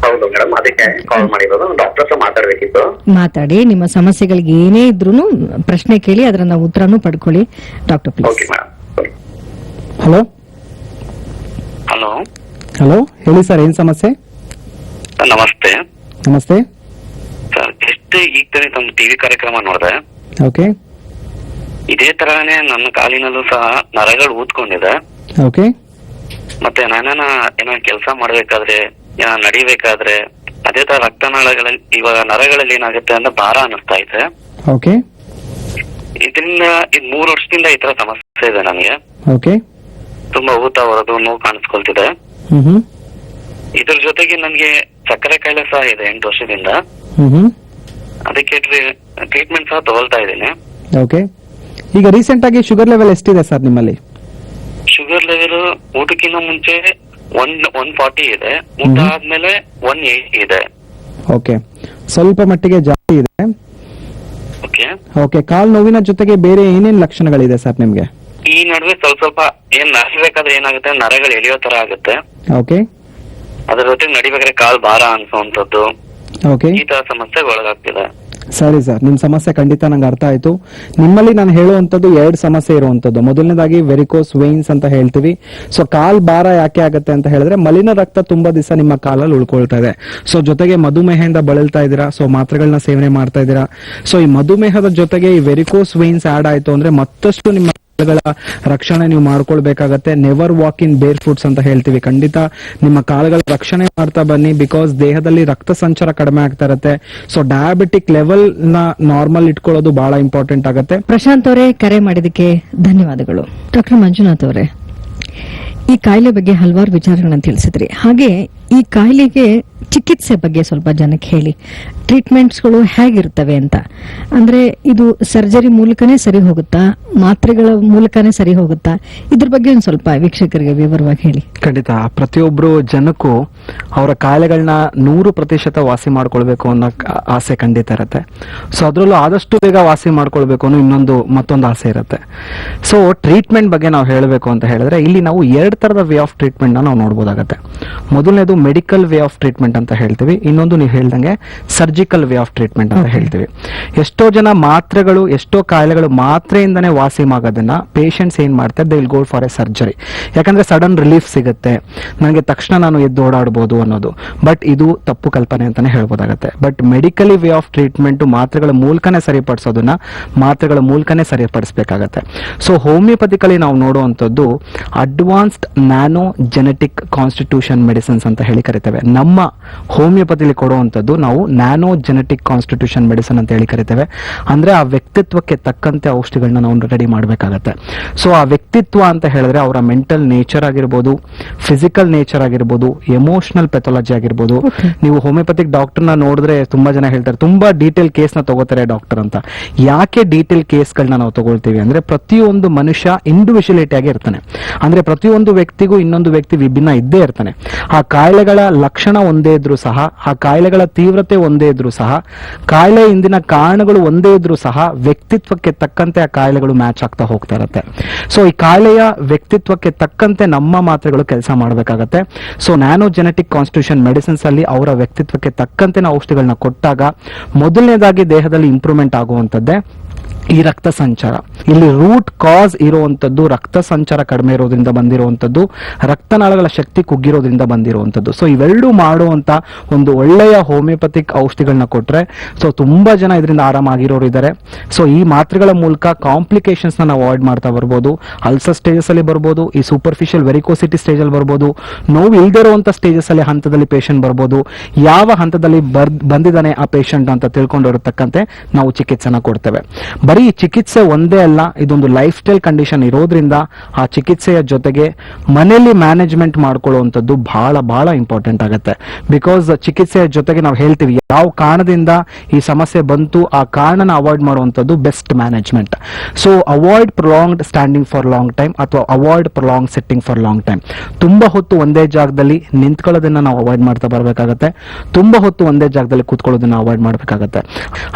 Speaker 7: ಹೌದು ಮೇಡಮ್, ಅದಕ್ಕೆ ಕಾಲ್ ಮಾಡಿರೋದು. ಡಾಕ್ಟರ್ ಹತ್ರ ಮಾತಾಡ್ಬೇಕಿತ್ತು.
Speaker 1: ಮಾತಾಡಿ. ನಿಮ್ಮ ಸಮಸ್ಯೆಗಳಿಗೆ ಏನೇ ಇದ್ರೂ ಪ್ರಶ್ನೆ ಕೇಳಿ, ಅದರ ನಾವು ಉತ್ತರನೂ ಪಡ್ಕೊಳ್ಳಿ. Doctor please.
Speaker 7: Okay madam.
Speaker 2: Hello
Speaker 7: hello
Speaker 3: hello, ಹೇಳಿ ಸರ್, ಏನ್ ಸಮಸ್ಯೆ?
Speaker 6: ನಮಸ್ತೆ
Speaker 3: ನಮಸ್ತೆ.
Speaker 6: ಸರ್, ಜಸ್ಟ್ ಈಗ ತಾನೇ ತಮ್ಮ ಟಿವಿ ಕಾರ್ಯಕ್ರಮ ನೋಡಿದೆ.
Speaker 3: ಓಕೆ
Speaker 6: ಇದೇ ತರಾನೇ ನನ್ನ ಕಾಲಿನಲ್ಲೂ ಸಹ ನರಗಳು ಊದ್ಕೊಂಡಿದೆ.
Speaker 3: ಓಕೆ
Speaker 6: ಮತ್ತೆ ನಾನ ಏನೋ ಕೆಲಸ ಮಾಡ್ಬೇಕಾದ್ರೆ ನಡಿಬೇಕಾದ್ರೆ ಅದೇ ತರ ರಕ್ತನಾಳಗಳ ಇವಾಗ ನರಗಳಲ್ಲಿ ಏನಾಗುತ್ತೆ ಅಂತ ಭಾರ ಅನಿಸ್ತಾ ಇದೆ.
Speaker 3: ಓಕೆ
Speaker 6: ಇದರಿಂದ 3 ವರ್ಷದಿಂದ ಈ ತರ ಸಮಸ್ಯೆ ಇದೆ ನನಗೆ.
Speaker 3: ಓಕೆ
Speaker 6: ತುಂಬಾ ಊತ ಬರೋದು, ನೋವು ಕಾಣಿಸ್ಕೊಳ್ತಿದೆ.
Speaker 3: ಹ್ಮ್
Speaker 6: ಇದ್ರ ಜೊತೆಗೆ ನನ್ಗೆ ಸಕ್ಕರೆ ಕಾಯಿಲೆ ಸಹ ಇದೆ 8 ವರ್ಷದಿಂದ.
Speaker 3: ಹ್ಮ್
Speaker 6: ಅದಕ್ಕೆ ಟ್ರೀಟ್ಮೆಂಟ್ ಸಹ ತಗೊಳ್ತಾ ಇದ್ದೀನಿ.
Speaker 3: ಓಕೆ. ಈಗ ರೀಸೆಂಟ್ ಆಗಿ ಶುಗರ್ ಲೆವೆಲ್ ಎಷ್ಟಿದೆ ಸರ್ ನಿಮ್ಮಲ್ಲಿ?
Speaker 6: ಶುಗರ್ ಲೆವೆಲ್ ಊಟಕ್ಕಿಂತ ಮುಂಚೆ 140 ಇದೆ, ಊಟ ಆದ್ಮೇಲೆ 180 ಇದೆ.
Speaker 3: ಓಕೆ, ಸ್ವಲ್ಪ ಮಟ್ಟಿಗೆ ಜಾಸ್ತಿ ಇದೆ.
Speaker 6: ಓಕೆ
Speaker 3: ಓಕೆ, ಕಾಲ್ ನೋವಿನ ಜೊತೆಗೆ ಬೇರೆ ಏನೇನ್ ಲಕ್ಷಣಗಳಿದೆ ಸರ್ ನಿಮ್ಗೆ?
Speaker 6: ಈ ನಡುವೆ ಸ್ವಲ್ಪ ನಡಿಬೇಕಾದ್ರೆ ಏನಾಗುತ್ತೆ, ನರಗಳು ಎಳೆಯೋ ತರ ಆಗುತ್ತೆ.
Speaker 3: ಓಕೆ
Speaker 6: ಅದ್ರ ಜೊತೆಗೆ ನಡಿಬೇಕಾದ್ರೆ ಕಾಲ್ ಭಾರ ಅನ್ಸೋಂಥದ್ದು,
Speaker 3: ಓಕೆ,
Speaker 6: ಈ ತರ ಸಮಸ್ಯೆಗೆ ಒಳಗಾಗ್ತಿದೆ.
Speaker 3: ಸರಿ ಸರ್, ನಿಮ್ ಸಮಸ್ಯೆ ಖಂಡಿತ ನಂಗೆ ಅರ್ಥ ಆಯ್ತು. ನಿಮ್ಮಲ್ಲಿ ನಾನು ಹೇಳುವಂತದ್ದು 2 ಸಮಸ್ಯೆ ಇರುವಂತದ್ದು. ಮೊದಲನೇದಾಗಿ ವೆರಿಕೋಸ್ ವೇನ್ಸ್ ಅಂತ ಹೇಳ್ತೀವಿ. ಸೊ ಕಾಲ್ ಭಾರ ಯಾಕೆ ಆಗುತ್ತೆ ಅಂತ ಹೇಳಿದ್ರೆ ಮಲಿನ ರಕ್ತ ತುಂಬಾ ದಿವಸ ನಿಮ್ಮ ಕಾಲಲ್ಲಿ ಉಳ್ಕೊಳ್ತಾ ಇದೆ. ಸೊ ಜೊತೆಗೆ ಮಧುಮೇಹದಿಂದ ಬಳಲ್ತಾ ಇದ್ದೀರಾ, ಸೊ ಮಾತ್ರೆಗಳನ್ನ ಸೇವನೆ ಮಾಡ್ತಾ ಇದ್ದೀರಾ. ಸೊ ಈ ಮಧುಮೇಹದ ಜೊತೆಗೆ ಈ ವೆರಿಕೋಸ್ ವೇನ್ಸ್ ಆಡ್ ಆಯ್ತು ಅಂದ್ರೆ ಮತ್ತಷ್ಟು ನಿಮ್ಮ ಕಾಲುಗಳ ರಕ್ಷಣೆ ನೀವು ಮಾಡ್ಕೊಳ್ಬೇಕಾಗತ್ತೆ. ನೆವರ್ ವಾಕ್ ಇನ್ ಬೇರ್ ಫುಟ್ಸ್ ಅಂತ ಹೇಳ್ತೀವಿ. ಖಂಡಿತ ನಿಮ್ಮ ಕಾಲುಗಳ ರಕ್ಷಣೆ ಮಾಡ್ತಾ ಬನ್ನಿ, ಬಿಕಾಸ್ ದೇಹದಲ್ಲಿ ರಕ್ತ ಸಂಚಾರ ಕಡಿಮೆ ಆಗ್ತಾ ಇರುತ್ತೆ. ಸೊ ಡಯಾಬಿಟಿಕ್ ಲೆವೆಲ್ ನ ನಾರ್ಮಲ್ ಇಟ್ಕೊಳ್ಳೋದು ಬಹಳ ಇಂಪಾರ್ಟೆಂಟ್ ಆಗುತ್ತೆ.
Speaker 1: ಪ್ರಶಾಂತ್ ಅವರೇ, ಕರೆ ಮಾಡಿದಕ್ಕೆ ಧನ್ಯವಾದಗಳು. ಡಾಕ್ಟರ್ ಮಂಜುನಾಥ್ ಅವರೇ, ಈ ಕಾಯಿಲೆ ಬಗ್ಗೆ ಹಲವಾರು ವಿಚಾರಗಳನ್ನ ತಿಳಿಸಿದ್ರಿ. ಹಾಗೆ ಈ ಕಾಯಿಲೆಗೆ ಚಿಕಿತ್ಸೆ ಬಗ್ಗೆ ಸ್ವಲ್ಪ ಜನಕ್ಕೆ ಹೇಳಿ. ಟ್ರೀಟ್ಮೆಂಟ್ಸ್ಗಳು ಹೇಗಿರ್ತವೆ ಅಂತ, ಅಂದ್ರೆ ಇದು ಸರ್ಜರಿ ಮೂಲಕನೇ ಸರಿ ಹೋಗುತ್ತಾ, ಮಾತ್ರೆಗಳ ಮೂಲಕನೇ ಸರಿ ಹೋಗುತ್ತಾ, ಇದ್ರ ಬಗ್ಗೆ ಒಂದು ಸ್ವಲ್ಪ ವೀಕ್ಷಕರಿಗೆ ವಿವರವಾಗಿ ಹೇಳಿ.
Speaker 2: ಖಂಡಿತ ಪ್ರತಿಯೊಬ್ರು ಜನಕ್ಕೂ ಅವರ ಕಾಯಿಲೆಗಳನ್ನ 100% ವಾಸಿ ಮಾಡ್ಕೊಳ್ಬೇಕು ಅನ್ನೋ ಆಸೆ ಖಂಡಿತ ಇರುತ್ತೆ. ಸೊ ಅದ್ರಲ್ಲೂ ಆದಷ್ಟು ಬೇಗ ವಾಸಿ ಮಾಡ್ಕೊಳ್ಬೇಕು ಅನ್ನೋ ಮತ್ತೊಂದು ಆಸೆ ಇರುತ್ತೆ. ಸೊ ಟ್ರೀಟ್ಮೆಂಟ್ ಬಗ್ಗೆ ನಾವು ಹೇಳಬೇಕು ಅಂತ ಹೇಳಿದ್ರೆ ಇಲ್ಲಿ ನಾವು 2 ತರದ ವೇ ಆಫ್ ಟ್ರೀಟ್ಮೆಂಟ್ ನಾವು ನೋಡಬಹುದಾಗುತ್ತೆ. ಮೊದಲನೇದು ಮೆಡಿಕಲ್ ವೇ ಆಫ್ ಟ್ರೀಟ್ಮೆಂಟ್ ಅಂತ ಹೇಳ್ತೀವಿ, ಇನ್ನೊಂದು ನೀವು ಹೇಳ್ದಂಗೆ ಸರ್ಜಿಕಲ್ ವೇ ಆಫ್ ಟ್ರೀಟ್ಮೆಂಟ್ ಅಂತ ಹೇಳ್ತೀವಿ. ಎಷ್ಟೋ ಜನ ಮಾತ್ರೆಗಳು, ಎಷ್ಟೋ ಕಾಯಿಲೆಗಳು ಮಾತ್ರೆಯಿಂದನೇ ವಾಸಿ ಆಗೋದನ್ನ ಪೇಷಂಟ್ಸ್ ಏನ್ ಮಾಡ್ತಾರೆ, they will go for A surgery. ಯಾಕಂದ್ರೆ ಸಡನ್ ರಿಲೀಫ್ ಸಿಗುತ್ತೆ, ನನಗೆ ತಕ್ಷಣ ನಾನು ಎದ್ದು ಓಡಾಡಬಹುದು ಅನ್ನೋದು. ಬಟ್ ಇದು ತಪ್ಪು ಕಲ್ಪನೆ ಅಂತಾನೆ ಹೇಳ್ಬೋದಾಗತ್ತೆ. But medically way of treatment ಮಾತ್ರೆಗಳ ಮೂಲಕನೇ ಸರಿಪಡಿಸೋದನ್ನ ಮಾತ್ರೆಗಳ ಮೂಲಕನೇ ಸರಿಪಡಿಸಬೇಕಾಗತ್ತೆ. ಸೊ ಹೋಮಿಯೋಪತಿಕಲಿ ನಾವು ನೋಡುವಂಥದ್ದು advanced nano genetic constitution medicines ಅಂತ ಹೇಳಿ ಕರಿತೇವೆ. ನಮ್ಮ ಹೋಮಿಯೋಪತಿಲಿ ಕೊಡುವಂಥದ್ದು ನಾವು ನ್ಯಾನೋ ಜೆನೆಟಿಕ್ ಕಾನ್ಸ್ಟಿಟ್ಯೂಷನ್ ಮೆಡಿಸಿನ್ ಅಂತ ಹೇಳಿ ಕರಿತೇವೆ. ಅಂದ್ರೆ ಆ ವ್ಯಕ್ತಿತ್ವಕ್ಕೆ ತಕ್ಕಂತೆ ಔಷಧಿಗಳನ್ನ ನಾವು ರೆಡಿ ಮಾಡಬೇಕಾಗತ್ತೆ. ಸೊ ಆ ವ್ಯಕ್ತಿತ್ವ ಅಂತ ಹೇಳಿದ್ರೆ ಅವರ ಮೆಂಟಲ್ ನೇಚರ್ ಆಗಿರ್ಬೋದು, ಫಿಸಿಕಲ್ ನೇಚರ್ ಆಗಿರ್ಬೋದು, ಎಮೋಷನಲ್ ಪೆಥಾಲಜಿ ಆಗಿರ್ಬೋದು. ನೀವು ಹೋಮಿಯೋಪತಿಕ್ ಡಾಕ್ಟರ್ನ ನೋಡಿದ್ರೆ ತುಂಬಾ ಜನ ಹೇಳ್ತಾರೆ ತುಂಬಾ ಡೀಟೇಲ್ ಕೇಸ್ನ ತಗೋತಾರೆ ಡಾಕ್ಟರ್ ಅಂತ. ಯಾಕೆ ಡೀಟೇಲ್ ಕೇಸ್ಗಳನ್ನ ನಾವು ತಗೊಳ್ತೀವಿ ಅಂದ್ರೆ ಪ್ರತಿಯೊಂದು ಮನುಷ್ಯ ಇಂಡಿವಿಜುವಲಿಟಿ ಆಗಿ ಇರ್ತಾನೆ. ಅಂದ್ರೆ ಪ್ರತಿಯೊಂದು ವ್ಯಕ್ತಿಗೂ ಇನ್ನೊಂದು ವ್ಯಕ್ತಿ ವಿಭಿನ್ನ ಇದ್ದೇ ಇರ್ತಾನೆ. ಆ ಕಾಯಿಲೆಗಳ ಲಕ್ಷಣ ಒಂದೇ ಇದ್ರೂ ಸಹ, ಆ ಕಾಯಿಲೆಗಳ ತೀವ್ರತೆ ಒಂದೇ ಇದ್ರೂ ಸಹ, ಕಾಯಿಲೆ ಹಿಂದಿನ ಕಾರಣಗಳು ಒಂದೇ ಇದ್ರೂ ಸಹ ವ್ಯಕ್ತಿತ್ವಕ್ಕೆ ತಕ್ಕಂತೆ ಆ ಕಾಯಿಲೆಗಳು ಮ್ಯಾಚ್ ಆಗ್ತಾ ಹೋಗ್ತಾ ಇರುತ್ತೆ. ಸೊ ಈ ಕಾಯಿಲೆಯ ವ್ಯಕ್ತಿತ್ವಕ್ಕೆ ತಕ್ಕಂತೆ ನಮ್ಮ ಮಾತ್ರೆಗಳು ಕೆಲಸ ಮಾಡಬೇಕಾಗತ್ತೆ. So nano genetic constitution medicines ಅಲ್ಲಿ ಅವರ ವ್ಯಕ್ತಿತ್ವಕ್ಕೆ ತಕ್ಕಂತೆ ನಾವು ಔಷಧಿಗಳನ್ನ ಕೊಟ್ಟಾಗ ಮೊದಲನೇದಾಗಿ ದೇಹದಲ್ಲಿ ಇಂಪ್ರೂವ್ಮೆಂಟ್ ಆಗುವಂತದ್ದೇ ಈ ರಕ್ತ ಸಂಚಾರ. ಇಲ್ಲಿ ರೂಟ್ ಕಾಸ್ ಇರುವಂತದ್ದು ರಕ್ತ ಸಂಚಾರ ಕಡಿಮೆ ಇರೋದ್ರಿಂದ ಬಂದಿರುವಂತದ್ದು, ರಕ್ತನಾಳಗಳ ಶಕ್ತಿ ಕುಗ್ಗಿರೋದ್ರಿಂದ ಬಂದಿರುವಂತದ್ದು. ಸೊ ಇವೆರಡೂ ಮಾಡುವಂತ ಒಂದು ಒಳ್ಳೆಯ ಹೋಮಿಯೋಪತಿಕ್ ಔಷಧಿಗಳನ್ನ ಕೊಟ್ರೆ ಸೊ ತುಂಬಾ ಜನ ಇದರಿಂದ ಆರಾಮಾಗಿರೋರು ಇದ್ದಾರೆ. ಸೊ ಈ ಮಾತ್ರೆಗಳ ಮೂಲಕ ಕಾಂಪ್ಲಿಕೇಶನ್ಸ್ ನಾವು ಅವಾಯ್ಡ್ ಮಾಡ್ತಾ ಬರ್ಬೋದು. ಅಲ್ಸರ್ ಸ್ಟೇಜಸ್ ಅಲ್ಲಿ ಬರ್ಬೋದು, ಈ ಸೂಪರ್ಫಿಷಿಯಲ್ ವೆರಿಕೋಸಿಟಿ ಸ್ಟೇಜ್ ಅಲ್ಲಿ ಬರ್ಬೋದು, ನೋವು ಇಲ್ದೇ ಇರುವಂತ ಸ್ಟೇಜಸ್ ಅಲ್ಲಿ ಹಂತದಲ್ಲಿ ಪೇಷಂಟ್ ಬರ್ಬೋದು. ಯಾವ ಹಂತದಲ್ಲಿ ಬಂದಿದ್ದಾನೆ ಆ ಪೇಷಂಟ್ ಅಂತ ತಿಳ್ಕೊಂಡಿರತಕ್ಕಂತೆ ನಾವು ಚಿಕಿತ್ಸೆನ ಕೊಡ್ತೇವೆ. ಬರೀ ಚಿಕಿತ್ಸೆ ಒಂದೇ ಅಲ್ಲ, ಇದೊಂದು ಲೈಫ್ ಸ್ಟೈಲ್ ಕಂಡೀಷನ್ ಇರೋದ್ರಿಂದ ಆ ಚಿಕಿತ್ಸೆಯ ಜೊತೆಗೆ ಮನೆಯಲ್ಲಿ ಮ್ಯಾನೇಜ್ಮೆಂಟ್ ಮಾಡ್ಕೊಳ್ಳುವಂಥದ್ದು ಬಹಳ ಬಹಳ ಇಂಪಾರ್ಟೆಂಟ್ ಆಗುತ್ತೆ. ಬಿಕಾಸ್ ಚಿಕಿತ್ಸೆಯ ಜೊತೆಗೆ ನಾವು ಹೇಳ್ತೀವಿ ಯಾವ ಕಾರಣದಿಂದ ಈ ಸಮಸ್ಯೆ ಬಂತು ಆ ಕಾರಣನ ಅವಾಯ್ಡ್ ಮಾಡುವಂಥದ್ದು best management. So avoid prolonged standing for long time ಅಥವಾ avoid prolong sitting for long time. ತುಂಬಾ ಹೊತ್ತು ಒಂದೇ ಜಾಗದಲ್ಲಿ ನಿಂತ್ಕೊಳ್ಳೋದನ್ನ ನಾವು ಅವಾಯ್ಡ್ ಮಾಡ್ತಾ ಬರಬೇಕಾಗತ್ತೆ. ತುಂಬಾ ಹೊತ್ತು ಒಂದೇ ಜಾಗದಲ್ಲಿ ಕೂತ್ಕೊಳ್ಳೋದನ್ನ ಅವಾಯ್ಡ್ ಮಾಡಬೇಕಾಗತ್ತೆ.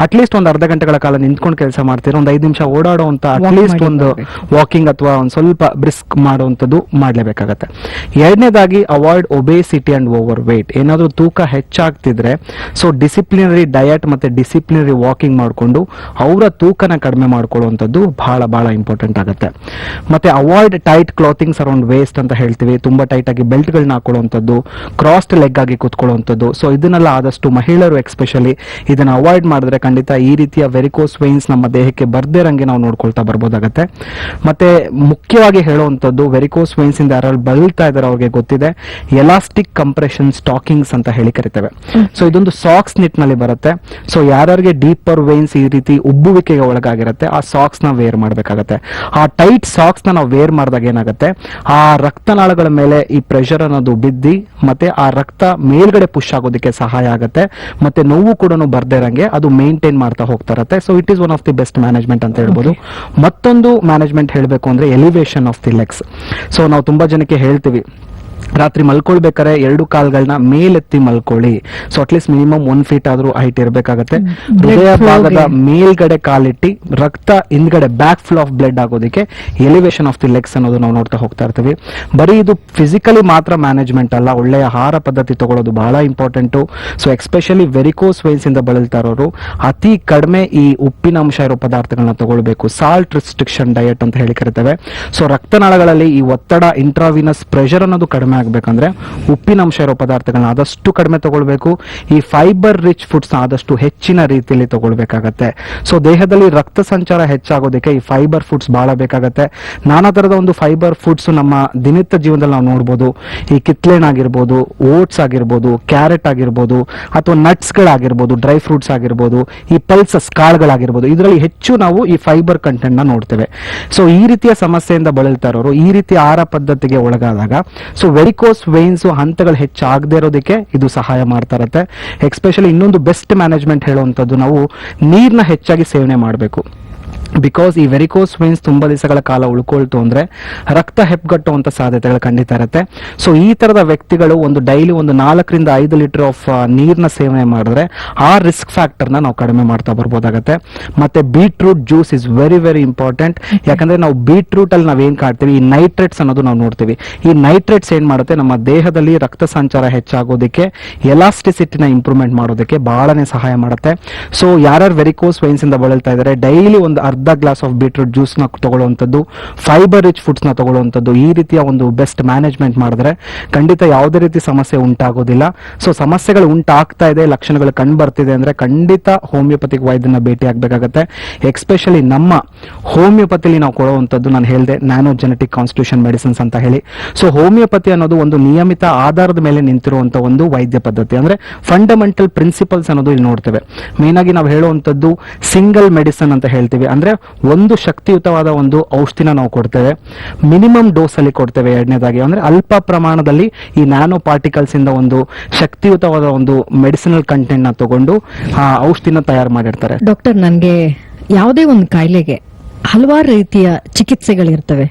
Speaker 2: ಅಟ್ಲೀಸ್ಟ್ ಒಂದು ಅರ್ಧ ಗಂಟೆಗಳ ಕಾಲ ನಿಂತ್ಕೊಂಡು ಕೆಲಸ ಮಾಡ್ತೀರಾ, ಒಂದು 5 ನಿಮಿಷ ಓಡಾಡುವಂತ ಅಟ್ಲೀಸ್ಟ್ ಒಂದು ವಾಕಿಂಗ್ ಅಥವಾ ಒಂದು ಸ್ವಲ್ಪ ಬ್ರಿಸ್ಕ್ ಮಾಡುವಂಥದ್ದು ಮಾಡಲೇಬೇಕಾಗತ್ತೆ. ಎರಡನೇದಾಗಿ avoid obesity and over wait. ಏನಾದರೂ ತೂಕ ಹೆಚ್ಚಾಗ್ತಿದ್ರೆ ಸೊ ಡಿಸಿಪ್ಲಿನರಿ ಡಯಟ್ ಮತ್ತೆ ಡಿಸಿಪ್ಲಿನರಿ ವಾಕಿಂಗ್ ಮಾಡಿಕೊಂಡು ಅವರ ತೂಕನ ಕಡಿಮೆ ಮಾಡ್ಕೊಳ್ಳುವಂಥದ್ದು ಬಹಳ ಬಹಳ ಇಂಪಾರ್ಟೆಂಟ್ ಆಗುತ್ತೆ. ಮತ್ತೆ avoid tight clothings around waste ಅಂತ ಹೇಳ್ತೀವಿ. ತುಂಬಾ ಟೈಟ್ ಆಗಿ ಬೆಲ್ಟ್ಗಳನ್ನ ಹಾಕೊಳ್ಳುವಂಥದ್ದು, ಕ್ರಾಸ್ಡ್ ಲೆಗ್ ಆಗಿ ಕೂತ್ಕೊಳ್ಳುವಂಥದ್ದು. ಸೊ ಇದನ್ನೆಲ್ಲ ಆದಷ್ಟು ಮಹಿಳೆಯರು ಎಕ್ಸ್ಪೆಷಲಿ ಇದನ್ನ ಅವಾಯ್ಡ್ ಮಾಡಿದ್ರೆ ಖಂಡಿತ ಈ ರೀತಿಯ ವೆರಿಕೋಸ್ ವೈನ್ಸ್ ನಮ್ಮ ದೇಹಕ್ಕೆ ಬರ್ದೇ ಇರಂಗೆ ನಾವು ನೋಡ್ಕೊಳ್ತಾ ಬರ್ಬೋದಾಗತ್ತೆ. ಮತ್ತೆ ಮುಖ್ಯವಾಗಿ ಹೇಳುವಂಥದ್ದು ವೆರಿಕೋಸ್ ವೈನ್ಸ್ ಇಂದ ಯಾರಲ್ಲಿ ಬಳಲ್ತಾ ಇದಾರೆ ಅವ್ರಿಗೆ ಗೊತ್ತಿದೆ, ಎಲಾಸ್ಟಿಕ್ ಕಂಪ್ರೆಷನ್ ಸ್ಟಾಕಿಂಗ್ಸ್ ಅಂತ ಹೇಳಿ ಕರಿತೇವೆ. ಸೊ ಇದೊಂದು ಸಾಕ್ಸ್ ನಿಟ್ ನಲ್ಲಿ ಬರುತ್ತೆ. ಸೊ ಯಾರ್ಯಾರಿಗೆ ಡೀಪರ್ ವೈನ್ಸ್ ಈ ರೀತಿ ಉಬ್ಬುವಿಕೆಗೆ ಒಳಗಾಗಿರುತ್ತೆ ಆ ಸಾಕ್ಸ್ ನ ವೇರ್ ಮಾಡಬೇಕಾಗತ್ತೆ. ಆ ಟೈಟ್ ಸಾಕ್ಸ್ ನ ನಾವು ವೇರ್ ಮಾಡಿದಾಗ ಏನಾಗುತ್ತೆ, ಆ ರಕ್ತನಾಳಗಳ ಮೇಲೆ ಈ ಪ್ರೆಷರ್ ಅನ್ನೋದು ಬಿದ್ದಿ ಮತ್ತೆ ಆ ರಕ್ತ ಮೇಲ್ಗಡೆ ಪುಷ್ ಆಗೋದಕ್ಕೆ ಸಹಾಯ ಆಗುತ್ತೆ. ಮತ್ತೆ ನೋವು ಕೂಡ ಬರ್ದೇ ಇರಂಗೆ ಅದು ಮೇಂಟೈನ್ ಮಾಡ್ತಾ ಹೋಗ್ತಾ ಇರುತ್ತೆ. So it is one of the best management ಅಂತ ಹೇಳ್ಬೋದು. ಮತ್ತೊಂದು ಮ್ಯಾನೇಜ್ಮೆಂಟ್ ಹೇಳಬೇಕು ಅಂದ್ರೆ elevation of the legs. So ನಾವು ತುಂಬಾ ಜನಕ್ಕೆ ಹೇಳ್ತೀವಿ ರಾತ್ರಿ ಮಲ್ಕೊಳ್ಬೇಕಾದ್ರೆ 2 ಕಾಲ್ಗಳನ್ನ ಮೇಲೆತ್ತಿ ಮಲ್ಕೊಳ್ಳಿ. ಸೊ ಅಟ್ಲೀಸ್ಟ್ ಮಿನಿಮಮ್ 1 ಫೀಟ್ ಆದ್ರೂ ಹೈಟ್ ಇರಬೇಕಾಗತ್ತೆ. ಹೃದಯ ಭಾಗದ ಮೇಲ್ಗಡೆ ಕಾಲಿಟ್ಟಿ ರಕ್ತ ಹಿಂದ್ಗಡೆ ಬ್ಯಾಕ್ ಫ್ಲೋ ಆಫ್ ಬ್ಲಡ್ ಆಗೋದಕ್ಕೆ ಎಲಿವೇಶನ್ ಆಫ್ ದಿ ಲೆಗ್ಸ್ ಅನ್ನೋದು ನಾವು ನೋಡ್ತಾ ಹೋಗ್ತಾ ಇರ್ತೀವಿ. ಬರೀ ಇದು ಫಿಸಿಕಲಿ ಮಾತ್ರ ಮ್ಯಾನೇಜ್ಮೆಂಟ್ ಅಲ್ಲ, ಒಳ್ಳೆಯ ಆಹಾರ ಪದ್ಧತಿ ತಗೊಳ್ಳೋದು ಬಹಳ important. So especially varicose wines ಇಂದ ಬಳಲ್ತಾ ಇರೋರು ಅತಿ ಕಡಿಮೆ ಈ ಉಪ್ಪಿನಾಂಶ ಇರೋ ಪದಾರ್ಥಗಳನ್ನ ತಗೊಳ್ಬೇಕು. ಸಾಲ್ಟ್ ರಿಸ್ಟ್ರಿಕ್ಷನ್ ಡಯಟ್ ಅಂತ ಹೇಳಿ ಕರಿತೇವೆ. ಸೊ ರಕ್ತನಾಳಗಳಲ್ಲಿ ಈ ಒತ್ತಡ, ಇಂಟ್ರಾವಿನಸ್ ಪ್ರೆಷರ್ ಅನ್ನೋದು ಕಡಿಮೆ ಆಗ್ಬೇಕಂದ್ರೆ ಉಪ್ಪಿನಂಶ ಇರೋ ಪದಾರ್ಥಗಳನ್ನ ಆದಷ್ಟು ಕಡಿಮೆ ತಗೊಳ್ಬೇಕು. ಈ ಫೈಬರ್ ರಿಚ್ ಫುಡ್ಸ್ ಆದಷ್ಟು ಹೆಚ್ಚಿನ ರೀತಿಯಲ್ಲಿ ತಗೊಳ್ಬೇಕಾಗತ್ತೆ. ಸೊ ದೇಹದಲ್ಲಿ ರಕ್ತ ಸಂಚಾರ ಹೆಚ್ಚಾಗೋದಕ್ಕೆ ಈ ಫೈಬರ್ ಫುಡ್ಸ್ ಬಹಳ ಬೇಕಾಗತ್ತೆ. ನಾನಾ ತರದ ಒಂದು ಫೈಬರ್ ಫುಡ್ಸ್ ನಮ್ಮ ದಿನನಿತ್ಯ ಜೀವನದಲ್ಲಿ ನಾವು ನೋಡಬಹುದು. ಈ ಕಿತ್ಲೆನ್ ಆಗಿರ್ಬೋದು, ಓಟ್ಸ್ ಆಗಿರ್ಬೋದು, ಕ್ಯಾರೆಟ್ ಆಗಿರ್ಬೋದು, ಅಥವಾ ನಟ್ಸ್ ಗಳಾಗಿರ್ಬೋದು, ಡ್ರೈ ಫ್ರೂಟ್ಸ್ ಆಗಿರ್ಬೋದು, ಈ ಪಲ್ಸಸ್ ಕಾಳುಗಳಾಗಿರ್ಬೋದು, ಇದರಲ್ಲಿ ಹೆಚ್ಚು ನಾವು ಈ ಫೈಬರ್ ಕಂಟೆಂಟ್ ನ ನೋಡ್ತೇವೆ. ಸೊ ಈ ರೀತಿಯ ಸಮಸ್ಯೆಯಿಂದ ಬಳಲ್ತಾ ಇರೋರು ಈ ರೀತಿಯ ಆಹಾರ ಪದ್ಧತಿಗೆ ಒಳಗಾದಾಗ ಸೊ ವೆರಿಕೋಸ್ ವೈನ್ಸ್ ಹಂತಗಳು ಹೆಚ್ಚಾಗದೇ ಇರೋದಕ್ಕೆ ಇದು ಸಹಾಯ ಮಾಡ್ತಾ ಇರುತ್ತೆ. ಎಕ್ಸ್ಪೆಷಲಿ ಇನ್ನೊಂದು ಬೆಸ್ಟ್ ಮ್ಯಾನೇಜ್ಮೆಂಟ್ ಹೇಳುವಂಥದ್ದು, ನಾವು ನೀರನ್ನ ಹೆಚ್ಚಾಗಿ ಸೇವನೆ ಮಾಡಬೇಕು. ಬಿಕಾಸ್ ಈ ವೆರಿಕೋಸ್ ವೈನ್ಸ್ ತುಂಬಾ ದಿವಸಗಳ ಕಾಲ ಉಳ್ಕೊಳ್ತು ಅಂದ್ರೆ ರಕ್ತ ಹೆಪ್ಪುಗಟ್ಟುವಂತ ಸಾಧ್ಯತೆಗಳು ಖಂಡಿತ ಇರುತ್ತೆ. ಸೊ ಈ ತರದ ವ್ಯಕ್ತಿಗಳು ಡೈಲಿ 4 ರಿಂದ 5 ಲೀಟರ್ ಆಫ್ ನೀರ್ನ ಸೇವನೆ ಮಾಡಿದ್ರೆ ಆ ರಿಸ್ಕ್ ಫ್ಯಾಕ್ಟರ್ ನಾವು ಕಡಿಮೆ ಮಾಡ್ತಾ ಬರ್ಬೋದಾಗತ್ತೆ. ಮತ್ತೆ beetroot juice is very very important. ಯಾಕಂದ್ರೆ ನಾವು ಬೀಟ್ರೂಟ್ ಅಲ್ಲಿ ನಾವೇನ್ ಕಾಡ್ತೀವಿ, ಈ ನೈಟ್ರೇಟ್ಸ್ ಅನ್ನೋದು ನಾವು ನೋಡ್ತೀವಿ. ಈ ನೈಟ್ರೇಟ್ಸ್ ಏನ್ ಮಾಡುತ್ತೆ, ನಮ್ಮ ದೇಹದಲ್ಲಿ ರಕ್ತ ಸಂಚಾರ ಹೆಚ್ಚಾಗೋದಕ್ಕೆ, ಎಲಾಸ್ಟಿಸಿಟಿನ ಇಂಪ್ರೂವ್ಮೆಂಟ್ ಮಾಡೋದಕ್ಕೆ ಬಹಳನೇ ಸಹಾಯ ಮಾಡುತ್ತೆ. ಸೊ ಯಾರ್ಯಾರು ವೆರಿಕೋಸ್ ವೈನ್ಸ್ ಇಂದ ಬಳಲ್ತಾ ಇದ್ದಾರೆ ಡೈಲಿ ಅರ್ಧ ಗ್ಲಾಸ್ ಆಫ್ ಬೀಟ್ರೂಟ್ ಜ್ಯೂಸ್ ನ ತಗೊಳ್ಳುವಂಥದ್ದು, ಫೈಬರ್ ರಿಚ್ ಫುಡ್ಸ್ ನ ತಗೊಳ್ಳುವಂಥದ್ದು, ಈ ರೀತಿಯ ಒಂದು ಬೆಸ್ಟ್ ಮ್ಯಾನೇಜ್ಮೆಂಟ್ ಮಾಡಿದ್ರೆ ಖಂಡಿತ ಯಾವುದೇ ರೀತಿ ಸಮಸ್ಯೆ ಉಂಟಾಗೋದಿಲ್ಲ. ಸೊ ಸಮಸ್ಯೆಗಳು ಉಂಟಾಗ್ತಾ ಇದೆ, ಲಕ್ಷಣಗಳು ಕಂಡು ಬರ್ತಿದೆ ಅಂದ್ರೆ ಖಂಡಿತ ಹೋಮಿಯೋಪತಿಕ್ ವೈದ್ಯನ ಭೇಟಿ ಆಗ್ಬೇಕಾಗತ್ತೆ. ಎಕ್ಸ್ಪೆಷಲಿ ನಮ್ಮ ಹೋಮಿಯೋಪತಿಲಿ ನಾವು ಕೊಡುವಂಥದ್ದು ನಾನು ಹೇಳಿದೆ ನ್ಯಾನೋ ಜೆನೆಟಿಕ್ ಕಾನ್ಸ್ಟಿಟ್ಯೂಷನ್ ಮೆಡಿಸಿನ್ಸ್ ಅಂತ ಹೇಳಿ. ಸೊ ಹೋಮಿಯೋಪತಿ ಅನ್ನೋದು ಒಂದು ನಿಯಮಿತ ಆಧಾರದ ಮೇಲೆ ನಿಂತಿರುವಂತ ಒಂದು ವೈದ್ಯ ಪದ್ಧತಿ. ಅಂದ್ರೆ ಫಂಡಮೆಂಟಲ್ ಪ್ರಿನ್ಸಿಪಲ್ಸ್ ಅನ್ನೋದು ಇಲ್ಲಿ ನೋಡ್ತೇವೆ. ಮೇನ್ ಆಗಿ ನಾವು ಹೇಳುವಂತದ್ದು ಸಿಂಗಲ್ ಮೆಡಿಸಿನ್ ಅಂತ ಹೇಳ್ತೀವಿ. ಅಂದ್ರೆ ಒಂದು ಶಕ್ತಿಯುತವಾದ ಒಂದು ಔಷಧಿನ ನಾವು ಕೊಡ್ತೇವೆ, ಮಿನಿಮಮ್ ಡೋಸ್ ಅಲ್ಲಿ ಕೊಡ್ತೇವೆ. ಎರಡನೇದಾಗಿ ಅಂದ್ರೆ ಅಲ್ಪ ಪ್ರಮಾಣದಲ್ಲಿ ಈ ನ್ಯಾನೋ ಪಾರ್ಟಿಕಲ್ಸ್ ಇಂದ ಒಂದು ಶಕ್ತಿಯುತವಾದ ಒಂದು ಮೆಡಿಸಿನಲ್ ಕಂಟೆಂಟ್ ನ ತಗೊಂಡು ಆ ಔಷಧಿನ ತಯಾರು ಮಾಡಿರ್ತಾರೆ.
Speaker 1: ಡಾಕ್ಟರ್, ನನಗೆ ಯಾವುದೇ ಒಂದು ಕಾಯಿಲೆಗೆ ಹಲವಾರು ರೀತಿಯ ಚಿಕಿತ್ಸೆಗಳಿರ್ತವೆ.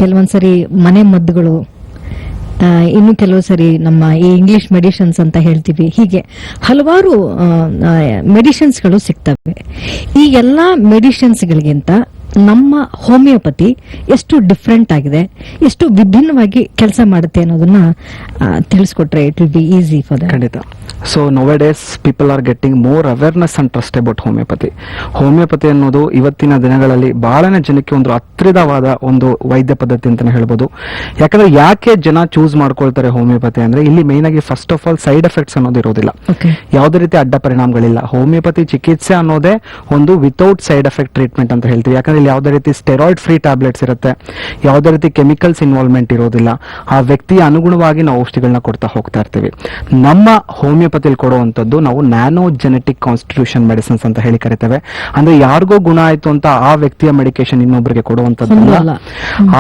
Speaker 1: ಕೆಲವೊಂದ್ಸರಿ ಮನೆ ಮದ್ದುಗಳು, ಇನ್ನು ಕೆಲವು ಸರಿ ನಮ್ಮ ಈ ಇಂಗ್ಲಿಷ್ ಮೆಡಿಸಿನ್ಸ್ ಅಂತ ಹೇಳ್ತೀವಿ. ಹೀಗೆ ಹಲವಾರು ಮೆಡಿಸಿನ್ಸ್ಗಳು ಸಿಗ್ತವೆ. ಈ ಎಲ್ಲಾ ಮೆಡಿಸಿನ್ಸ್ಗಳಿಗಿಂತ ನಮ್ಮ ಹೋಮಿಯೋಪತಿ ಎಷ್ಟು ಡಿಫ್ರೆಂಟ್ ಆಗಿದೆ, ಎಷ್ಟು ವಿಭಿನ್ನವಾಗಿ ಕೆಲಸ ಮಾಡುತ್ತೆ ಅನ್ನೋದನ್ನ ತಿಳಿಸ್ಕೊಟ್ರೆ it will be easy for that.
Speaker 2: ಖಂಡಿತ. So nowadays people are getting more awareness and trust about homeopathy. Homeopathy ಅನ್ನೋದು ಇವತ್ತಿನ ದಿನಗಳಲ್ಲಿ ಬಹಳನೇ ಜನಕ್ಕೆ ಒಂದು ಹತ್ತಿರವಾದ ಒಂದು ವೈದ್ಯ ಪದ್ಧತಿ ಅಂತಾನೆ ಹೇಳ್ಬೋದು. ಯಾಕಂದ್ರೆ ಯಾಕೆ ಜನ ಚೂಸ್ ಮಾಡ್ಕೊಳ್ತಾರೆ ಹೋಮಿಯೋಪತಿ ಅಂದ್ರೆ ಇಲ್ಲಿ ಮೇನ್ ಆಗಿ first of all side effects ಅನ್ನೋದು ಇರೋದಿಲ್ಲ, ಯಾವುದೇ ರೀತಿ ಅಡ್ಡ ಪರಿಣಾಮಗಳಿಲ್ಲ. ಹೋಮಿಯೋಪತಿ ಚಿಕಿತ್ಸೆ ಅನ್ನೋದೇ ಒಂದು ವಿತೌಟ್ ಸೈಡ್ ಎಫೆಕ್ಟ್ ಟ್ರೀಟ್ಮೆಂಟ್ ಅಂತ ಹೇಳ್ತೀವಿ. ಯಾಕಂದ್ರೆ ಇಲ್ಲಿ ಯಾವುದೇ ರೀತಿ ಸ್ಟೆರಾಯ್ಡ್ ಫ್ರೀ ಟ್ಯಾಬ್ಲೆಟ್ಸ್ ಇರುತ್ತೆ, ಯಾವುದೇ ರೀತಿ ಕೆಮಿಕಲ್ಸ್ ಇನ್ವಾಲ್ವ್ಮೆಂಟ್ ಇರೋದಿಲ್ಲ. ಆ ವ್ಯಕ್ತಿಯ ಅನುಗುಣವಾಗಿ ನಾವು ಔಷಧಿಗಳನ್ನ ಕೊಡ್ತಾ ಹೋಗ್ತಾ ಇರ್ತೀವಿ. ನಮ್ಮ ಹೋಮಿಯೋಪತಿಲಿ ಕೊಡುವಂತದ್ದು ನಾವು ನ್ಯಾನೋ ಜೆನೆಟಿಕ್ ಕಾನ್ಸ್ಟಿಟ್ಯೂಷನ್ ಮೆಡಿಸಿನ್ಸ್ ಅಂತ ಹೇಳಿ ಕರಿತೇವೆ. ಅಂದ್ರೆ ಯಾರಿಗೋ ಗುಣ ಆಯ್ತು ಅಂತ ಆ ವ್ಯಕ್ತಿಯ ಮೆಡಿಕೇಶನ್ ಇನ್ನೊಬ್ಬರಿಗೆ ಕೊಡುವಂತದ್ದು,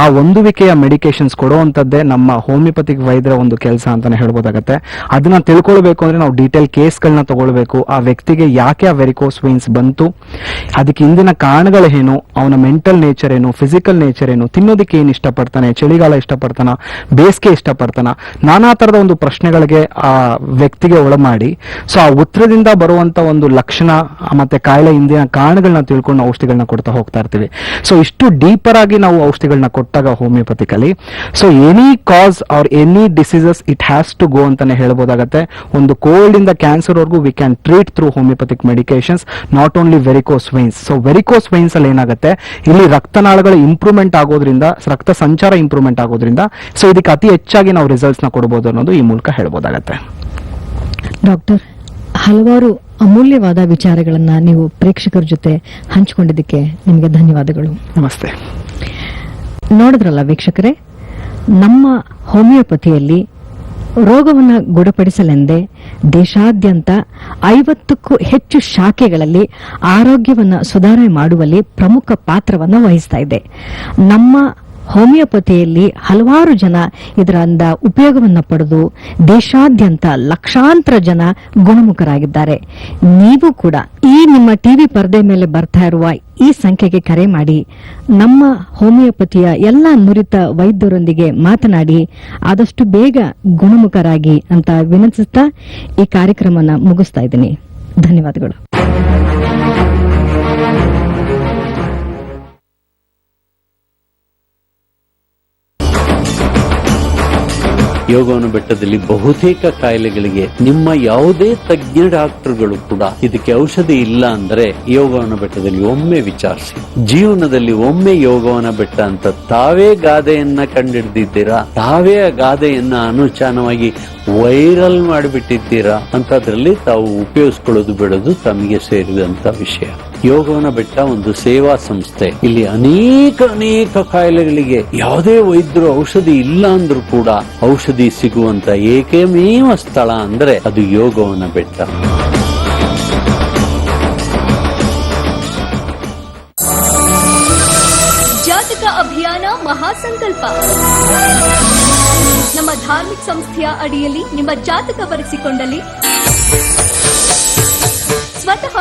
Speaker 2: ಆ ಒಂದುವಿಕೆಯ ಮೆಡಿಕೇಶನ್ಸ್ ಕೊಡುವಂತದ್ದೇ ನಮ್ಮ ಹೋಮಿಯೋಪತಿಕ್ ವೈದ್ಯರ ಒಂದು ಕೆಲಸ ಅಂತಾನೆ ಹೇಳ್ಬೋದಾಗತ್ತೆ. ಅದನ್ನ ತಿಳ್ಕೊಳ್ಬೇಕು ಅಂದ್ರೆ ನಾವು ಡೀಟೇಲ್ ಕೇಸ್ಗಳನ್ನ ತಗೊಳ್ಬೇಕು. ಆ ವ್ಯಕ್ತಿಗೆ ಯಾಕೆ ಆ ವೆರಿಕೋಸ್ ವೈನ್ಸ್ ಬಂತು, ಅದಕ್ಕೆ ಹಿಂದಿನ ಕಾರಣಗಳೇನು, ಅವನ
Speaker 3: ಅವನ ಮೆಂಟಲ್ ನೇಚರ್ ಏನು, ಫಿಸಿಕಲ್ ನೇಚರ್ ಏನು, ತಿನ್ನೋದಕ್ಕೆ ಏನು ಇಷ್ಟಪಡ್ತಾನೆ, ಚಳಿಗಾಲ ಇಷ್ಟಪಡ್ತಾನ, ಬೇಸಿಗೆ ಇಷ್ಟಪಡ್ತಾನ, ನಾನಾ ತರದ ಒಂದು ಪ್ರಶ್ನೆಗಳಿಗೆ ಆ ವ್ಯಕ್ತಿಗೆ ಒಳಮಾಡಿ ಸೊ ಆ ಉತ್ತರದಿಂದ ಬರುವಂತ ಒಂದು ಲಕ್ಷಣ ಮತ್ತೆ ಕಾಯಿಲೆ ಹಿಂದಿನ ಕಾರಣಗಳನ್ನ ತಿಳ್ಕೊಂಡು ಔಷಧಿಗಳನ್ನ ಕೊಡ್ತಾ ಹೋಗ್ತಾ ಇರ್ತೀವಿ. ಸೊ ಇಷ್ಟು ಡೀಪರ್ ಆಗಿ ನಾವು ಔಷಧಿಗಳನ್ನ ಕೊಟ್ಟಾಗ homeopathically so any cause or any diseases it has to go ಅಂತಾನೆ ಹೇಳ್ಬೋದಾಗತ್ತೆ. ಒಂದು ಕೋಲ್ಡ್ ಇಂದ ಕ್ಯಾನ್ಸರ್ ವರ್ಗೂ we can treat through homeopathic medications, not only varicose veins. So varicose veins ಅಲ್ಲಿ ಏನಾಗುತ್ತೆ, ಇಲ್ಲಿ ರಕ್ತನಾಳಗಳ ಇಂಪ್ರೂವ್ಮೆಂಟ್ ಆಗೋದ್ರಿಂದ, ರಕ್ತ ಸಂಚಾರ ಇಂಪ್ರೂವ್ಮೆಂಟ್ ಆಗೋದ್ರಿಂದ ಸೊ ಇದಕ್ಕೆ ಅತಿ ಹೆಚ್ಚಾಗಿ ನಾವು ರಿಸಲ್ಟ್ಸ್ ನ ಕೊಡಬಹುದು ಅನ್ನೋದು ಈ ಮೂಲಕ ಹೇಳ್ಬೋದಾಗತ್ತೆ.
Speaker 1: ಡಾಕ್ಟರ್, ಹಲವಾರು ಅಮೂಲ್ಯವಾದ ವಿಚಾರಗಳನ್ನ ನೀವು ಪ್ರೇಕ್ಷಕರ ಜೊತೆ ಹಂಚಿಕೊಂಡಿದ್ದಕ್ಕೆ ನಿಮಗೆ ಧನ್ಯವಾದಗಳು.
Speaker 3: ನಮಸ್ತೆ.
Speaker 1: ನೋಡಿದ್ರಲ್ಲ ವೀಕ್ಷಕರೇ, ನಮ್ಮ ಹೋಮಿಯೋಪತಿಯಲ್ಲಿ ರೋಗವನ್ನು ಗುಣಪಡಿಸಲೆಂದೇ ದೇಶಾದ್ಯಂತ 50ಕ್ಕೂ ಹೆಚ್ಚು ಶಾಖೆಗಳಲ್ಲಿ ಆರೋಗ್ಯವನ್ನು ಸುಧಾರಣೆ ಮಾಡುವಲ್ಲಿ ಪ್ರಮುಖ ಪಾತ್ರವನ್ನು ವಹಿಸ್ತಾ ಇದೆ. ನಮ್ಮ ಹೋಮಿಯೋಪತಿಯಲ್ಲಿ ಹಲವಾರು ಜನ ಇದರಿಂದ ಉಪಯೋಗವನ್ನು ಪಡೆದು ದೇಶಾದ್ಯಂತ ಲಕ್ಷಾಂತರ ಜನ ಗುಣಮುಖರಾಗಿದ್ದಾರೆ. ನೀವು ಕೂಡ ಈ ನಿಮ್ಮ ಟಿವಿ ಪರದೆ ಮೇಲೆ ಬರ್ತಾ ಇರುವ ಈ ಸಂಖ್ಯೆಗೆ ಕರೆ ಮಾಡಿ ನಮ್ಮ ಹೋಮಿಯೋಪತಿಯ ಎಲ್ಲ ನುರಿತ ವೈದ್ಯರೊಂದಿಗೆ ಮಾತನಾಡಿ ಆದಷ್ಟು ಬೇಗ ಗುಣಮುಖರಾಗಿ ಅಂತ ವಿನಂತಿಸುತ್ತಾ ಈ ಕಾರ್ಯಕ್ರಮನ ಮುಗಿಸ್ತಾ ಇದ್ದೀನಿ. ಧನ್ಯವಾದಗಳು.
Speaker 8: ಯೋಗವನ ಬೆಟ್ಟದಲ್ಲಿ ಬಹುತೇಕ ಕಾಯಿಲೆಗಳಿಗೆ ನಿಮ್ಮ ಯಾವುದೇ ತಜ್ಞ ಡಾಕ್ಟರ್ಗಳು ಕೂಡ ಇದಕ್ಕೆ ಔಷಧಿ ಇಲ್ಲ ಅಂದ್ರೆ ಯೋಗವನ ಬೆಟ್ಟದಲ್ಲಿ ಒಮ್ಮೆ ವಿಚಾರಿಸಿ. ಜೀವನದಲ್ಲಿ ಒಮ್ಮೆ ಯೋಗವನ ಬೆಟ್ಟ ಅಂತ ತಾವೇ ಗಾದೆಯನ್ನ ಕಂಡಿಡ್ದಿದ್ದೀರಾ, ತಾವೇ ಆ ಗಾದೆಯನ್ನ ಅನುಚಾನವಾಗಿ ವೈರಲ್ ಮಾಡಿಬಿಟ್ಟಿದ್ದೀರಾ ಅಂತದ್ರಲ್ಲಿ ತಾವು ಉಪಯೋಗಿಸ್ಕೊಳ್ಳೋದು ಬಿಡೋದು ತಮಗೆ ಸೇರಿದಂತ ವಿಷಯ. ಯೋಗವನ ಬೆಟ್ಟ ಒಂದು ಸೇವಾ ಸಂಸ್ಥೆ. ಇಲ್ಲಿ ಅನೇಕ ಕಾಯಿಲೆಗಳಿಗೆ ಯಾವುದೇ ವೈದ್ಯರು ಔಷಧಿ ಇಲ್ಲ ಅಂದ್ರೂ ಕೂಡ ಔಷಧಿ ಸಿಗುವಂತ ಏಕಮೇವ ಸ್ಥಳ ಅಂದ್ರೆ ಅದು ಯೋಗವನ ಬೆಟ್ಟ.
Speaker 9: ಜಾತಕ ಅಭಿಯಾನ ಮಹಾಸಂಕಲ್ಪ. ನಮ್ಮ ಧಾರ್ಮಿಕ ಸಂಸ್ಥೆಯ ಅಡಿಯಲ್ಲಿ ನಿಮ್ಮ ಜಾತಕ ಬರೆಸಿಕೊಂಡಲ್ಲಿ ಸ್ವತಃ